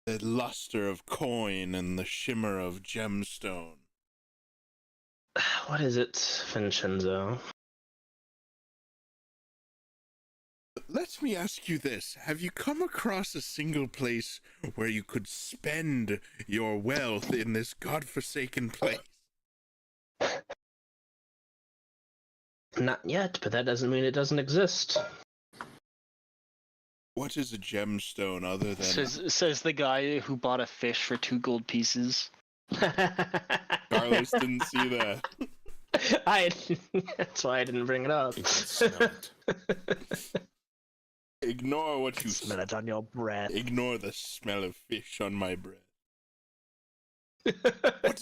the luster of coin and the shimmer of gemstone? What is it, Vinshenzo? Let me ask you this. Have you come across a single place where you could spend your wealth in this godforsaken place? Not yet, but that doesn't mean it doesn't exist. What is a gemstone other than... Says the guy who bought a fish for 2 gold pieces. Carlos didn't see that. That's why I didn't bring it up. You can smell it. Ignore what you Smell it on your breath. Ignore the smell of fish on my breath. What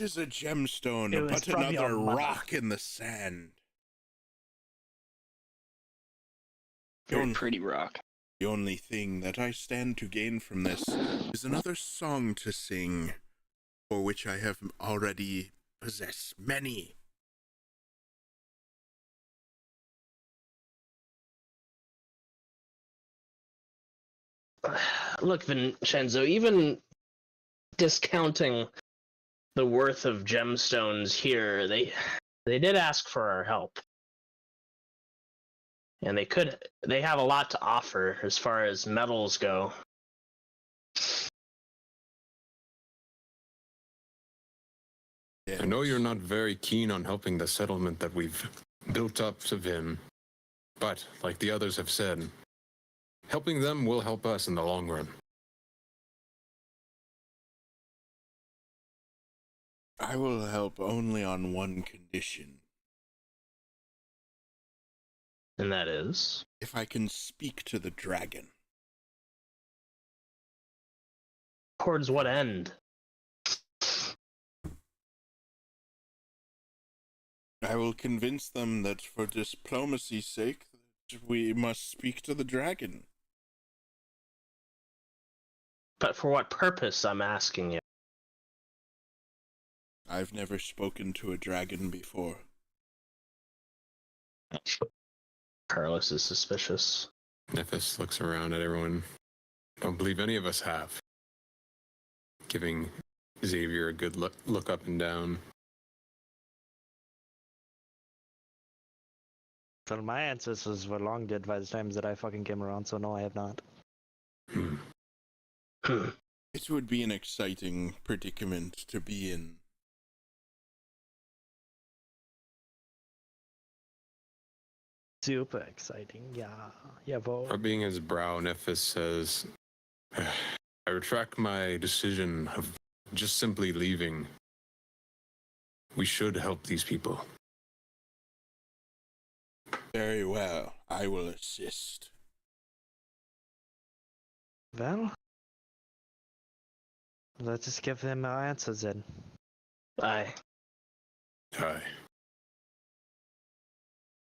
is a gemstone It was but from your another mother. rock in the sand? Very pretty rock. The only thing that I stand to gain from this is another song to sing, for which I have already possessed many. Look, Vinshenzo, even discounting the worth of gemstones here, they did ask for our help. And they have a lot to offer as far as metals go. I know you're not very keen on helping the settlement that we've built up to Vin, but like the others have said, helping them will help us in the long run. I will help only on one condition. And that is? If I can speak to the dragon. Towards what end? I will convince them that for diplomacy's sake, we must speak to the dragon. But for what purpose, I'm asking you? I've never spoken to a dragon before. Carlos is suspicious. Nephis looks around at everyone. Don't believe any of us have. Giving Xavier a good look up and down. Well, my ancestors were long dead by the times that I fucking came around, so no, I have not. It would be an exciting predicament to be in. Super exciting, yeah. Jawohl. Rubbing his brow, Nephis says, I retract my decision of just simply leaving. We should help these people. Very well, I will assist. Well, let's just give them our answers then. Aye. Aye.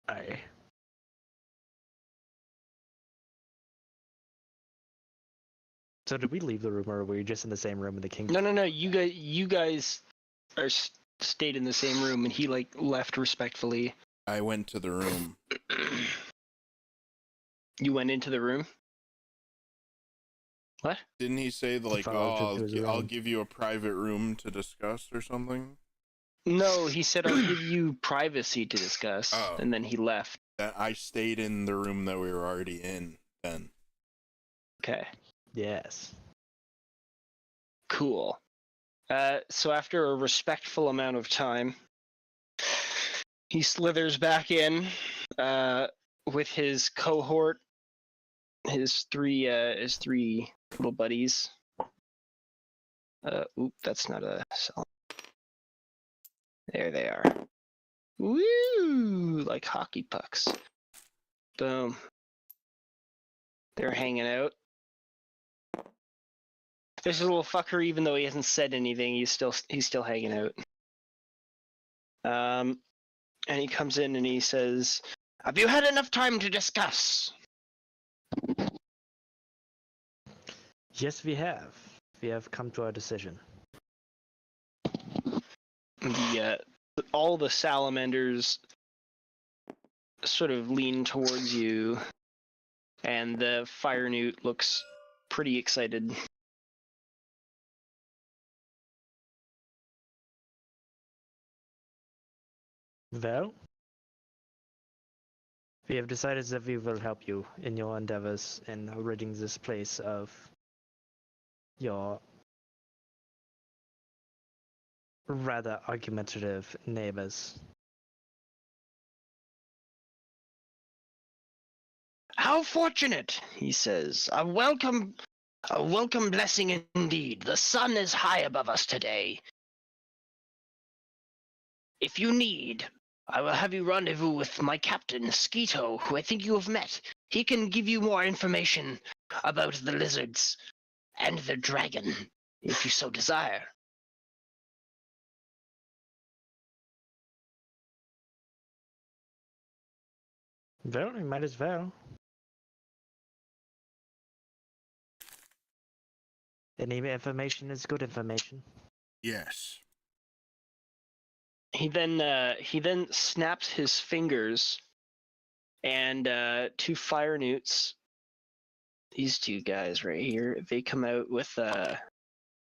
Aye. So did we leave the room, or were we just in the same room in the king? No. You guys are stayed in the same room, and he left respectfully. I went to the room. You went into the room. What? Didn't he say I'll give you a private room to discuss or something? No, he said I'll give you privacy to discuss, Oh. and then he left. That I stayed in the room that we were already in then. Okay. Yes. Cool. So after a respectful amount of time, he slithers back in with his cohort, his three little buddies. That's not a cell. There they are. Woo! Like hockey pucks. Boom. They're hanging out. This little fucker, even though he hasn't said anything, he's still hanging out. And he comes in and he says, "Have you had enough time to discuss?" Yes, we have. We have come to our decision. All the salamanders sort of lean towards you, and the fire newt looks pretty excited. Well, we have decided that we will help you in your endeavors in ridding this place of your rather argumentative neighbors. How fortunate, he says. A welcome blessing indeed. The sun is high above us today. If you need, I will have you rendezvous with my captain, Skeeto, who I think you have met. He can give you more information about the lizards and the dragon, if you so desire. Well, we might as well. Any information is good information. Yes. He then snaps his fingers, and two fire newts, these two guys right here, they come out with oh,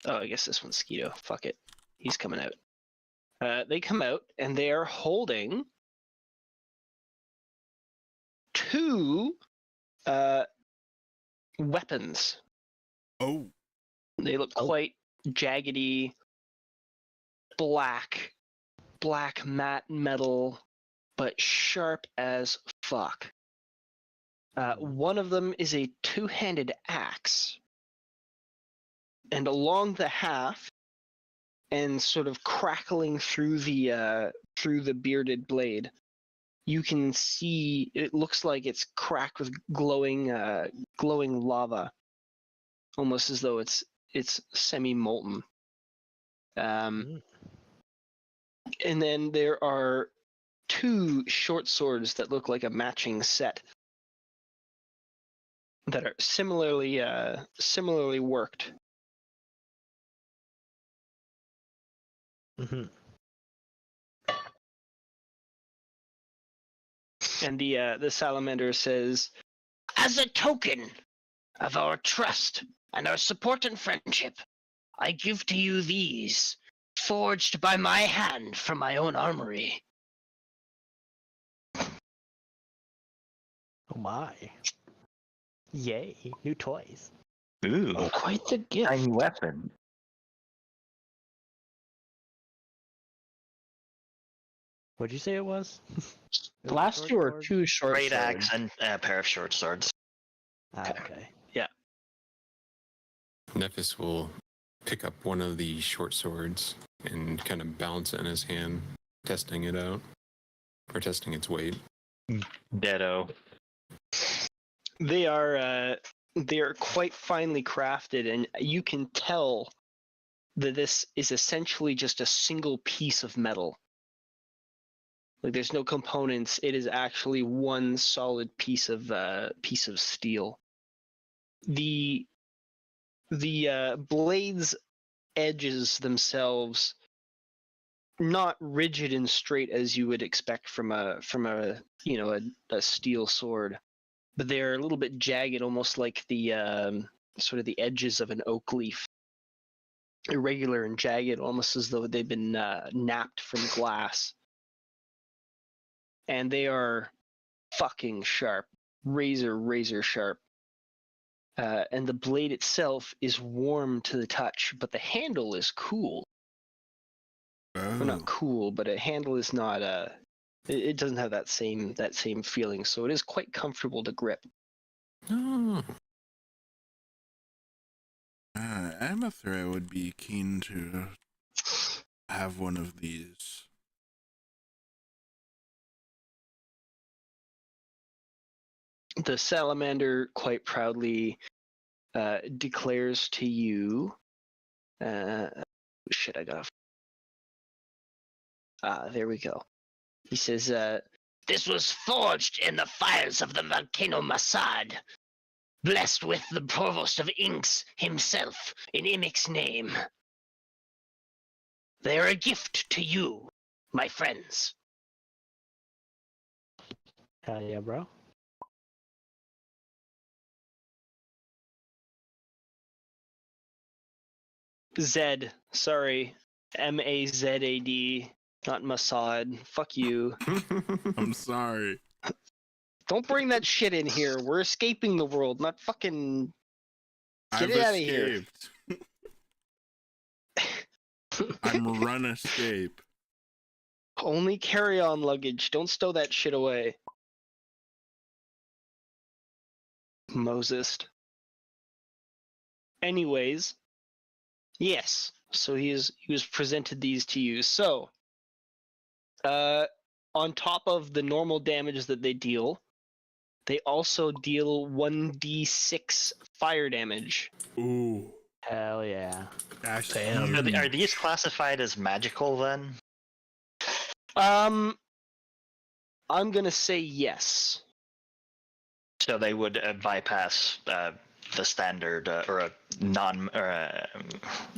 I guess this one's Skeeto. Fuck it, he's coming out. They come out and they are holding two weapons. Oh. They look quite jaggedy, black matte metal, but sharp as fuck. One of them is a two-handed axe, and along the haft, and sort of crackling through the bearded blade, you can see it looks like it's cracked with glowing lava, almost as though it's semi-molten. And then there are two short swords that look like a matching set that are similarly worked. Mm-hmm. And the salamander says, As a token of our trust and our support and friendship, I give to you these, forged by my hand from my own armory. Oh my. Yay, new toys. Ooh, quite the gift. tiny weapon. What'd you say it was? The last Short two are sword? two short Great swords. axe and a pair of short swords. Ah, okay. Nephis will pick up one of the short swords and kind of balance it in his hand, testing it out. Or testing its weight. Deado. They are quite finely crafted, and you can tell that this is essentially just a single piece of metal. Like there's no components. It is actually one solid piece of steel. The blades edges themselves not rigid and straight as you would expect from a steel sword, but they're a little bit jagged, almost like the sort of the edges of an oak leaf, irregular and jagged, almost as though they've been napped from glass. And they are fucking sharp, razor sharp. And the blade itself is warm to the touch, but the handle is cool. Well, not cool, but a handle is not it doesn't have that same feeling, so it is quite comfortable to grip. Oh. Amathra would be keen to have one of these. The salamander quite proudly declares to you, shit, I got. There we go. He says, This was forged in the fires of the volcano Masad, blessed with the provost of Inks himself in Imic's name. They are a gift to you, my friends. Hell yeah, bro. Zed, sorry, Mazad, not Masad. Fuck you. I'm sorry. Don't bring that shit in here. We're escaping the world, not fucking. Get I've it outta here. escaped. I'm run escape. Only carry-on luggage. Don't stow that shit away. Moses. Anyways, yes. So he was presented these to you. So, on top of the normal damage that they deal, they also deal 1d6 fire damage. Ooh. Hell yeah. That's Are these classified as magical then? I'm gonna say yes. So they would bypass the standard or a non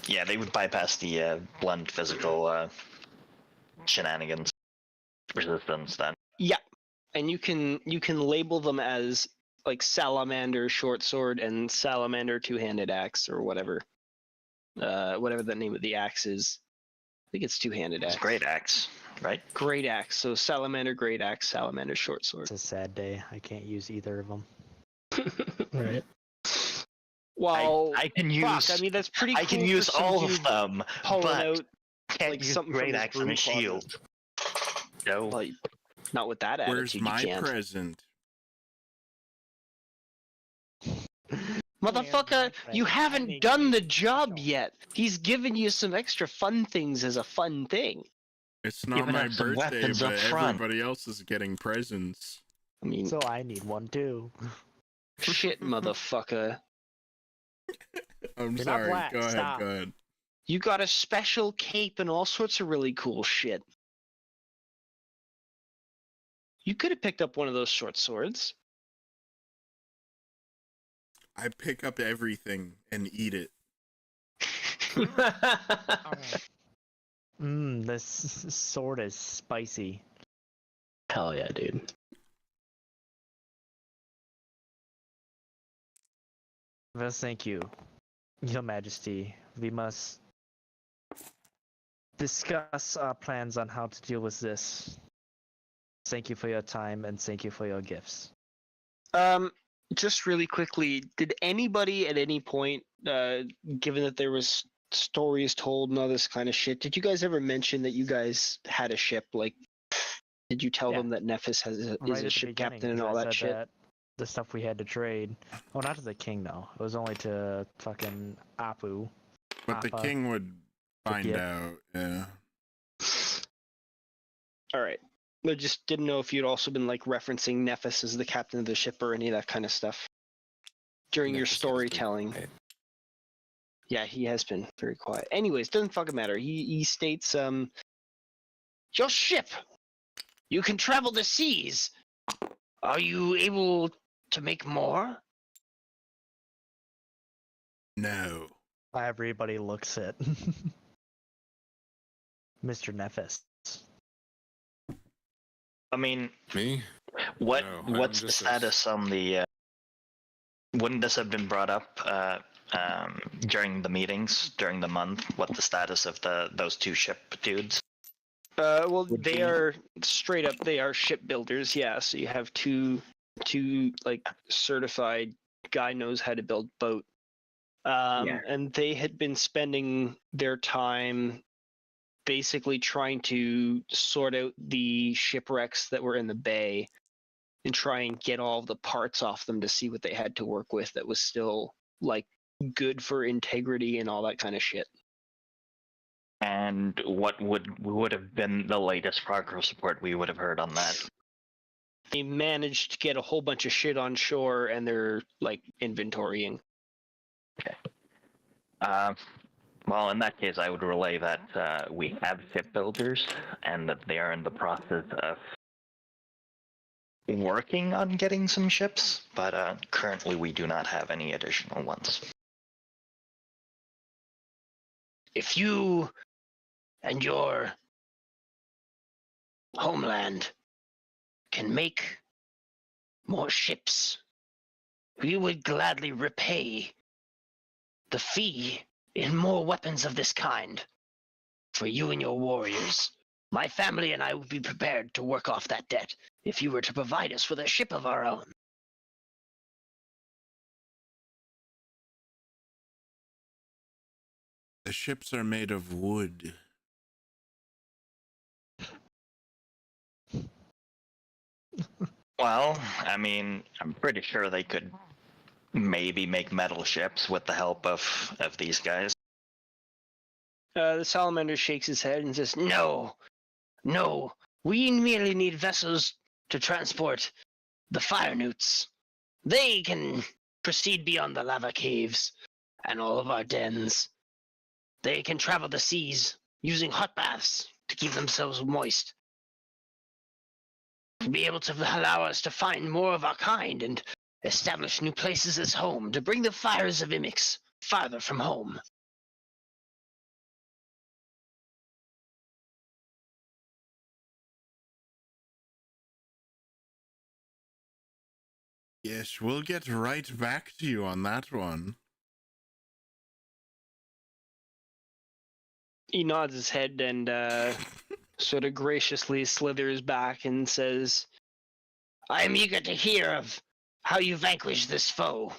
yeah, they would bypass the blunt physical shenanigans resistance then. Yeah, and you can label them as like salamander short sword and salamander two-handed axe or whatever the name of the axe is. I think it's two-handed axe. It's great axe, right? Great axe. So salamander great axe, salamander short sword. It's a sad day. I can't use either of them. Right. Well, I can use. fuck, I mean that's pretty. I cool can use for some all dude of them, pulling but out can't like use something from great his axe and broom a closet. shield. No. Well, not with that attitude. Where's you my can't. present? Motherfucker, you haven't done the job yet. He's given you some extra fun things as a fun thing. It's not Giving my out some birthday, weapons up but front. everybody else is getting presents. I mean, So I need one too. shit, motherfucker. I'm You're not sorry. black, Go ahead. stop. Go ahead. You got a special cape and all sorts of really cool shit. You could have picked up one of those short swords. I pick up everything and eat it. This sword is spicy. Hell yeah, dude. Well, thank you, Your Majesty. We must discuss our plans on how to deal with this. Thank you for your time and thank you for your gifts. Just really quickly, did anybody at any point, given that there was stories told and all this kind of shit, did you guys ever mention that you guys had a ship? Like, did you tell Yeah. them that Nephis is Right a at the ship beginning, captain and 'cause all I that said shit? that the stuff we had to trade. Oh, not to the king though. It was only to fucking Apu. But the Appa. king would find Yep. out, yeah. All right. I just didn't know if you'd also been like referencing Nephis as the captain of the ship or any of that kind of stuff during your Nephis has been storytelling. quiet. Yeah, he has been very quiet. Anyways, doesn't fucking matter. He states, your ship. You can travel the seas. Are you able to make more? No. Everybody looks at Mr. Nephis. I mean, Me? what No, I'm what's the just a- status on the? Wouldn't this have been brought up during the meetings during the month? What the status of those two ship dudes? Well, Would they be- are straight up. They are shipbuilders. Yeah. So you have two like certified guy knows how to build boat. Yeah. And they had been spending their time basically trying to sort out the shipwrecks that were in the bay and try and get all of the parts off them to see what they had to work with that was still like good for integrity and all that kind of shit. And what would have been the latest progress report we would have heard on that? They managed to get a whole bunch of shit on shore and they're like inventorying. Well, in that case, I would relay that we have shipbuilders and that they are in the process of working on getting some ships, but currently we do not have any additional ones. If you and your homeland can make more ships, we would gladly repay the fee in more weapons of this kind for you and your warriors. My family and I would be prepared to work off that debt if you were to provide us with a ship of our own. The ships are made of wood. Well, I mean, I'm pretty sure they could maybe make metal ships with the help of these guys. The salamander shakes his head and says, No, no, we merely need vessels to transport the fire newts. They can proceed beyond the lava caves and all of our dens. They can travel the seas using hot baths to keep themselves moist. To be able to allow us to find more of our kind and establish new places as home, to bring the fires of Imix farther from home. Yes, we'll get right back to you on that one. he nods his head and sort of graciously slithers back and says, I am eager to hear of how you vanquish this foe.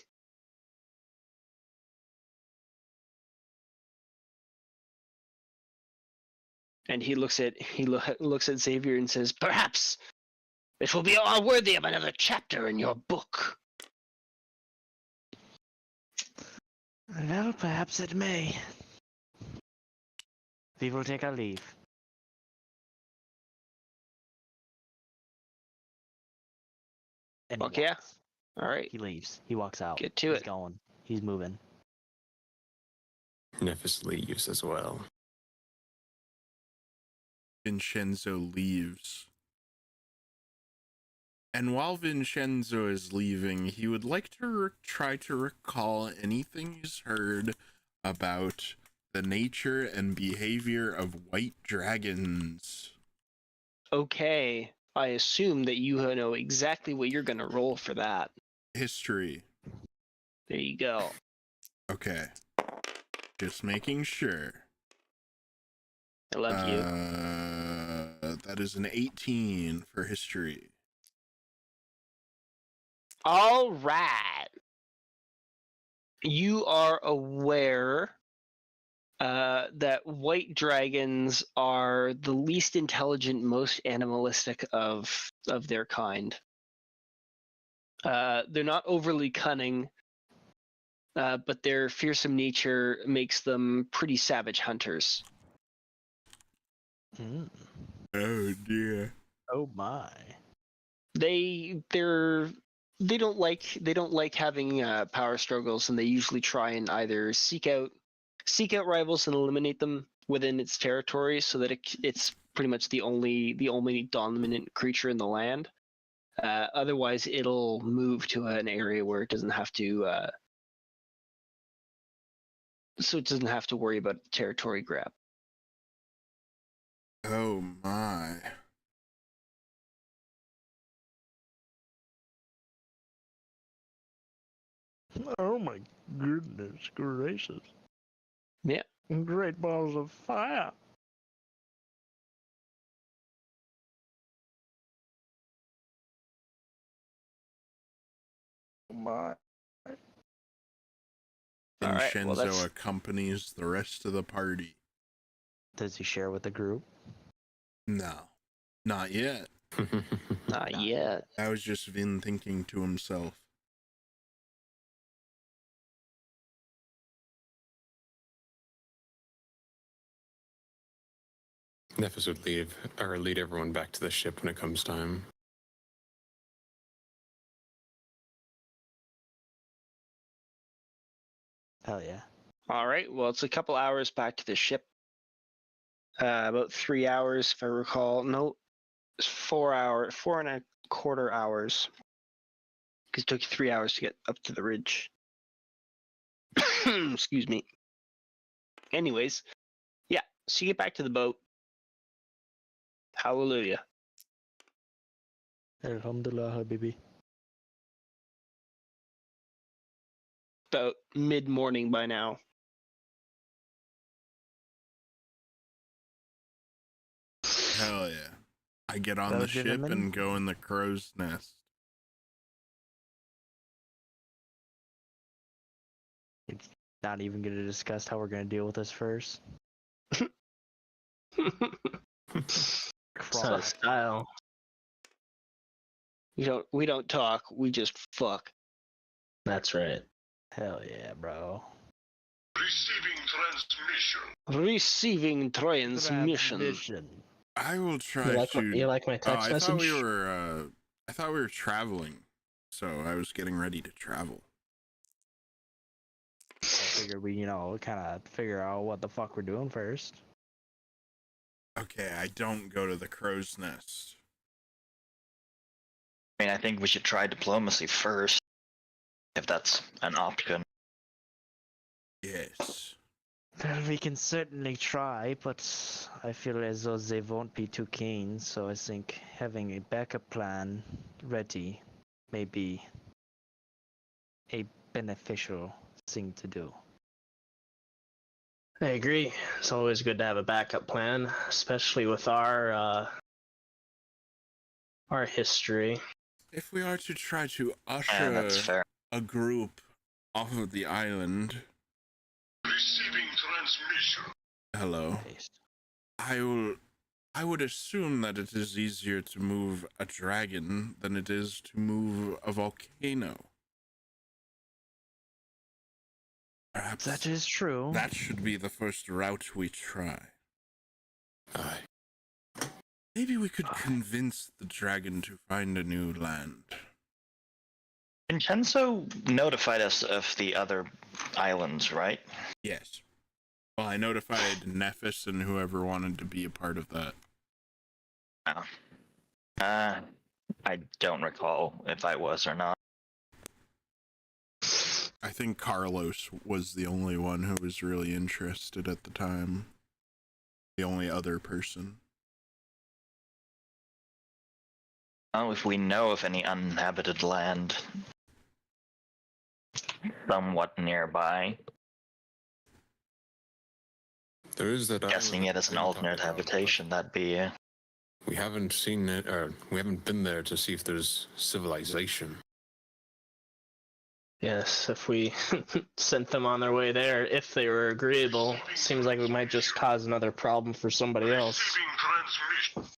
and he looks at Xavier and says, Perhaps it will be all worthy of another chapter in your book. Well, perhaps it may. We will take our leave. And he "Fuck yeah, walks. all right, He leaves. He walks out. get to He's it." going. He's moving. Nephis leaves as well. Vinshenzo leaves. And while Vinshenzo is leaving, he would like to try to recall anything he's heard about the nature and behavior of white dragons. Okay, I assume that you know exactly what you're gonna roll for that. History. There you go. Okay. Just making sure. I love you. That is an 18 for history. All right. You are aware that white dragons are the least intelligent, most animalistic of their kind. They're not overly cunning, but their fearsome nature makes them pretty savage hunters. Mm. Oh dear. Oh my. They don't like having power struggles, and they usually try and either seek out rivals and eliminate them within its territory, so that it's pretty much the only dominant creature in the land. Otherwise, it'll move to an area where it doesn't have to, so it doesn't have to worry about territory grab. Oh my. Oh my goodness gracious. Yeah. Great balls of fire. Oh my. All right, well, Vinshenzo that's- accompanies the rest of the party. Does he share with the group? No. Not yet. Not yet. That was just Vin thinking to himself. Nephis would lead everyone back to the ship when it comes time. Hell yeah. All right. Well, it's a couple hours back to the ship. About 3 hours, if I recall. No, it's 4 and a quarter hours. Because it took you 3 hours to get up to the ridge. Excuse me. Anyways, yeah. So you get back to the boat. Hallelujah. Alhamdulillah, habibi. About mid-morning by now. Hell yeah. I get on the ship gentlemen. and go in the crow's nest. Not even going to discuss how we're going to deal with this first. It's not a style. We don't talk. We just fuck. That's right. Hell yeah, bro. Receiving transmission. Receiving transmission. Transmission. I will try You like my Oh, text message? I thought we were traveling. So I was getting ready to travel. I figured we, kind of figure out what the fuck we're doing first. Okay, I don't go to the crow's nest. I mean, I think we should try diplomacy first, if that's an option. Yes. Well, we can certainly try, but I feel as though they won't be too keen, so I think having a backup plan ready may be a beneficial thing to do. I agree. It's always good to have a backup plan, especially with our history. If we are to try to Yeah, that's usher fair. a group off of the island, Receiving transmission. hello, Nice. I would assume that it is easier to move a dragon than it is to move a volcano. Perhaps That is true. that should be the first route we try. Aye. Maybe we could convince the dragon to find a new land. Vincenzo notified us of the other islands, right? Yes. Well, I notified Nephis and whoever wanted to be a part of that. I don't recall if I was or not. I think Carlos was the only one who was really interested at the time. The only other person. Oh, if we know of any uninhabited land somewhat nearby, There is that guessing island it as an we talked alternate about, habitation, that'd be. We haven't seen it, or we haven't been there to see if there's civilization. Yes, if we sent them on their way there, if they were agreeable, seems like we might just cause another problem for somebody else. Receiving transmission.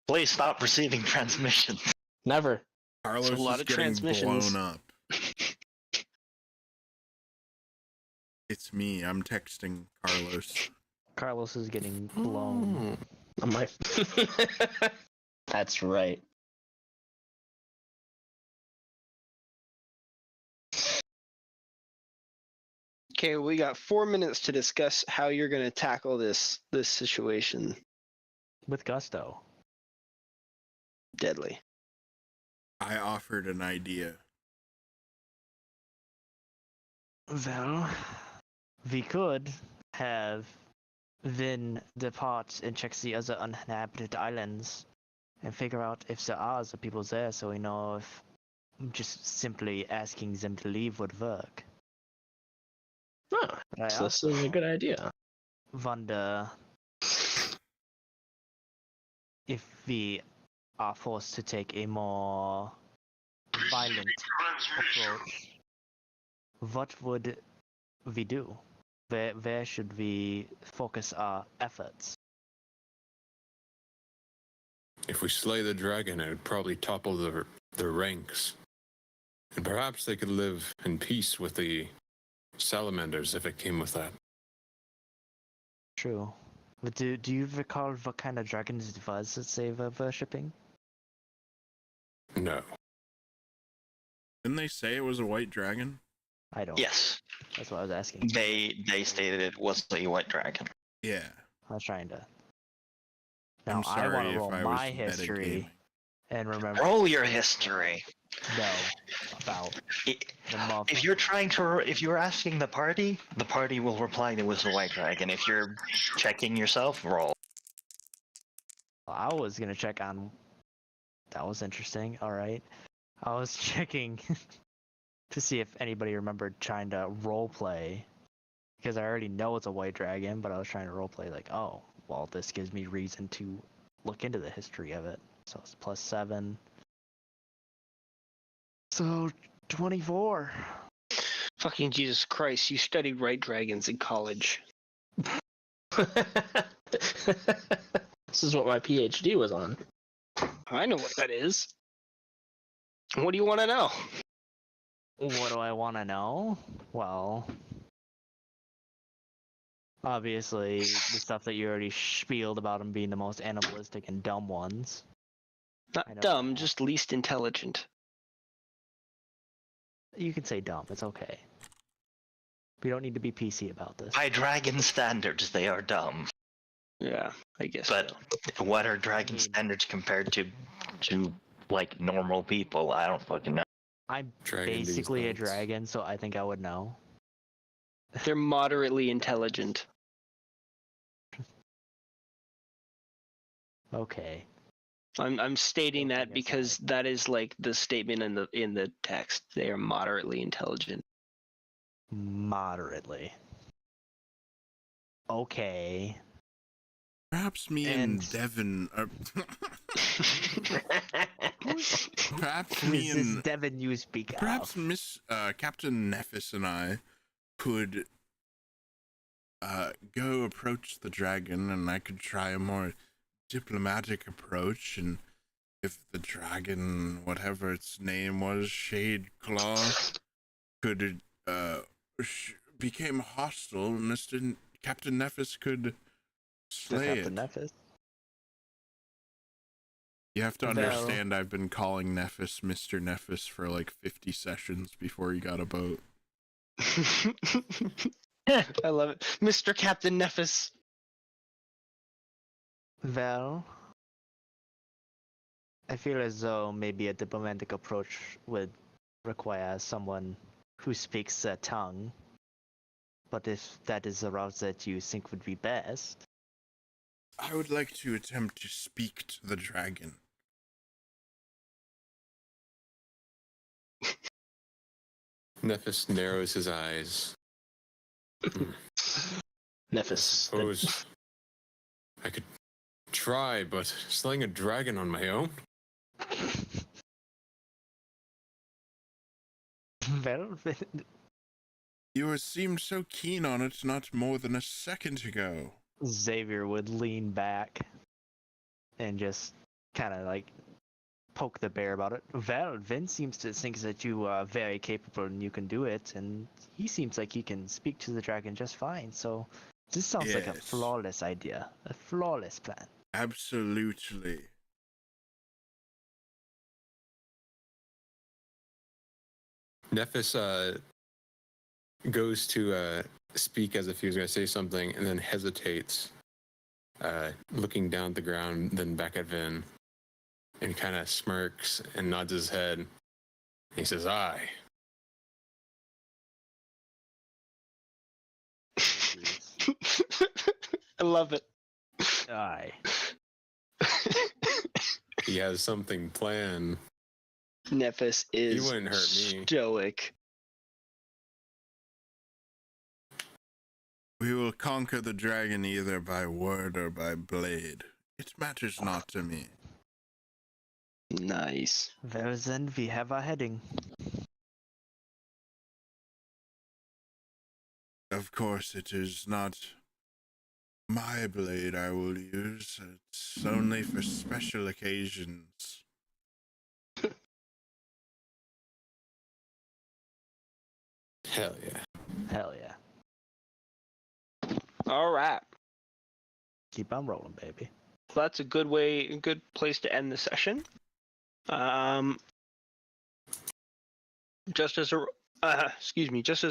Please stop receiving transmissions. Never. Carlos a lot is of getting transmissions. blown up. It's me. I'm texting Carlos. Carlos is getting blown. On my... That's right. Okay, we got 4 minutes to discuss how you're going to tackle this situation. With gusto. Deadly. I offered an idea. Well, we could have Vin depart and check the other uninhabited islands and figure out if there are other people there, so we know if just simply asking them to leave would work. Oh, But I so this is a good idea. wonder if we are forced to take a more violent Transmission. approach. What would we do? Where should we focus our efforts? If we slay the dragon, it would probably topple their ranks. And perhaps they could live in peace with the salamanders if it came with that. True. But do you recall what kind of dragons it was that they were worshipping? No. Didn't they say it was a white dragon? I don't. Yes, That's what I was asking. they stated it was a white dragon. Yeah. I was trying to. I'm Now I sorry want to if roll I my was history metagaming. and remember. Roll your history. No, about I- the If you're trying to, if you're asking the party will reply it was a white dragon. If you're checking yourself, roll. I was gonna check on. That was interesting. All right, I was checking to see if anybody remembered trying to role play, because I already know it's a white dragon, but I was trying to role play like, oh, well, this gives me reason to look into the history of it. So it's +7. So 24. Fucking Jesus Christ, you studied right dragons in college. This is what my PhD was on. I know what that is. What do you want to know? What do I want to know? Well, obviously, the stuff that you already spieled about them being the most animalistic and dumb ones. I know Not dumb, that. just least intelligent. You can say dumb, it's okay. We don't need to be PC about this. By dragon standards, they are dumb. Yeah, I guess. But so. what are dragon mean- standards compared to like normal people? I don't fucking know. I'm Dragon these basically a nuts. dragon, so I think I would know. They're moderately intelligent. Okay. I'm stating Don't that think I because saw that is like the statement in the text. They are moderately intelligent. Moderately. Okay. Perhaps me and And- Devon. Perhaps Who me is this and Devon you speak perhaps of? Miss Captain Nephis and I could go approach the dragon, and I could try a more diplomatic approach. And if the dragon, whatever its name was, Shade Claw, could became hostile, Captain Nephis could slay Captain it. Nephis. You have to Well- understand, I've been calling Nephis Mr. Nephis for like 50 sessions before he got a boat. I love it. Mr. Captain Nephis. Well, I feel as though maybe a diplomatic approach would require someone who speaks their tongue. But if that is the route that you think would be best, I would like to attempt to speak to the dragon. Nephis narrows his eyes. Nephis. Suppose I could try, but slaying a dragon on my own? well, You seemed so keen on it not more than a second ago. Xavier would lean back and just kind of like poke the bear about it. Well, Vin seems to think that you are very capable and you can do it, and he seems like he can speak to the dragon just fine. So this sounds like a Yes. flawless idea, a flawless plan. Absolutely. Nephis goes to speak as if he was going to say something and then hesitates, looking down at the ground, then back at Vin, and kind of smirks and nods his head. He says, "Aye." I love it. Aye. He has something planned. Nephis is wouldn't hurt me. stoic. We will conquer the dragon either by word or by blade. It matters not to me. Nice. Well, then we have our heading. Of course, it is not my blade I will use. It's only for special occasions. Hell yeah. Hell yeah. All right. Keep on rolling, baby. Well, that's a good place to end the session. Just as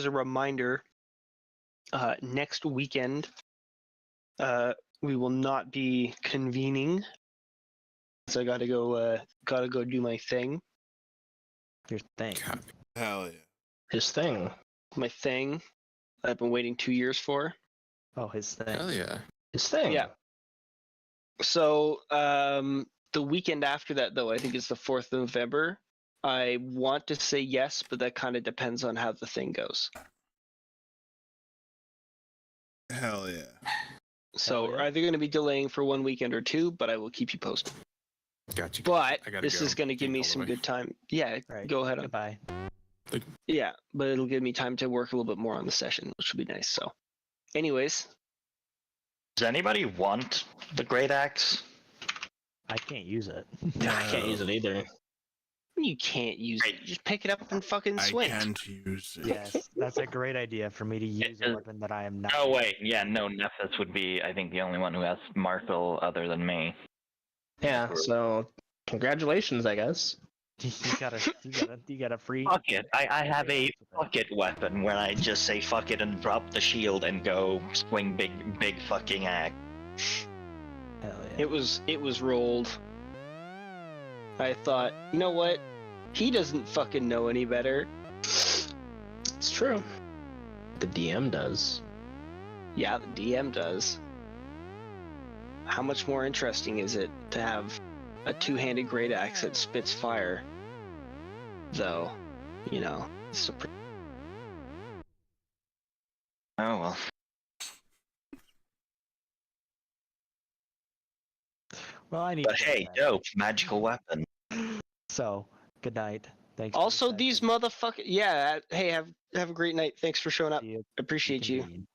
a reminder, next weekend, we will not be convening. So I gotta go do my thing. Your thing. Hell yeah. His thing. My thing I've been waiting 2 years for. Oh, his thing. Hell yeah. His thing. Yeah. So the weekend after that, though, I think it's the 4th of November. I want to say yes, but that kind of depends on how the thing goes. Hell yeah. So Hell yeah. we're either going to be delaying for 1 weekend or 2, but I will keep you posted. Gotcha. But I gotta this go. is going to give Take me all the some way. good time. Yeah, Right. go ahead. Goodbye. Yeah, but it'll give me time to work a little bit more on the session, which will be nice. So, anyways, Does anybody want the great axe? I can't use it. I can't use it either. you can't use it. Just pick it up and fucking I swing. can't use it. Yes, that's a great idea for me to use a weapon that I am not. Oh wait, yeah, no, Nephis would be, I think, the only one who has Marthel other than me. Yeah, so congratulations, I guess. you got a free. Fuck it, I have a fuck it weapon where I just say fuck it and drop the shield and go swing big fucking axe. Hell yeah. It was rolled. I thought, you know what? He doesn't fucking know any better. It's true. The DM does. Yeah, the DM does. How much more interesting is it to have a two-handed great axe that spits fire? Though, you know, it's a Oh well. Well, I need. But to go hey, to bed. dope, magical weapon. So, good night. Thanks. for Also, the these session. motherfuckers. Yeah. Hey, have a great night. Thanks for showing up. See you. Appreciate you. Reconvene.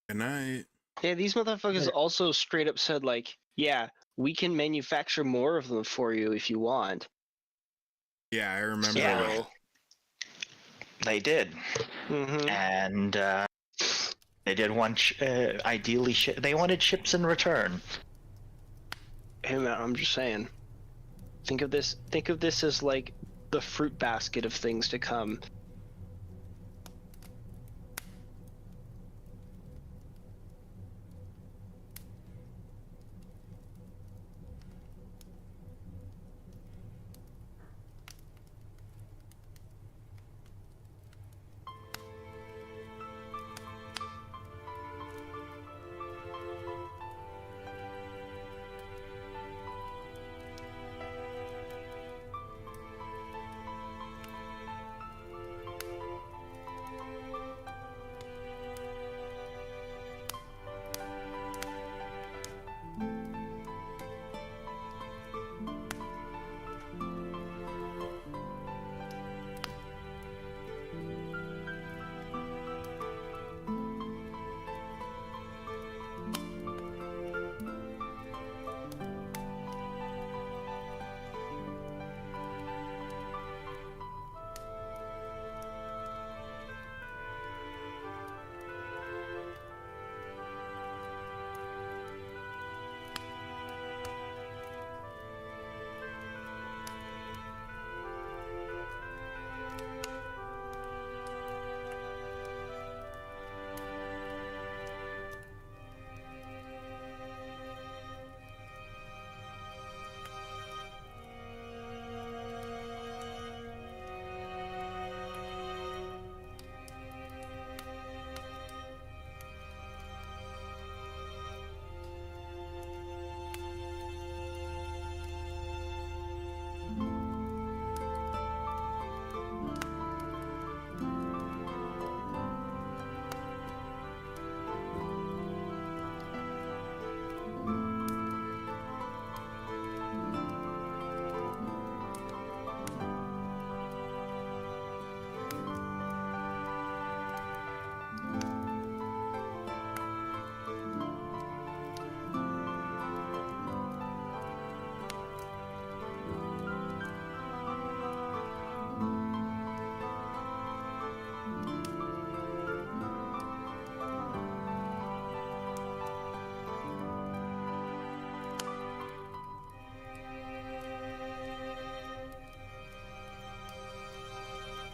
Good night. Yeah, these motherfuckers Later. also straight up said like, yeah, we can manufacture more of them for you if you want. Yeah, I remember Yeah. that. They did, Mm-hmm. and they did want ideally they wanted ships in return. Hey man, I'm just saying. Think of this as like the fruit basket of things to come.